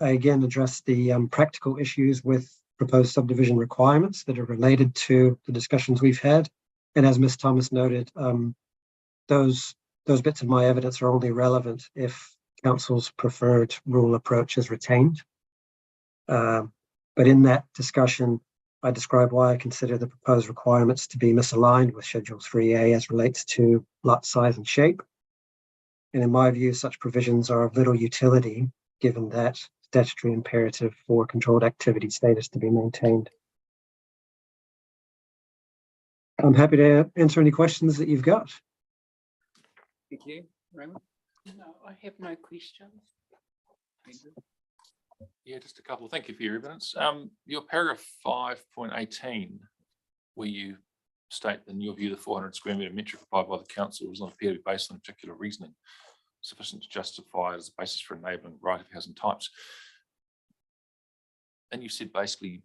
again address the practical issues with proposed subdivision requirements that are related to the discussions we've had. And as Ms. Thomas noted, those bits of my evidence are only relevant if council's preferred rule approach is retained. But in that discussion, I describe why I consider the proposed requirements to be misaligned with Schedule 3A as relates to lot size and shape. And in my view, such provisions are of little utility given that statutory imperative for controlled activity status to be maintained. I'm happy to answer any questions that you've got.
Thank you, Raymond.
No, I have no questions.
Yeah, just a couple. Thank you for your evidence. Your paragraph 5.18, where you state, in your view, the 400 square metre metric applied by the council does not appear to be based on particular reasoning sufficient to justify as a basis for enabling a variety of housing types. And you said basically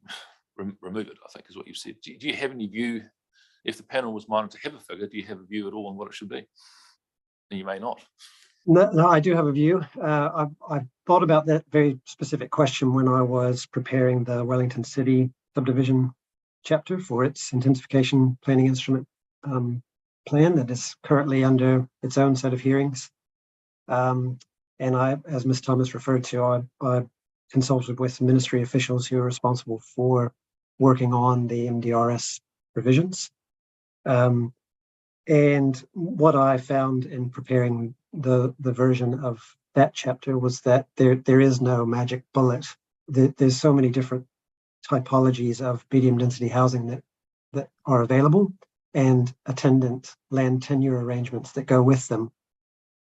remove it, I think is what you said. Do you have any view, if the panel was minded to have a figure, do you have a view at all on what it should be? And you may not.
No, I do have a view. I thought about that very specific question when I was preparing the Wellington City subdivision chapter for its intensification planning instrument plan that is currently under its own set of hearings. And I, as Ms. Thomas referred to, I consulted with ministry officials who are responsible for working on the MDRS provisions. And what I found in preparing the version of that chapter was that there is no magic bullet. There's so many different typologies of medium density housing that are available, and attendant land tenure arrangements that go with them.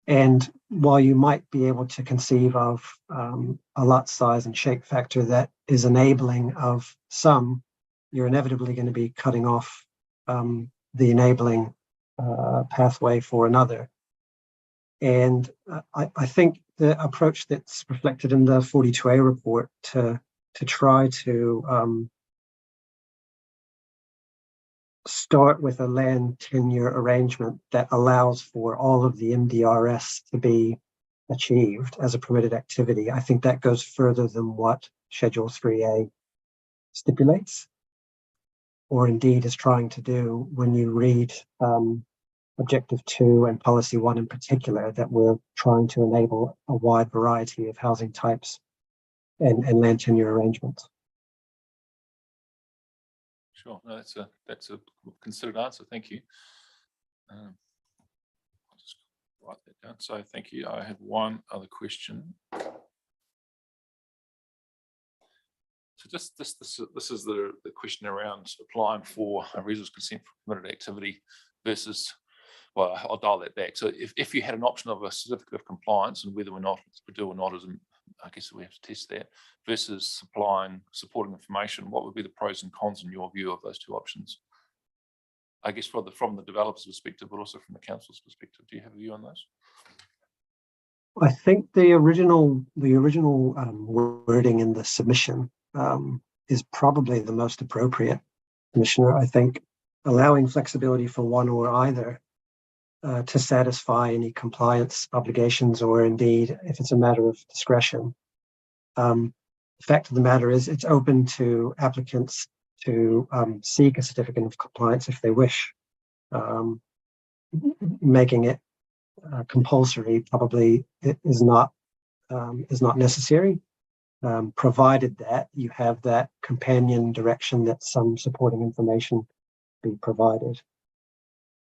And while you might be able to conceive of a lot size and shape factor that is enabling of some, you're inevitably going to be cutting off the enabling pathway for another. And I think the approach that's reflected in the 42A report to try to start with a land tenure arrangement that allows for all of the MDRS to be achieved as a permitted activity, I think that goes further than what Schedule 3A stipulates. or indeed is trying to do when you read Objective 2 and Policy 1 in particular, that we're trying to enable a wide variety of housing types and land tenure arrangements.
Sure, no, that's a considered answer. Thank you. I'll just write that down. So thank you. I have one other question. So just this is the question around applying for a resource consent for permitted activity versus, well, I'll dial that back. So if you had an option of a certificate of compliance and whether or not we do or not, I guess we have to test that, versus supplying supporting information, what would be the pros and cons in your view of those two options? I guess from the developer's perspective, but also from the council's perspective. Do you have a view on those?
I think the original wording in the submission is probably the most appropriate, Commissioner. I think allowing flexibility for one or either to satisfy any compliance obligations, or indeed if it's a matter of discretion. The fact of the matter is it's open to applicants to seek a certificate of compliance if they wish. Making it compulsory probably is not necessary, provided that you have that companion direction that some supporting information be provided.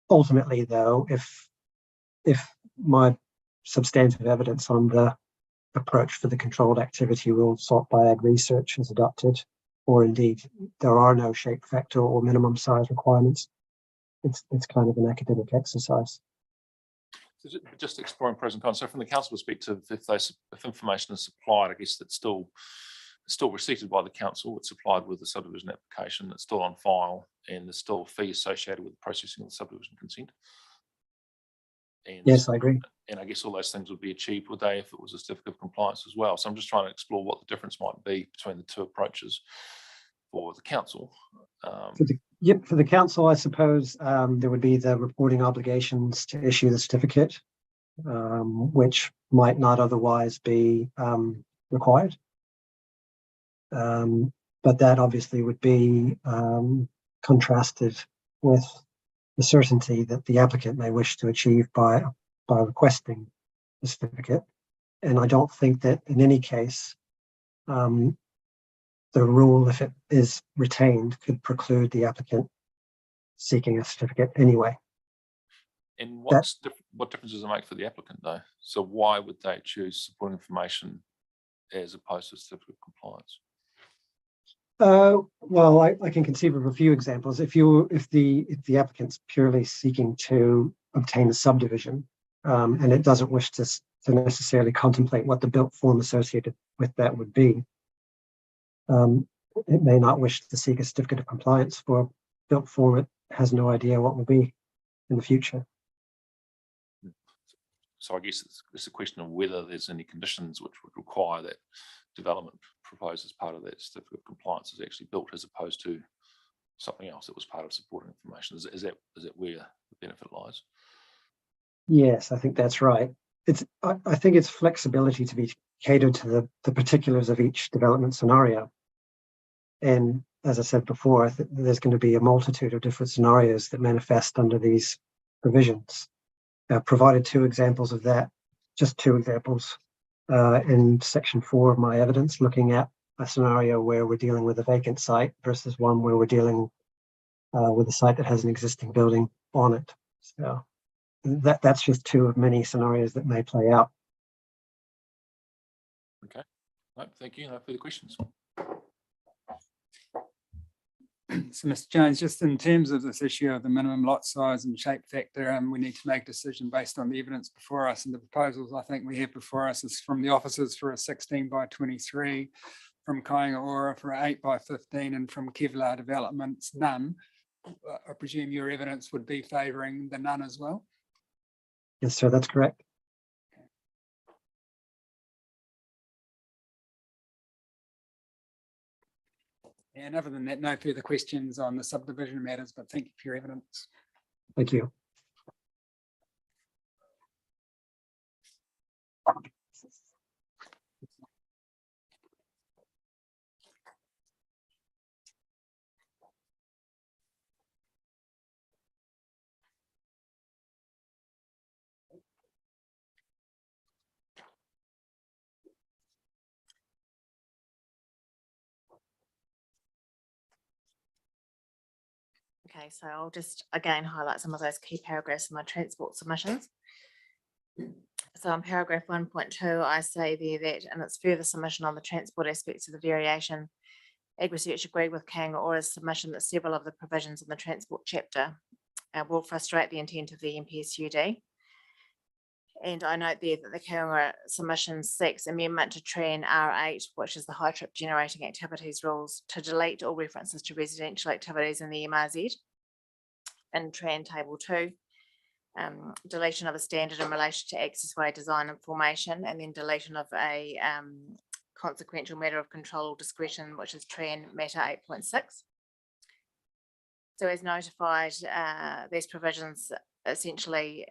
Ultimately, though, if my substantive evidence on the approach for the controlled activity rule sought by Ag Research is adopted, or indeed there are no shape factor or minimum size requirements, it's kind of an academic exercise.
So just exploring pros and cons. So from the council perspective, if information is supplied, I guess that's still received by the council, it's supplied with the subdivision application, it's still on file, and there's still a fee associated with the processing of the subdivision consent. And,
yes, I agree.
And I guess all those things would be achieved, would they, if it was a certificate of compliance as well? So I'm just trying to explore what the difference might be between the two approaches for the council.
For the council, I suppose there would be the reporting obligations to issue the certificate, which might not otherwise be required. But that obviously would be contrasted with the certainty that the applicant may wish to achieve by requesting the certificate. And I don't think that in any case, the rule, if it is retained, could preclude the applicant seeking a certificate anyway.
And what difference does it make for the applicant, though? So why would they choose supporting information as opposed to certificate of compliance?
Well, I can conceive of a few examples. If the applicant's purely seeking to obtain a subdivision, and it doesn't wish to necessarily contemplate what the built form associated with that would be, it may not wish to seek a certificate of compliance for a built form it has no idea what will be in the future.
So I guess it's a question of whether there's any conditions which would require that development proposed as part of that certificate of compliance is actually built, as opposed to something else that was part of supporting information. Is that where the benefit lies?
Yes, I think that's right. I think it's flexibility to be catered to the particulars of each development scenario. And as I said before, there's going to be a multitude of different scenarios that manifest under these provisions. Provided two examples of that, just two examples in section 4 of my evidence, looking at a scenario where we're dealing with a vacant site versus one where we're dealing with a site that has an existing building on it. So that's just two of many scenarios that may play out.
Okay, no, thank you. No further questions.
So, Mr. Jones, just in terms of this issue of the minimum lot size and shape factor, we need to make a decision based on the evidence before us, and the proposals I think we have before us is from the officers for a 16 by 23, from Kāinga Ora for 8 by 15, and from Kevlar Developments, none. I presume your evidence would be favouring the none as well?
Yes, sir, that's correct.
And other than that, no further questions on the subdivision matters, but thank you for your evidence.
Thank you.
Okay, so I'll just again highlight some of those key paragraphs in my transport submissions. So on paragraph 1.2, I say there that in its further submission on the transport aspects of the variation, AgResearch agreed with Kaingaora's submission that several of the provisions in the transport chapter will frustrate the intent of the NPSUD. And I note there that the Kaingaora submission seeks amendment to TRAN R8, which is the high trip generating activities rules, to delete all references to residential activities in the MRZ in TRAN table 2. Deletion of a standard in relation to accessway design and formation, and then deletion of a consequential matter of control or discretion, which is TRAN matter 8.6. So as notified, these provisions essentially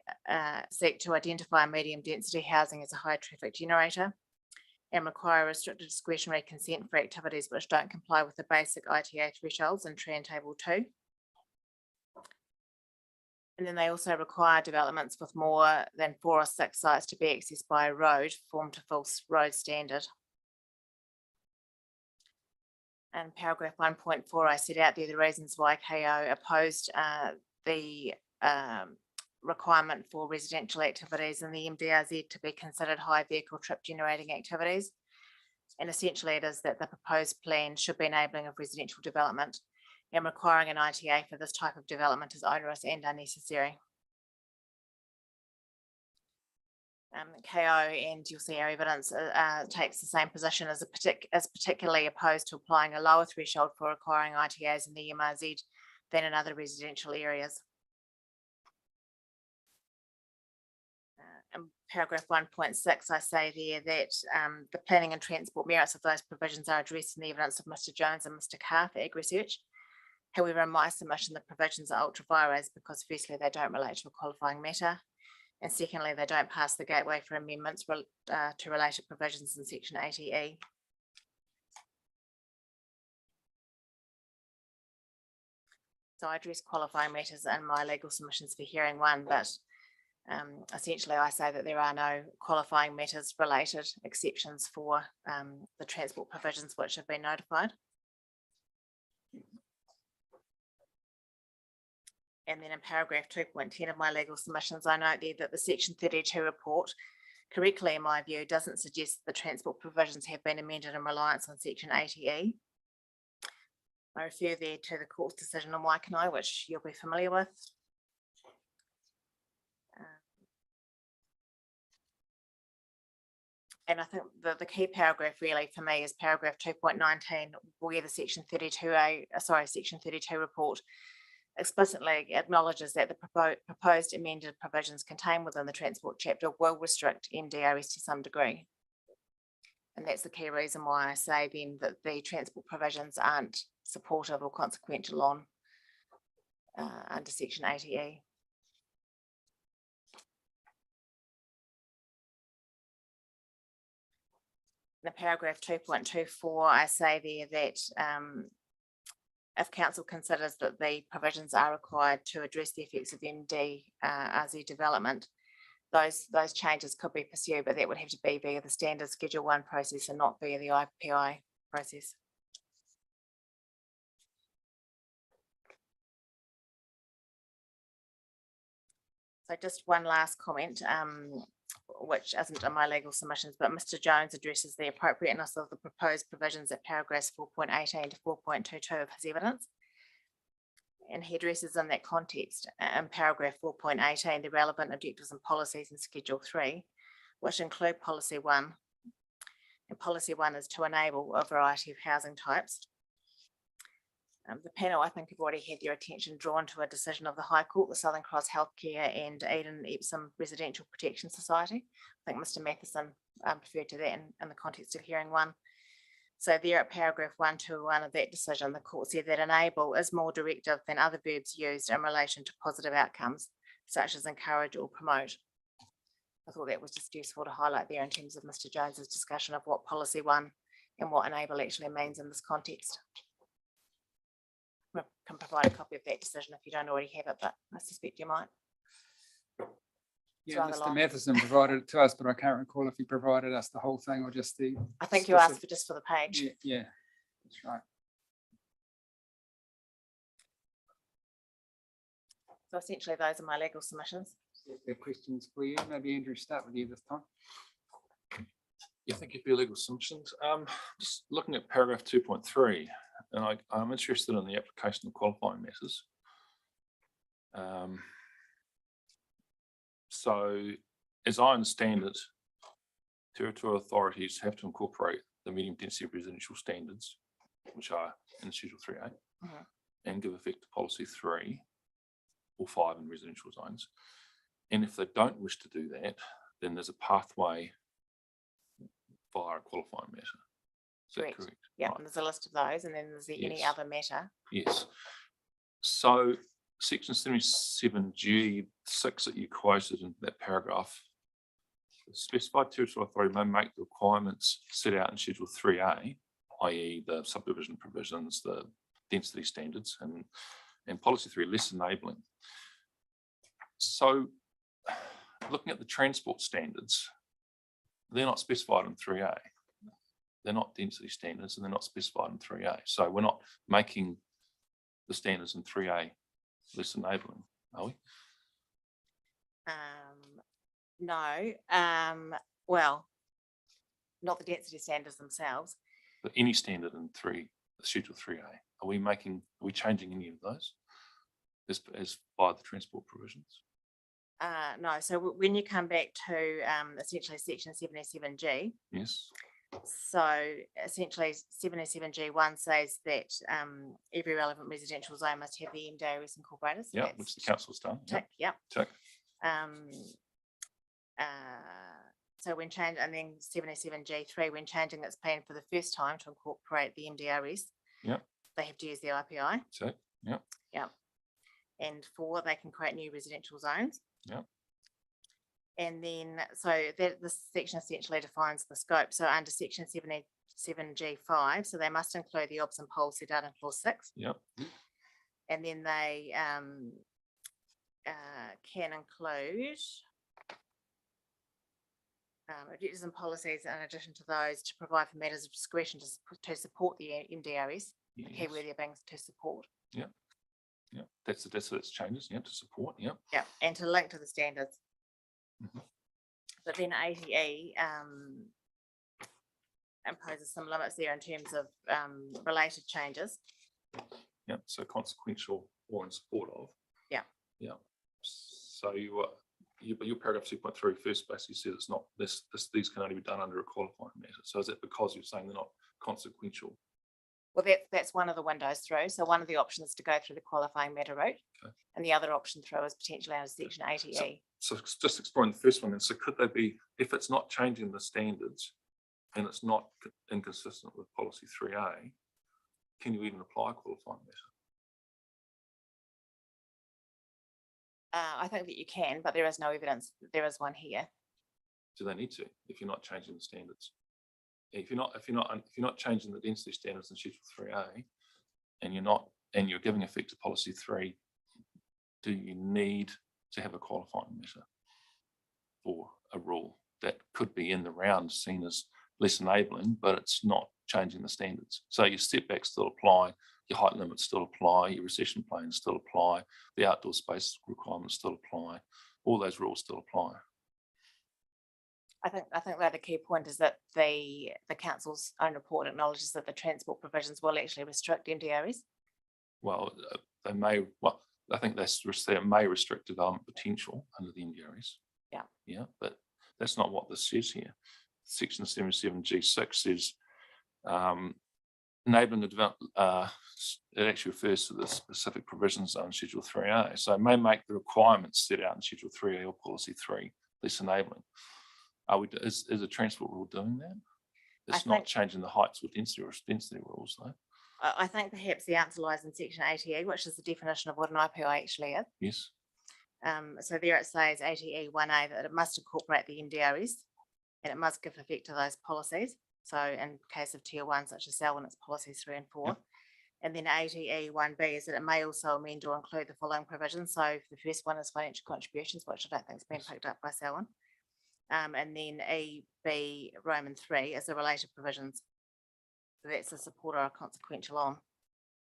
seek to identify medium density housing as a high traffic generator and require restricted discretionary consent for activities which don't comply with the basic ITA thresholds in TRAN table 2. And then they also require developments with more than 4 or 6 sites to be accessed by a road formed to full road standard. And paragraph 1.4, I set out there the reasons why KO opposed the requirement for residential activities in the MDRZ to be considered high vehicle trip generating activities. And essentially it is that the proposed plan should be enabling of residential development, and requiring an ITA for this type of development is onerous and unnecessary. KO, and you'll see our evidence takes the same position as particularly opposed to applying a lower threshold for requiring ITAs in the MRZ than in other residential areas. In paragraph 1.6, I say there that the planning and transport merits of those provisions are addressed in the evidence of Mr. Jones and Mr. Carr for AgResearch. However, in my submission, the provisions are ultra vires because firstly, they don't relate to a qualifying matter. And secondly, they don't pass the gateway for amendments to related provisions in section 80E. So I address qualifying matters in my legal submissions for hearing 1, but essentially I say that there are no qualifying matters related exceptions for the transport provisions which have been notified. And then in paragraph 2.10 of my legal submissions, I note there that the section 32 report, correctly in my view, doesn't suggest the transport provisions have been amended in reliance on section 80E. I refer there to the court's decision on Waikanae, which you'll be familiar with. And I think the key paragraph really for me is paragraph 2.19, where the section 32 report explicitly acknowledges that the proposed amended provisions contained within the transport chapter will restrict MDRS to some degree. And that's the key reason why I say then that the transport provisions aren't supportive or consequential on under section 80E. In paragraph 2.24, I say there that if council considers that the provisions are required to address the effects of MDRZ development, those changes could be pursued, but that would have to be via the standard Schedule 1 process and not via the IPI process. So just one last comment, which isn't in my legal submissions, but Mr. Jones addresses the appropriateness of the proposed provisions at paragraphs 4.18 to 4.22 of his evidence. And he addresses in that context, in paragraph 4.18, the relevant objectives and policies in Schedule 3, which include Policy 1. And Policy 1 is to enable a variety of housing types. The panel, I think, have already had their attention drawn to a decision of the High Court, the Southern Cross Healthcare and Eden Epsom Residential Protection Society. I think Mr. Matheson referred to that in the context of hearing 1. So there at paragraph 121 of that decision, the court said that enable is more directive than other verbs used in relation to positive outcomes, such as encourage or promote. I thought that was just useful to highlight there in terms of Mr. Jones's discussion of what Policy 1 and what enable actually means in this context. I can provide a copy of that decision if you don't already have it, but I suspect you might.
Yeah, Mr. Matheson provided it to us, but I can't recall if he provided us the whole thing or just the.
I think you asked for just for the page.
Yeah, that's right.
So essentially, those are my legal submissions.
There are questions for you? Maybe Andrew, start with you this time.
Yeah, thank you for your legal submissions. Just looking at paragraph 2.3, and I'm interested in the application of qualifying matters. So as I understand it, territorial authorities have to incorporate the medium density residential standards, which are in Schedule 3A, and give effect to policy 3 or 5 in residential zones. And if they don't wish to do that, then there's a pathway via a qualifying matter. Is that
Correct.
correct?
Yeah,
Right.
and there's a list of those, and then there's any
Yes.
other matter.
Yes. So section 77G6 that you quoted in that paragraph, specified territorial authority may make the requirements set out in Schedule 3A, i.e. the subdivision provisions, the density standards, and policy 3 less enabling. So looking at the transport standards, they're not specified in 3A. They're not density standards and they're not specified in 3A. So we're not making the standards in 3A less enabling, are we?
No, well, not the density standards themselves.
But any standard in Schedule 3A, are we changing any of those as by the transport provisions?
No, so when you come back to essentially section 77G,
Yes.
so essentially 77G1 says that every relevant residential zone must have the MDRS incorporated. So
Yeah,
that's
which the council's done.
tick, yep.
Tick.
So when changing, and then 77G3, when changing its plan for the first time to incorporate the MDRS,
Yeah.
they have to use the IPI.
Tick. Yeah.
Yeah. And 4, they can create new residential zones.
Yeah.
And then, so that this section essentially defines the scope. So under section 77G5, so they must include the obs and poles set out in clause 6.
Yep.
And then they can include objectives and policies in addition to those to provide for matters of discretion to support the MDRS. The key word there being to support.
Yeah. Yeah. That's its changes. Yeah. To support. Yeah.
Yeah. And to link to the standards.
Mhm.
But then ATE imposes some limits there in terms of related changes.
Yeah. So consequential or in support of.
Yeah.
Yeah. So your paragraph 2.3 first basically says it's not these can only be done under a qualifying matter. So is that because you're saying they're not consequential?
Well, that's one of the windows through. So one of the options is to go through the qualifying matter route.
Okay.
And the other option through is potentially under section ATE.
So just exploring the first one then. So could they be, if it's not changing the standards and it's not inconsistent with policy 3A, can you even apply a qualifying matter?
I think that you can, but there is no evidence that there is one here.
Do they need to if you're not changing the standards? If you're not changing the density standards in Schedule 3A and you're giving effect to policy 3, do you need to have a qualifying matter for a rule that could be in the round seen as less enabling, but it's not changing the standards? So your setbacks still apply, your height limits still apply, your recession planes still apply, the outdoor space requirements still apply, all those rules still apply.
I think that the key point is that the council's own report acknowledges that the transport provisions will actually restrict MDRs.
Well, they may. Well, I think they may restrict development potential under the MDRs.
Yeah.
Yeah, but that's not what this says here. Section 77G6 says enabling the development. It actually refers to the specific provisions on Schedule 3A. So it may make the requirements set out in Schedule 3A or Policy 3 less enabling. Is a transport rule doing that? It's not changing the heights with density rules, though.
I think perhaps the answer lies in section ATE, which is the definition of what an IPI actually is.
Yes.
So there it says ATE 1A that it must incorporate the MDRs and it must give effect to those policies. So in case of tier 1, such as Selwyn, it's policies 3 and 4. Yep. And then ATE 1B is that it may also amend or include the following provisions. So the first one is financial contributions, which I don't think has been picked up by Selwyn. And then E, B, Roman 3 is the related provisions. So that's a support or a consequential on.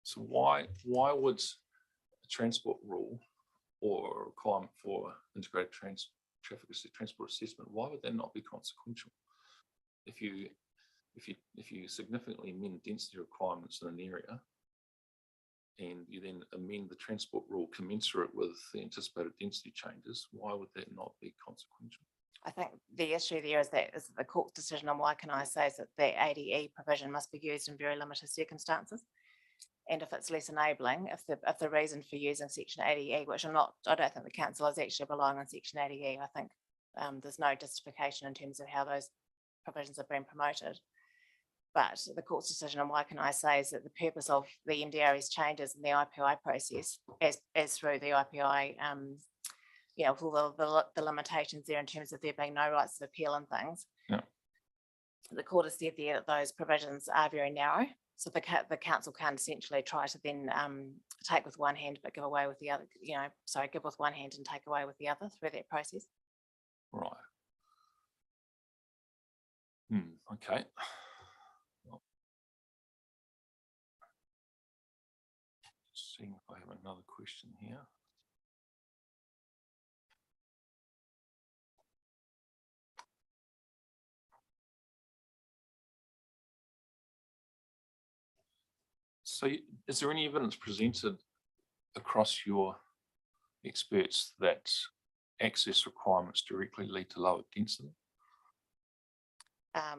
So why would a transport rule or a requirement for integrated transport assessment, why would that not be consequential? If you significantly amend density requirements in an area, and you then amend the transport rule commensurate with the anticipated density changes, why would that not be consequential?
I think the issue there is that the court's decision on Waikanae says that the ADE provision must be used in very limited circumstances. And if it's less enabling, if the reason for using section 80E, which I don't think the council is actually relying on section 80E, I think there's no justification in terms of how those provisions have been promoted. But the court's decision on Waikanae says that the purpose of the MDRE's changes in the IPI process, as through the IPI, with all the limitations there in terms of there being no rights of appeal and things.
Yeah.
The court has said there that those provisions are very narrow. So the council can essentially try to then take with one hand, but give away with the other, give with one hand and take away with the other through that process.
Right. Okay. Well, seeing if I have another question here. So is there any evidence presented across your experts that access requirements directly lead to lower density?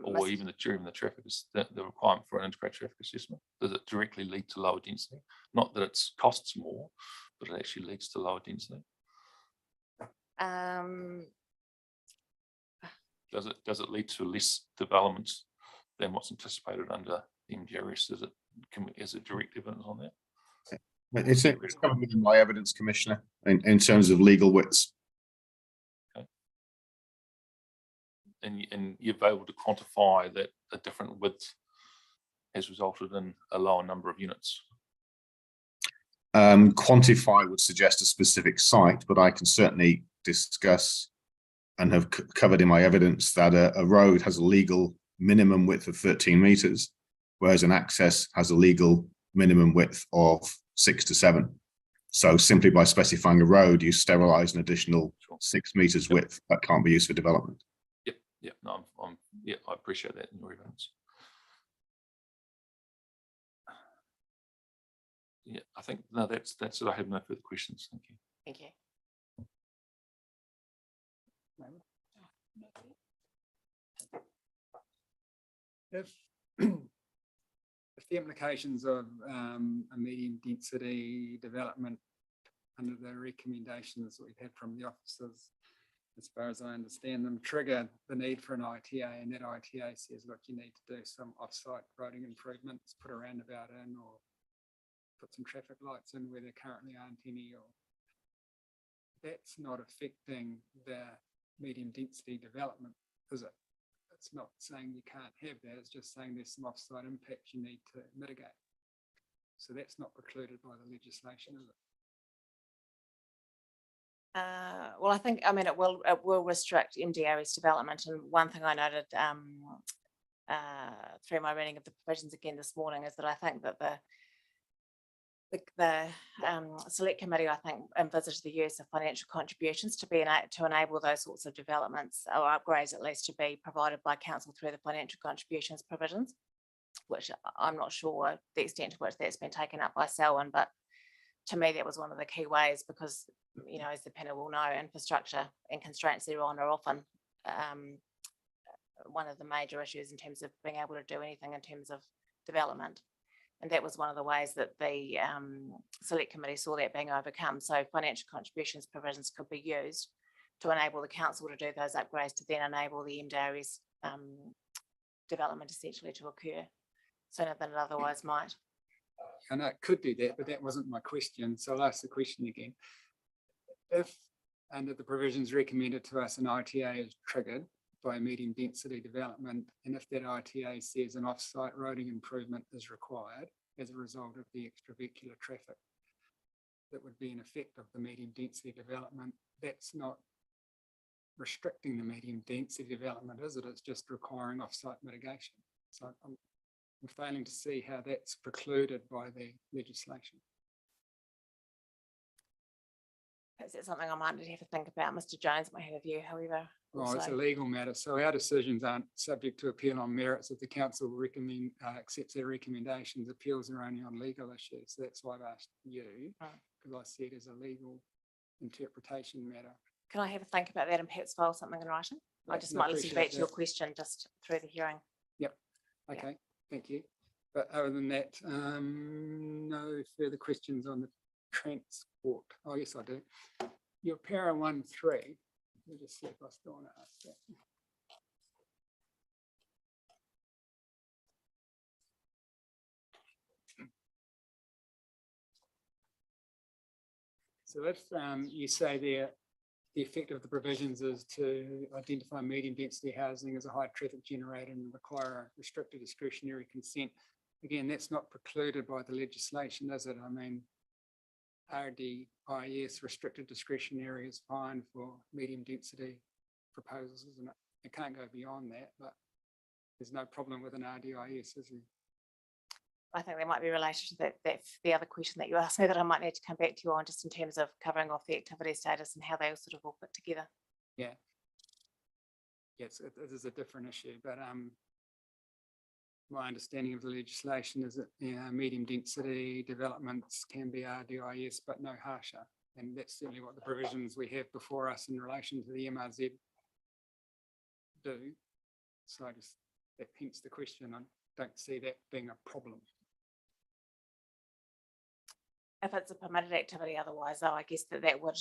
Or even during the traffic, the requirement for an integrated traffic assessment, does it directly lead to lower density? Not that it costs more, but it actually leads to lower density. Does it lead to less development than what's anticipated under the MDRS? Is it direct evidence on that?
It's covered within my evidence, Commissioner, in terms of legal widths.
Okay. And you're able to quantify that a different width has resulted in a lower number of units?
Quantify would suggest a specific site, but I can certainly discuss and have covered in my evidence that a road has a legal minimum width of 13 meters, whereas an access has a legal minimum width of 6 to 7. So simply by specifying a road, you sterilize an additional 6 meters width that can't be used for development.
Yep. No, I appreciate that in your evidence. Yeah, I think no, that's it. I have no further questions. Thank you.
Thank you.
If the implications of a medium density development under the recommendations that we've had from the officers, as far as I understand them, trigger the need for an ITA, and that ITA says, look, you need to do some off-site roading improvements, put a roundabout in, or put some traffic lights in where there currently aren't any, or that's not affecting the medium density development, is it? It's not saying you can't have that, it's just saying there's some off-site impacts you need to mitigate. So that's not precluded by the legislation, is it?
Well, I think, it will restrict MDRE's development. And one thing I noted through my reading of the provisions again this morning is that I think that the select committee, I think, envisaged the use of financial contributions to enable those sorts of developments or upgrades, at least, to be provided by council through the financial contributions provisions, which I'm not sure the extent to which that's been taken up by Selwyn, but to me that was one of the key ways, because as the panel will know, infrastructure and constraints thereon are often one of the major issues in terms of being able to do anything in terms of development. And that was one of the ways that the select committee saw that being overcome. So financial contributions provisions could be used to enable the council to do those upgrades to then enable the MDRE's development essentially to occur sooner than it otherwise might.
I know it could do that, but that wasn't my question. So I'll ask the question again. If under the provisions recommended to us, an ITA is triggered by medium density development, and if that ITA says an off-site roading improvement is required as a result of the extravehicular traffic that would be an effect of the medium density development, that's not restricting the medium density development, is it? It's just requiring off-site mitigation. So I'm failing to see how that's precluded by the legislation.
Is that something I might need to have to think about? Mr. Jones might have a view, however.
Well, it's a
also.
legal matter, so our decisions aren't subject to appeal on merits. If the council accepts their recommendations, appeals are only on legal issues. That's why I've asked you, because I see it as a legal interpretation matter.
Can I have a think about that and perhaps file something in writing? I just might listen back to your question just through the hearing.
Yep. Okay, thank you. But other than that, no further questions on the transport. Oh, yes, I do. Your para 1-3. Let me just see if I still want to ask that. So if you say there, the effect of the provisions is to identify medium density housing as a high traffic generator and require a restricted discretionary consent. Again, that's not precluded by the legislation, is it? I mean, RDIS restricted discretionary is fine for medium density proposals, isn't it? It can't go beyond that, but there's no problem with an RDIS, is there?
I think there might be related to that the other question that you asked me that I might need to come back to you on, just in terms of covering off the activity status and how they all sort of all fit together.
Yeah. Yes, it is a different issue, but my understanding of the legislation is that medium density developments can be RDIS, but no harsher. And that's certainly what the provisions we have before us in relation to the MRZ do. So I just, that hence the question. I don't see that being a problem.
If it's a permitted activity otherwise, though, I guess that would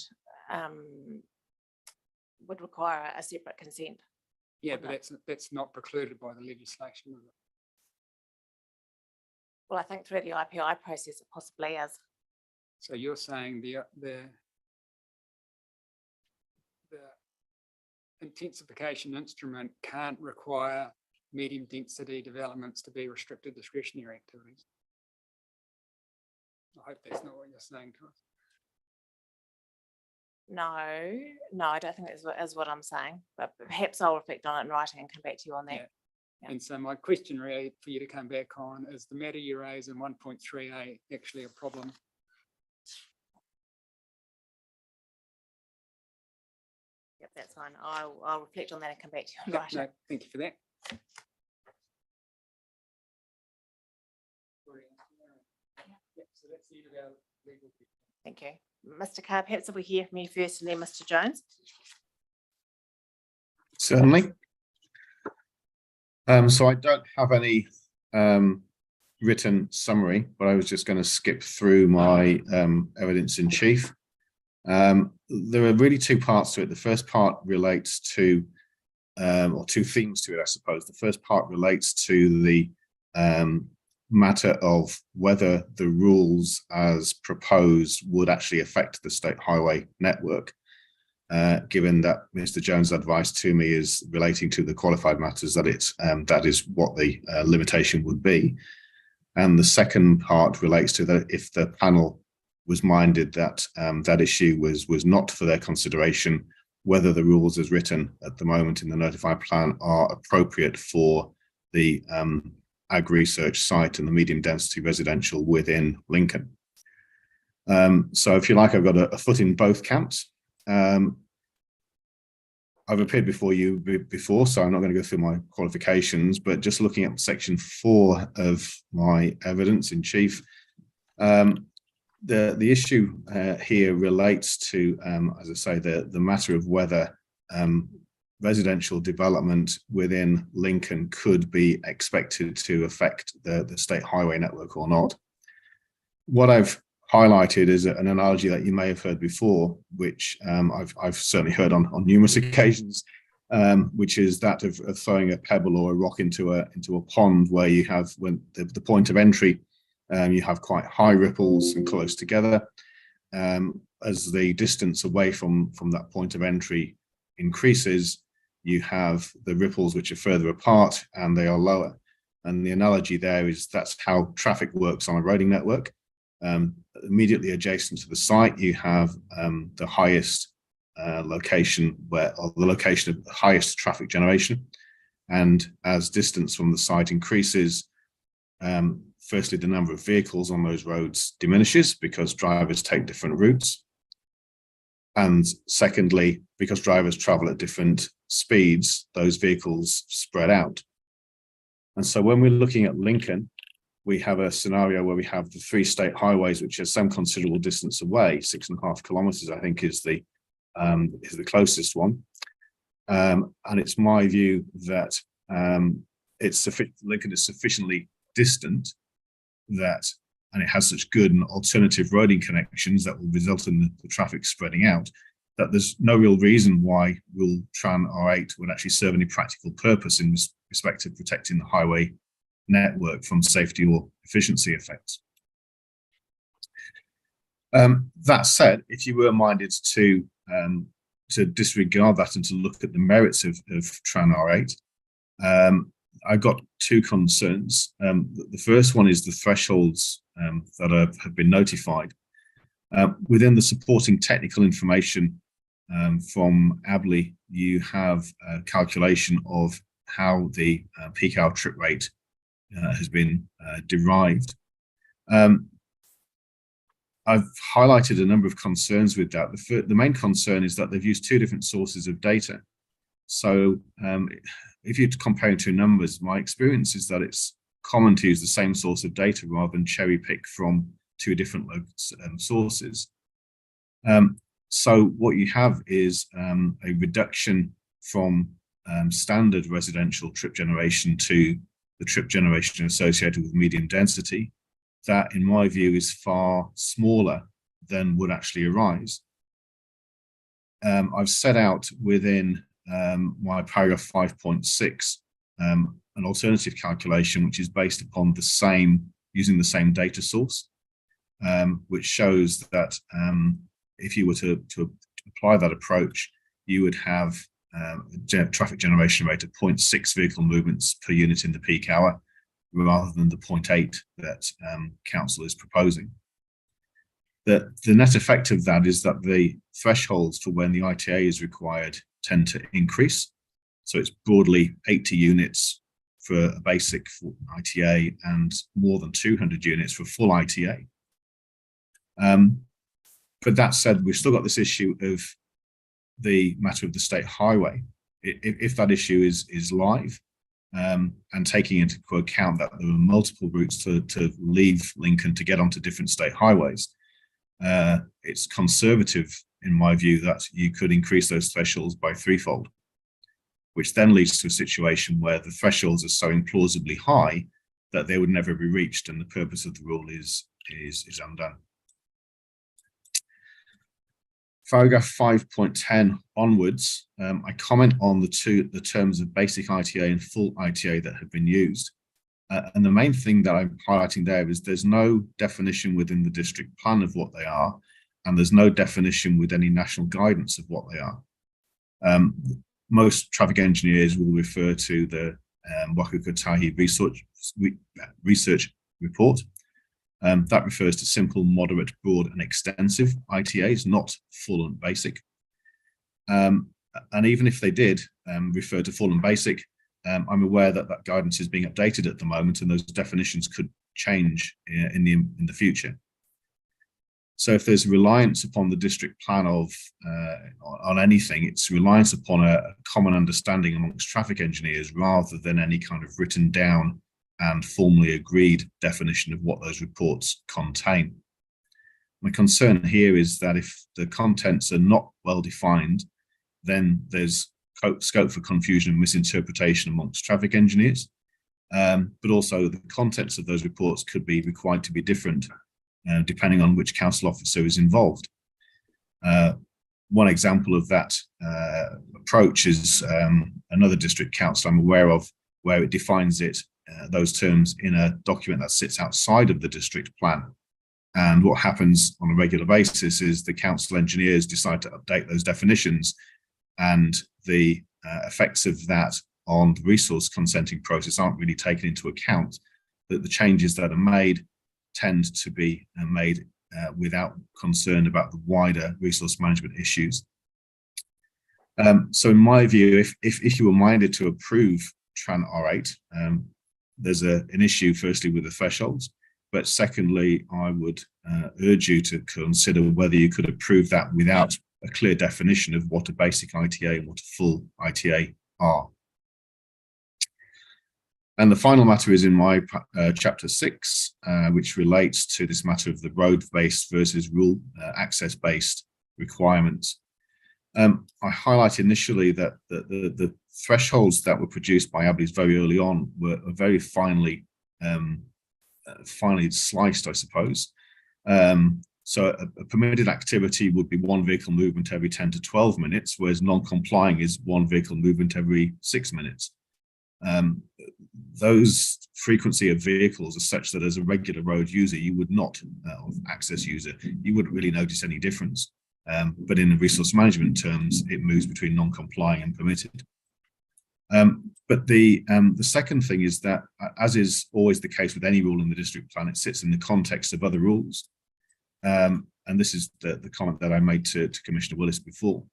require a separate consent.
Yeah, but that's not precluded by the legislation, is it?
Well, I think through the IPI process, it possibly is.
So you're saying the intensification instrument can't require medium density developments to be restricted discretionary activities? I hope that's not what you're saying to us.
No, I don't think that is what I'm saying, but perhaps I'll reflect on it in writing and come back to you on that.
Yeah. Yeah. And so my question really for you to come back on is the matter you raise in 1.3a actually a problem?
Yep, that's fine. I'll reflect on that and come back to you on
Yep,
writing.
no, thank you for that. Yep, so that's the end of our legal question.
Thank you. Mr. Carr, perhaps if we hear from you first and then Mr. Jones.
Certainly. So I don't have any written summary, but I was just going to skip through my evidence in chief. There are really two parts to it. The first part relates to, or two themes to it, I suppose. The first part relates to the matter of whether the rules as proposed would actually affect the state highway network. Given that Mr. Jones' advice to me is relating to the qualified matters, that that is what the limitation would be. And the second part relates to that if the panel was minded that that issue was not for their consideration, whether the rules as written at the moment in the notified plan are appropriate for the ag research site and the medium density residential within Lincoln. So if you like, I've got a foot in both camps. I've appeared before you before, so I'm not going to go through my qualifications, but just looking at section 4 of my evidence in chief, the issue here relates to, as I say, the matter of whether residential development within Lincoln could be expected to affect the state highway network or not. What I've highlighted is an analogy that you may have heard before, which I've certainly heard on numerous occasions, which is that of throwing a pebble or a rock into a pond where you have, when the point of entry, you have quite high ripples and close together. As the distance away from that point of entry increases, you have the ripples which are further apart and they are lower. And the analogy there is that's how traffic works on a roading network. Immediately adjacent to the site, you have the highest location or the location of the highest traffic generation. And as distance from the site increases, firstly, the number of vehicles on those roads diminishes because drivers take different routes. And secondly, because drivers travel at different speeds, those vehicles spread out. And so when we're looking at Lincoln, we have a scenario where we have the 3 state highways, which are some considerable distance away. 6.5 kilometers, I think, is the closest one. And it's my view that Lincoln is sufficiently distant that, and it has such good and alternative roading connections that will result in the traffic spreading out, that there's no real reason why Rule Tran R8 would actually serve any practical purpose in respect of protecting the highway network from safety or efficiency effects. That said, if you were minded to disregard that and to look at the merits of Tran R8, I've got 2 concerns. The first one is the thresholds that have been notified. Within the supporting technical information from ABLI, you have a calculation of how the peak hour trip rate has been derived. I've highlighted a number of concerns with that. The main concern is that they've used 2 different sources of data. So if you're comparing 2 numbers, my experience is that it's common to use the same source of data rather than cherry pick from 2 different sources. So what you have is a reduction from standard residential trip generation to the trip generation associated with medium density. That, in my view, is far smaller than would actually arise. I've set out within my paragraph 5.6 an alternative calculation which is based upon using the same data source, which shows that if you were to apply that approach, you would have a traffic generation rate of 0.6 vehicle movements per unit in the peak hour, rather than the 0.8 that council is proposing. The net effect of that is that the thresholds for when the ITA is required tend to increase. So it's broadly 80 units for a basic ITA and more than 200 units for full ITA. But that said, we've still got this issue of the matter of the state highway. If that issue is live, and taking into account that there are multiple routes to leave Lincoln to get onto different state highways, it's conservative in my view that you could increase those thresholds by 3-fold, which then leads to a situation where the thresholds are so implausibly high that they would never be reached, and the purpose of the rule is undone. Paragraph 5.10 onwards, I comment on the terms of basic ITA and full ITA that have been used. And the main thing that I'm highlighting there is there's no definition within the district plan of what they are, and there's no definition with any national guidance of what they are. Most traffic engineers will refer to the Waka Kotahi research report. That refers to simple, moderate, broad and extensive ITAs, not full and basic. And even if they did refer to full and basic, I'm aware that that guidance is being updated at the moment, and those definitions could change in the future. So if there's reliance upon the district plan on anything, it's reliance upon a common understanding amongst traffic engineers rather than any kind of written down and formally agreed definition of what those reports contain. My concern here is that if the contents are not well defined, then there's scope for confusion and misinterpretation amongst traffic engineers, but also the contents of those reports could be required to be different depending on which council officer is involved. One example of that approach is another district council I'm aware of, where it defines those terms in a document that sits outside of the district plan. And what happens on a regular basis is the council engineers decide to update those definitions, and the effects of that on the resource consenting process aren't really taken into account, that the changes that are made tend to be made without concern about the wider resource management issues. So in my view, if you were minded to approve Tran R8, there's an issue firstly with the thresholds, but secondly, I would urge you to consider whether you could approve that without a clear definition of what a basic ITA and what a full ITA are. And the final matter is in my chapter 6, which relates to this matter of the road-based versus rule access-based requirements. I highlight initially that the thresholds that were produced by Aberleys very early on were very finely sliced, I suppose. So a permitted activity would be 1 vehicle movement every 10 to 12 minutes, whereas non-complying is 1 vehicle movement every 6 minutes. Those frequency of vehicles are such that as a regular road user, you would not, access user, you wouldn't really notice any difference. But in the resource management terms, it moves between non-complying and permitted. But the second thing is that, as is always the case with any rule in the district plan, it sits in the context of other rules. And this is the comment that I made to Commissioner Willis before.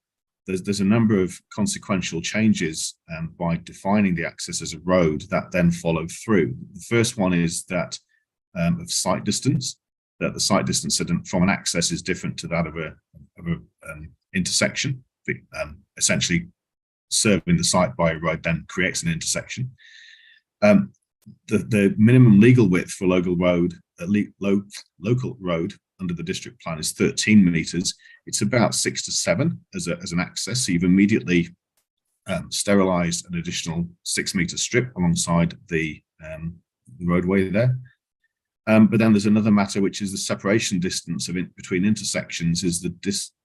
There's a number of consequential changes by defining the access as a road that then follow through. The first one is that of site distance, that the site distance from an access is different to that of a intersection. Essentially, serving the site by a road then creates an intersection. The minimum legal width for local road under the district plan is 13 metres. It's about 6 to 7 as an access. So you've immediately sterilised an additional 6 metre strip alongside the roadway there. But then there's another matter, which is the separation distance between intersections is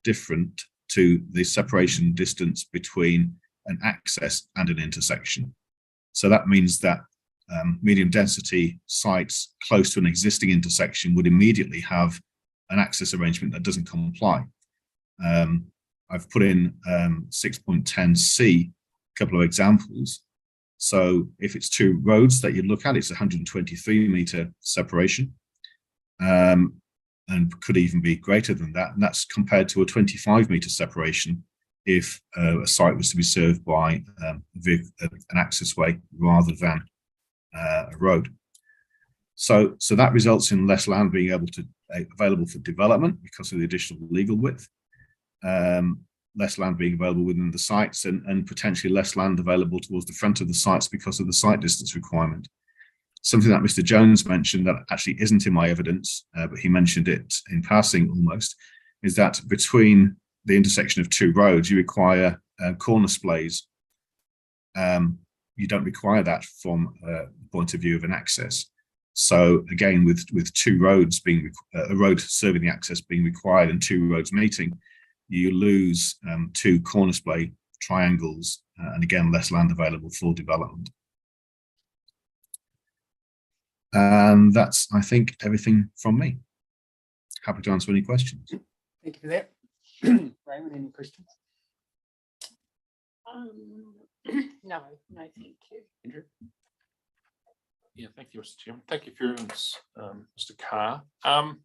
different to the separation distance between an access and an intersection. So that means that medium density sites close to an existing intersection would immediately have an access arrangement that doesn't comply. I've put in 6.10c, a couple of examples. So if it's 2 roads that you look at, it's 123 metre separation, and could even be greater than that. And that's compared to a 25 metre separation if a site was to be served by an accessway rather than a road. So that results in less land being available for development because of the additional legal width. Less land being available within the sites and potentially less land available towards the front of the sites because of the site distance requirement. Something that Mr. Jones mentioned that actually isn't in my evidence, but he mentioned it in passing almost, is that between the intersection of 2 roads, you require corner splays. You don't require that from the point of view of an access. So again, with 2 roads being, a road serving the access being required and 2 roads meeting, you lose 2 corner splay triangles and again, less land available for development. And that's, I think, everything from me. Happy to answer any questions.
Thank you for that. Raymond, any questions?
No, thank you.
Andrew?
Yeah, thank you, Mr. Chairman. Thank you for your evidence, Mr. Carr. I've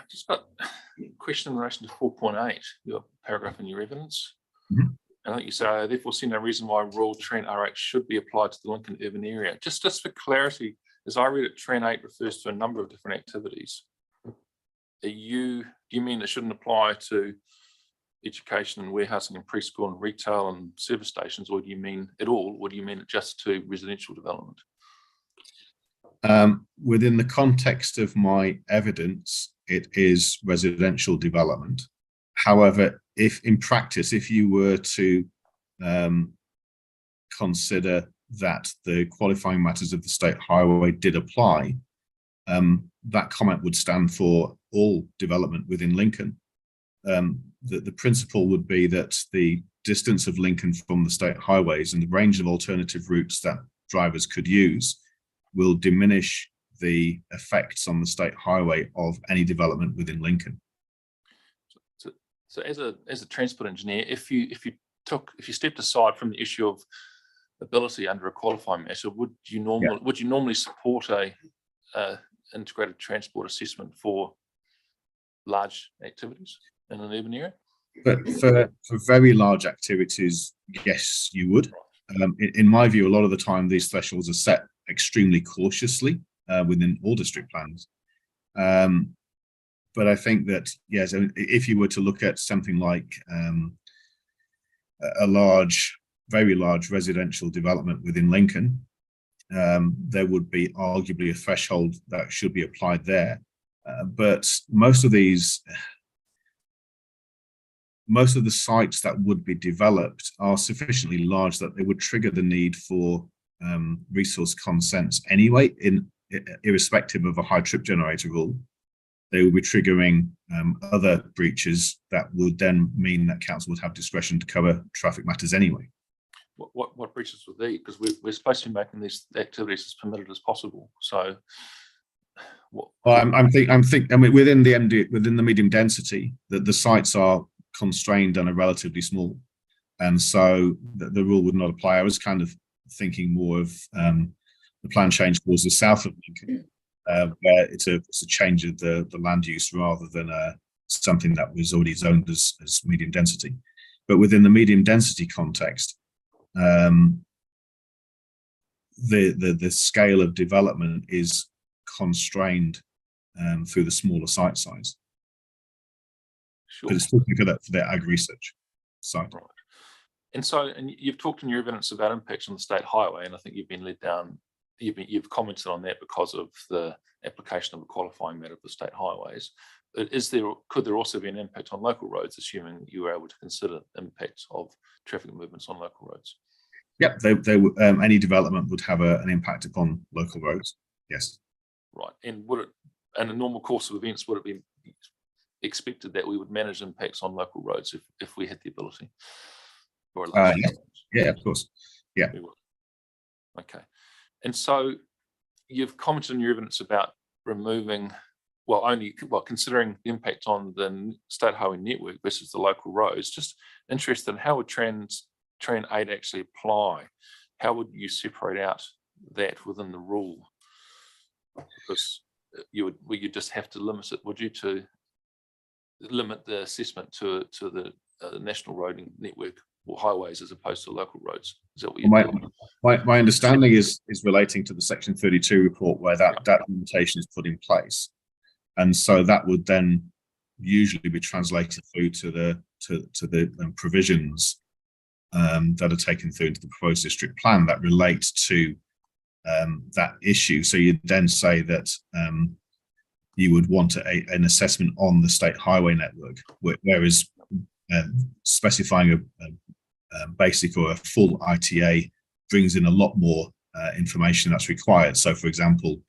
just got a question in relation to 4.8, your paragraph in your evidence. I think you say, I therefore see no reason why rural Trent R8 should be applied to the Lincoln urban area. Just for clarity, as I read it, Trent 8 refers to a number of different activities. Do you mean it shouldn't apply to education and warehousing and preschool and retail and service stations, or do you mean it all, or do you mean it just to residential development?
Within the context of my evidence, it is residential development. However, if in practice, if you were to consider that the qualifying matters of the state highway did apply, that comment would stand for all development within Lincoln. The principle would be that the distance of Lincoln from the state highways and the range of alternative routes that drivers could use will diminish the effects on the state highway of any development within Lincoln.
So as a transport engineer, if you stepped aside from the issue of ability under a qualifying matter, would you normally support a integrated transport assessment for large activities in an urban area?
But for very large activities, yes, you would. In my view, a lot of the time, these thresholds are set extremely cautiously within all district plans. but I think that, yes, if you were to look at something like a large, very large residential development within Lincoln, there would be arguably a threshold that should be applied there. But most of the sites that would be developed are sufficiently large that they would trigger the need for resource consents anyway, irrespective of a high trip generator rule. They will be triggering other breaches that would then mean that council would have discretion to cover traffic matters anyway.
What breaches would they? Because we're supposed to be making these activities as permitted as possible. So,
well, I mean, within the medium density, the sites are constrained and are relatively small, and so the rule would not apply. I was kind of thinking more of the plan change towards the south of Lincoln, where it's a change of the land use rather than something that was already zoned as medium density. But within the medium density context, the scale of development is constrained through the smaller site size.
Sure.
But it's talking for that ag research site.
Right. And so, and you've talked in your evidence about impacts on the state highway, and I think you've been led down. You've commented on that because of the application of a qualifying matter for state highways. Could there also be an impact on local roads, assuming you were able to consider impacts of traffic movements on local roads?
Yep, any development would have an impact upon local roads. Yes.
Right, and would it, in a normal course of events, would it be expected that we would manage impacts on local roads if we had the ability? Or
yeah, of course. Yeah.
Okay, and so you've commented in your evidence about removing, considering the impact on the state highway network versus the local roads. Just interested in how would Tran 8 actually apply? How would you separate out that within the rule? Because you just have to limit it, would you, to limit the assessment to the national road network or highways as opposed to local roads? Is that what you're doing?
My understanding is relating to the Section 32 report, where that limitation is put in place, and so that would then usually be translated through to the provisions that are taken through into the proposed district plan that relates to that issue. So you'd then say that you would want an assessment on the state highway network, whereas specifying a basic or a full ITA brings in a lot more information that's required. So, for example,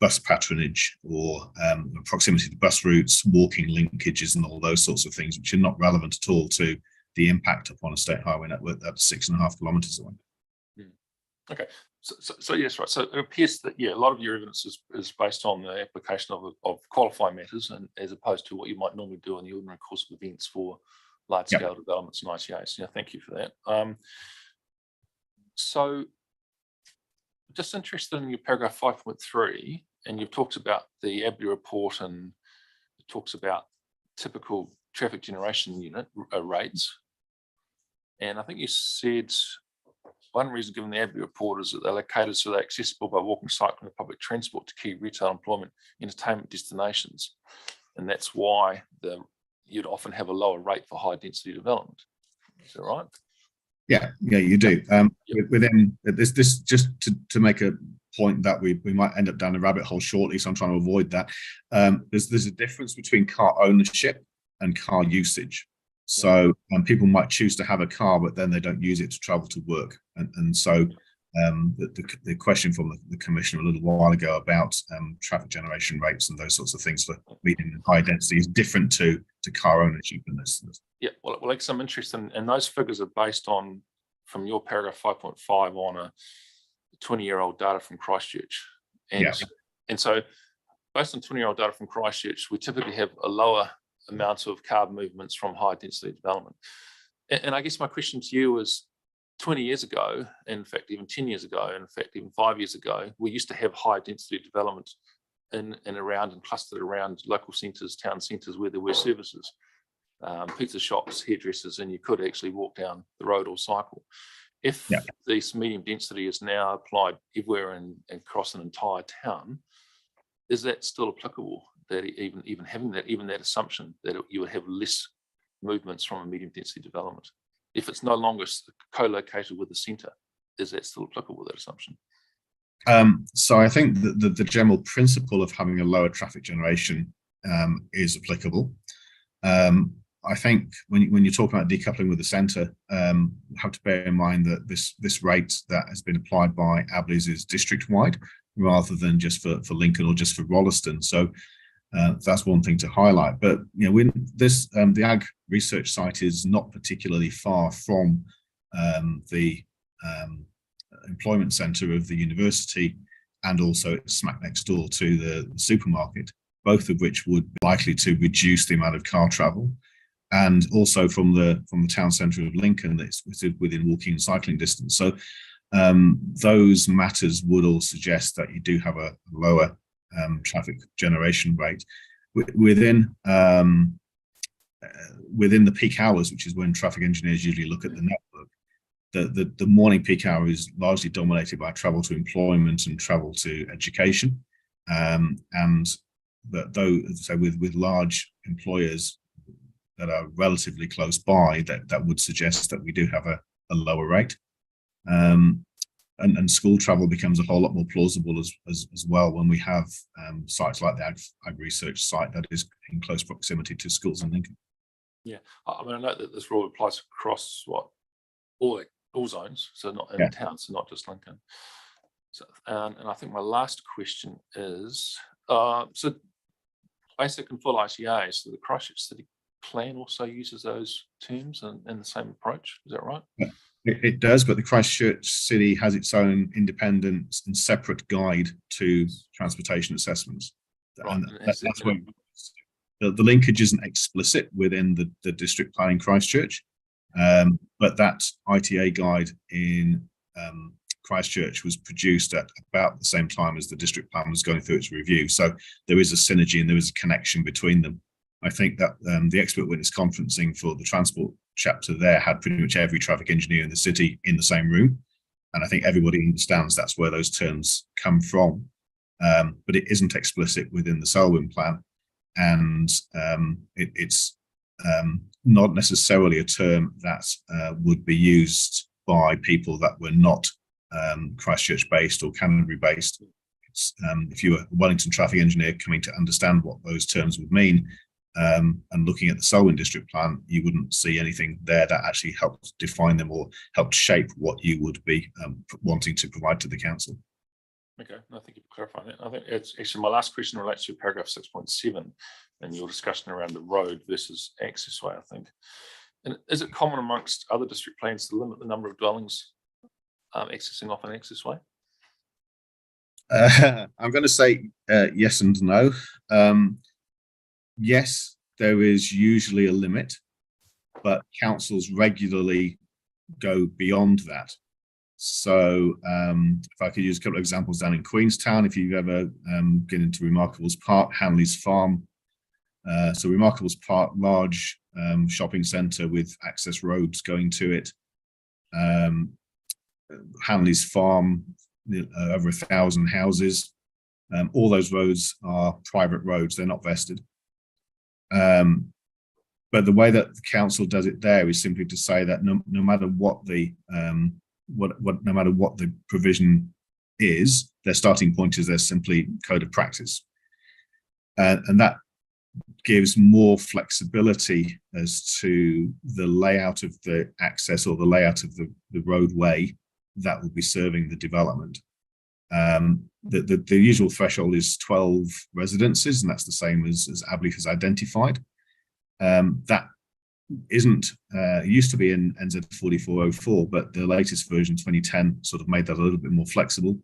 bus patronage or proximity to bus routes, walking linkages, and all those sorts of things, which are not relevant at all to the impact upon a state highway network that's 6.5 kilometres away.
Okay, so yes, right. So it appears that a lot of your evidence is based on the application of qualifying matters, and as opposed to what you might normally do in the ordinary course of events for large-scale developments and ITAs. Yeah, thank you for that. So, just interested in your paragraph 5.3, and you've talked about the ABLI report, and it talks about typical traffic generation unit rates, and I think you said one reason given the ABLI report is that they're located so they're accessible by walking, cycling, or public transport to key retail, employment, entertainment destinations, and that's why you'd often have a lower rate for high density development. Is that right?
Yeah, you do. Within this, just to make a point that we might end up down a rabbit hole shortly, so I'm trying to avoid that. There's a difference between car ownership and car usage. So people might choose to have a car, but then they don't use it to travel to work. And so the question from the Commissioner a little while ago about traffic generation rates and those sorts of things for medium and high density is different to car ownership in this.
Yeah, well, like some interest in those figures are based on, from your paragraph 5.5, on a 20-year-old data from Christchurch. And so based on 20-year-old data from Christchurch, we typically have a lower amount of car movements from high density development. And I guess my question to you is, 20 years ago, in fact, even 10 years ago, in fact, even 5 years ago, we used to have high density development in and around and clustered around local centres, town centres where there were services, pizza shops, hairdressers, and you could actually walk down the road or cycle. If this medium density is now applied everywhere and across an entire town, is that still applicable? that even having that assumption that you would have less movements from a medium density development if it's no longer co-located with the centre? Is that still applicable, that assumption?
So I think that the general principle of having a lower traffic generation is applicable. I think when you talk about decoupling with the centre, you have to bear in mind that this rate that has been applied by ABLIS is district-wide rather than just for Lincoln or just for Rolleston. So that's one thing to highlight. But when the Ag Research site is not particularly far from the employment centre of the university, and also it's smack next door to the supermarket, both of which would be likely to reduce the amount of car travel. And also from the town centre of Lincoln, that's within walking and cycling distance. So those matters would all suggest that you do have a lower traffic generation rate within the peak hours, which is when traffic engineers usually look at the network. The morning peak hour is largely dominated by travel to employment and travel to education, and that though so with large employers that are relatively close by, that would suggest that we do have a lower rate, and school travel becomes a whole lot more plausible as well when we have sites like the Ag Research site that is in close proximity to schools in Lincoln.
Yeah, I mean, I know that this rule applies across all zones, so not in town, so not just Lincoln. So, and I think my last question is, so basic and full ICA, so the Christchurch City Plan also uses those terms and the same approach, is that right?
Yeah, it does, but the Christchurch City has its own independent and separate guide to transportation assessments.
Right.
And that's where the linkage isn't explicit within the district plan in Christchurch. But that ITA guide in Christchurch was produced at about the same time as the district plan was going through its review. So there is a synergy and there is a connection between them. I think that the expert witness conferencing for the transport chapter there had pretty much every traffic engineer in the city in the same room. And I think everybody understands that's where those terms come from. But it isn't explicit within the Selwyn plan. And it's not necessarily a term that would be used by people that were not Christchurch based or Canterbury based. If you were a Wellington traffic engineer coming to understand what those terms would mean and looking at the Selwyn district plan, you wouldn't see anything there that actually helped define them or helped shape what you would be wanting to provide to the council.
Okay, no, thank you for clarifying that. I think it's actually my last question relates to paragraph 6.7 and your discussion around the road versus accessway, I think. And is it common amongst other district plans to limit the number of dwellings accessing off an accessway?
I'm going to say yes and no. Yes, there is usually a limit, but councils regularly go beyond that. So if I could use a couple of examples down in Queenstown, if you've ever been into Remarkables Park, Hanley's Farm. So Remarkables Park, large shopping centre with access roads going to it. Hanley's Farm, over 1,000 houses. All those roads are private roads, they're not vested. But the way that the council does it there is simply to say that no matter what the no matter what the provision is, their starting point is their simply code of practice, and that gives more flexibility as to the layout of the access or the layout of the roadway that will be serving the development. The usual threshold is 12 residences, and that's the same as ABLI has identified. That isn't used to be in NZ 4404, but the latest version 2010 sort of made that a little bit more flexible.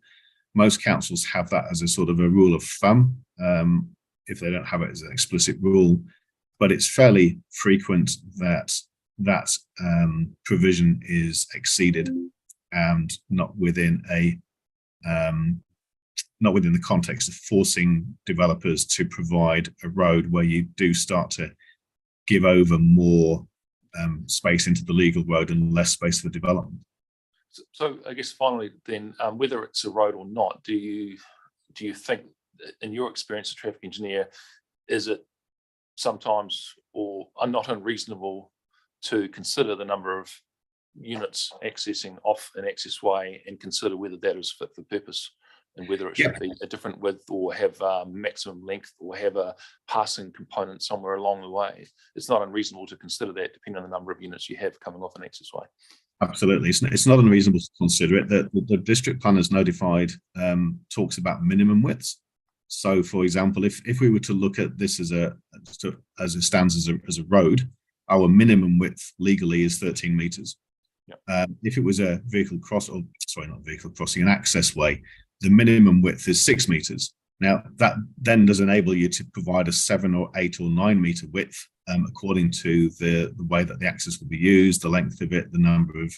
Most councils have that as a sort of a rule of thumb, if they don't have it as an explicit rule, but it's fairly frequent that that provision is exceeded and not within a not within the context of forcing developers to provide a road where you do start to give over more space into the legal road and less space for development.
So I guess finally then, whether it's a road or not, do you think, in your experience as a traffic engineer, is it sometimes or are not unreasonable to consider the number of units accessing off an access way and consider whether that is fit for purpose and whether it should be a different width or have maximum length or have a passing component somewhere along the way. It's not unreasonable to consider that depending on the number of units you have coming off an access way.
Absolutely. It's not unreasonable to consider it. The district plan as notified talks about minimum widths. So, for example, if we were to look at this as it stands as a road, our minimum width legally is 13 meters.
Yep.
If it was a an access way, the minimum width is 6 meters. Now, that then does enable you to provide a 7 or 8 or 9 meter width according to the way that the access will be used, the length of it, the number of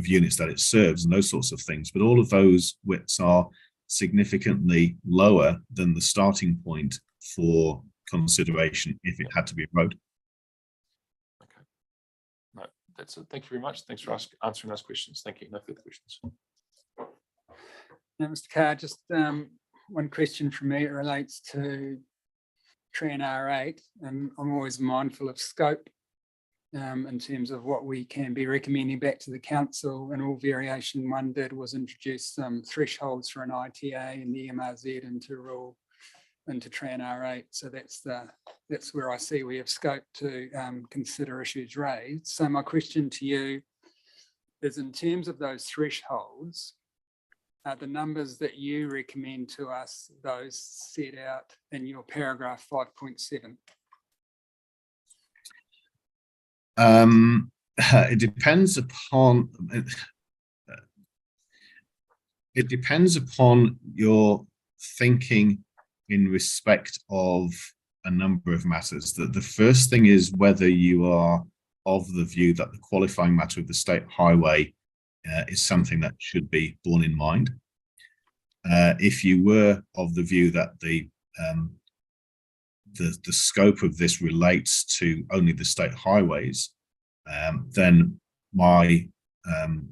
units that it serves, and those sorts of things. But all of those widths are significantly lower than the starting point for consideration if it had to be a road.
Okay. No, that's it. Thank you very much. Thanks for answering those questions. Thank you. No further questions.
Now, Mr. Carr, just one question from me. It relates to Tran R8, and I'm always mindful of scope in terms of what we can be recommending back to the council. And all variation 1 did was introduce some thresholds for an ITA and the MRZ into Tran R8. So that's where I see we have scope to consider issues raised. So my question to you is, in terms of those thresholds, are the numbers that you recommend to us those set out in your paragraph 5.7?
It depends upon your thinking in respect of a number of matters. The first thing is whether you are of the view that the qualifying matter of the state highway is something that should be borne in mind. If you were of the view that the scope of this relates to only the state highways, then my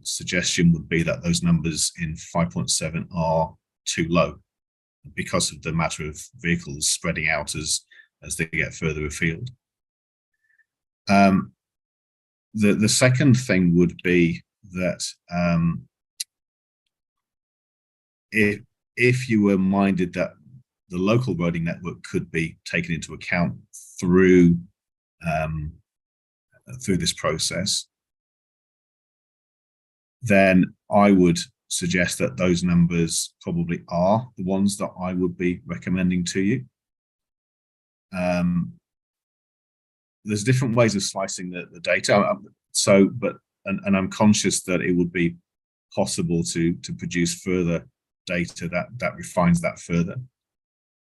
suggestion would be that those numbers in 5.7 are too low because of the matter of vehicles spreading out as they get further afield. The second thing would be that if you were minded that the local roading network could be taken into account through this process, then I would suggest that those numbers probably are the ones that I would be recommending to you. There's different ways of slicing the data. And I'm conscious that it would be possible to produce further data that refines that further.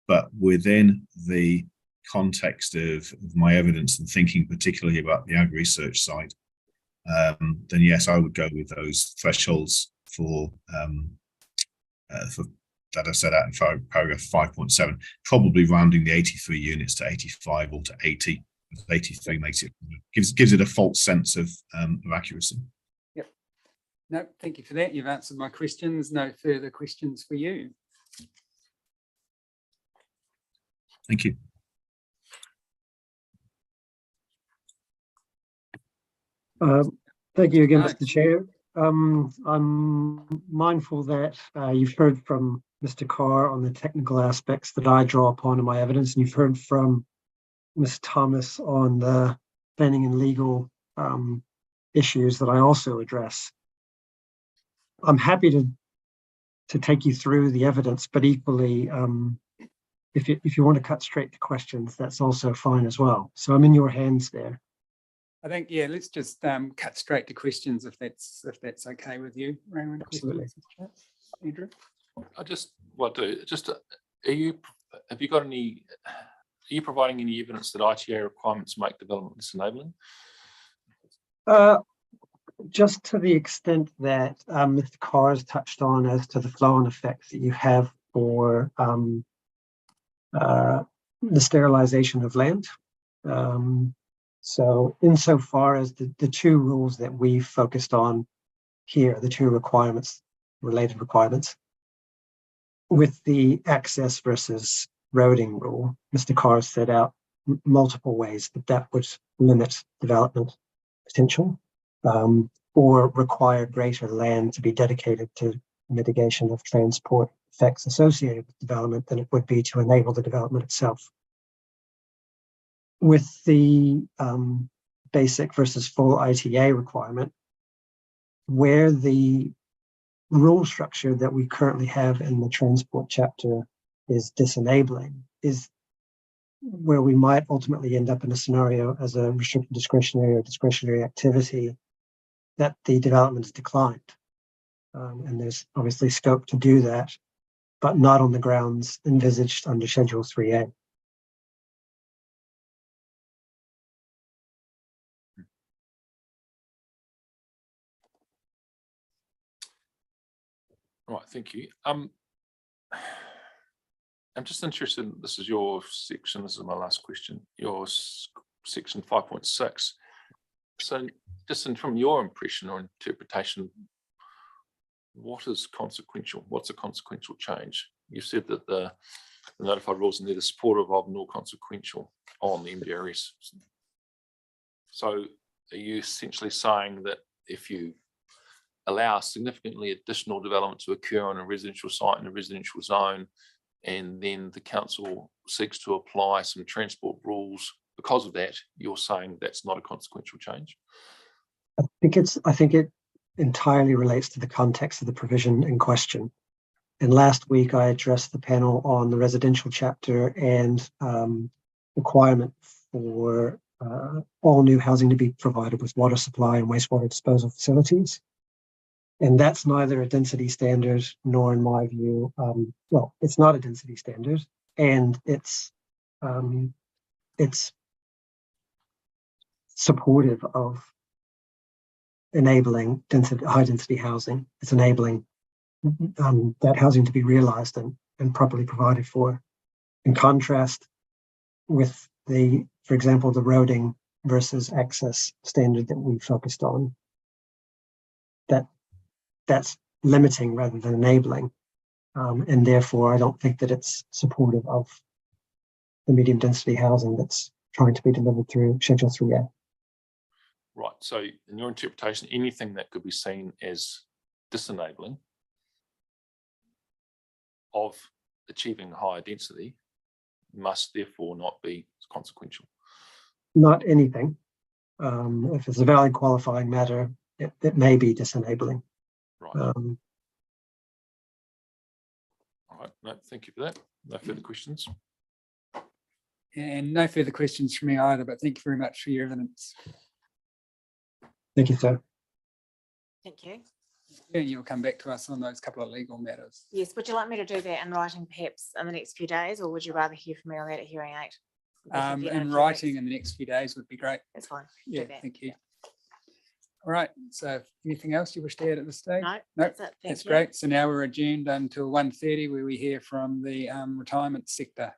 But within the context of my evidence and thinking particularly about the ag research side, then yes, I would go with those thresholds for that I set out in paragraph 5.7, probably rounding the 83 units to 85 or to 80. 83 makes it gives it a false sense of accuracy.
Yep. No, thank you for that. You've answered my questions. No further questions for you.
Thank you.
Thank you again, Mr. Chair. I'm mindful that you've heard from Mr. Carr on the technical aspects that I draw upon in my evidence, and you've heard from Ms. Thomas on the planning and legal issues that I also address. I'm happy to take you through the evidence, but equally, if you want to cut straight to questions, that's also fine as well. So I'm in your hands there.
I think, yeah, let's just cut straight to questions if that's okay with you, Raymond.
Absolutely.
Andrew?
Are you providing any evidence that ITA requirements make development disenabling?
Just to the extent that Mr. Carr has touched on as to the flow-on effects that you have for the sterilization of land. So insofar as the two rules that we focused on here, the two related requirements, with the access versus roading rule, Mr. Carr set out multiple ways that that would limit development potential, or require greater land to be dedicated to mitigation of transport effects associated with development than it would be to enable the development itself. With the basic versus full ITA requirement, where the rule structure that we currently have in the transport chapter is disenabling, is where we might ultimately end up in a scenario as a restricted discretionary or discretionary activity that the development is declined. And there's obviously scope to do that, but not on the grounds envisaged under Schedule 3A.
Right, thank you. I'm just interested, this is your section, this is my last question, your section 5.6. So just from your impression or interpretation, what is consequential? What's a consequential change? You said that the notified rules are neither supportive of nor consequential on the MDRS. So are you essentially saying that if you allow significantly additional development to occur on a residential site in a residential zone, and then the council seeks to apply some transport rules because of that, you're saying that's not a consequential change?
I think it entirely relates to the context of the provision in question. And last week I addressed the panel on the residential chapter and requirement for all new housing to be provided with water supply and wastewater disposal facilities. And that's neither a density standard nor, in my view, well, it's not a density standard, and it's supportive of enabling high density housing. It's enabling that housing to be realized and properly provided for. In contrast with for example, the roading versus access standard that we focused on, that's limiting rather than enabling. And therefore, I don't think that it's supportive of the medium density housing that's trying to be delivered through Schedule 3A.
Right, so in your interpretation, anything that could be seen as disenabling of achieving higher density must therefore not be consequential.
Not anything. If it's a valid qualifying matter, it may be disenabling.
Right. All right, no, thank you for that. No further questions.
And no further questions from me either, but thank you very much for your evidence.
Thank you, sir.
Thank you.
And you'll come back to us on those couple of legal matters.
Yes, would you like me to do that in writing perhaps in the next few days, or would you rather hear from me on that at hearing 8?
In writing in the next few days would be great.
That's fine.
Yeah,
Do that.
thank you. All right, so anything else you wish to add at this stage?
No,
Nope,
that's it. Thank
that's
you.
great. So now we're adjourned until 1:30 where we hear from the retirement sector.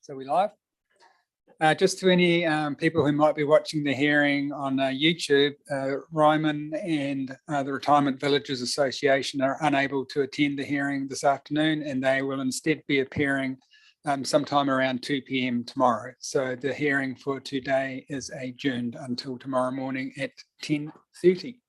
So we live? Just to any people who might be watching the hearing on YouTube, Ryman and the Retirement Villages Association are unable to attend the hearing this afternoon, and they will instead be appearing sometime around 2 p.m. tomorrow. So the hearing for today is adjourned until tomorrow morning at 10:30.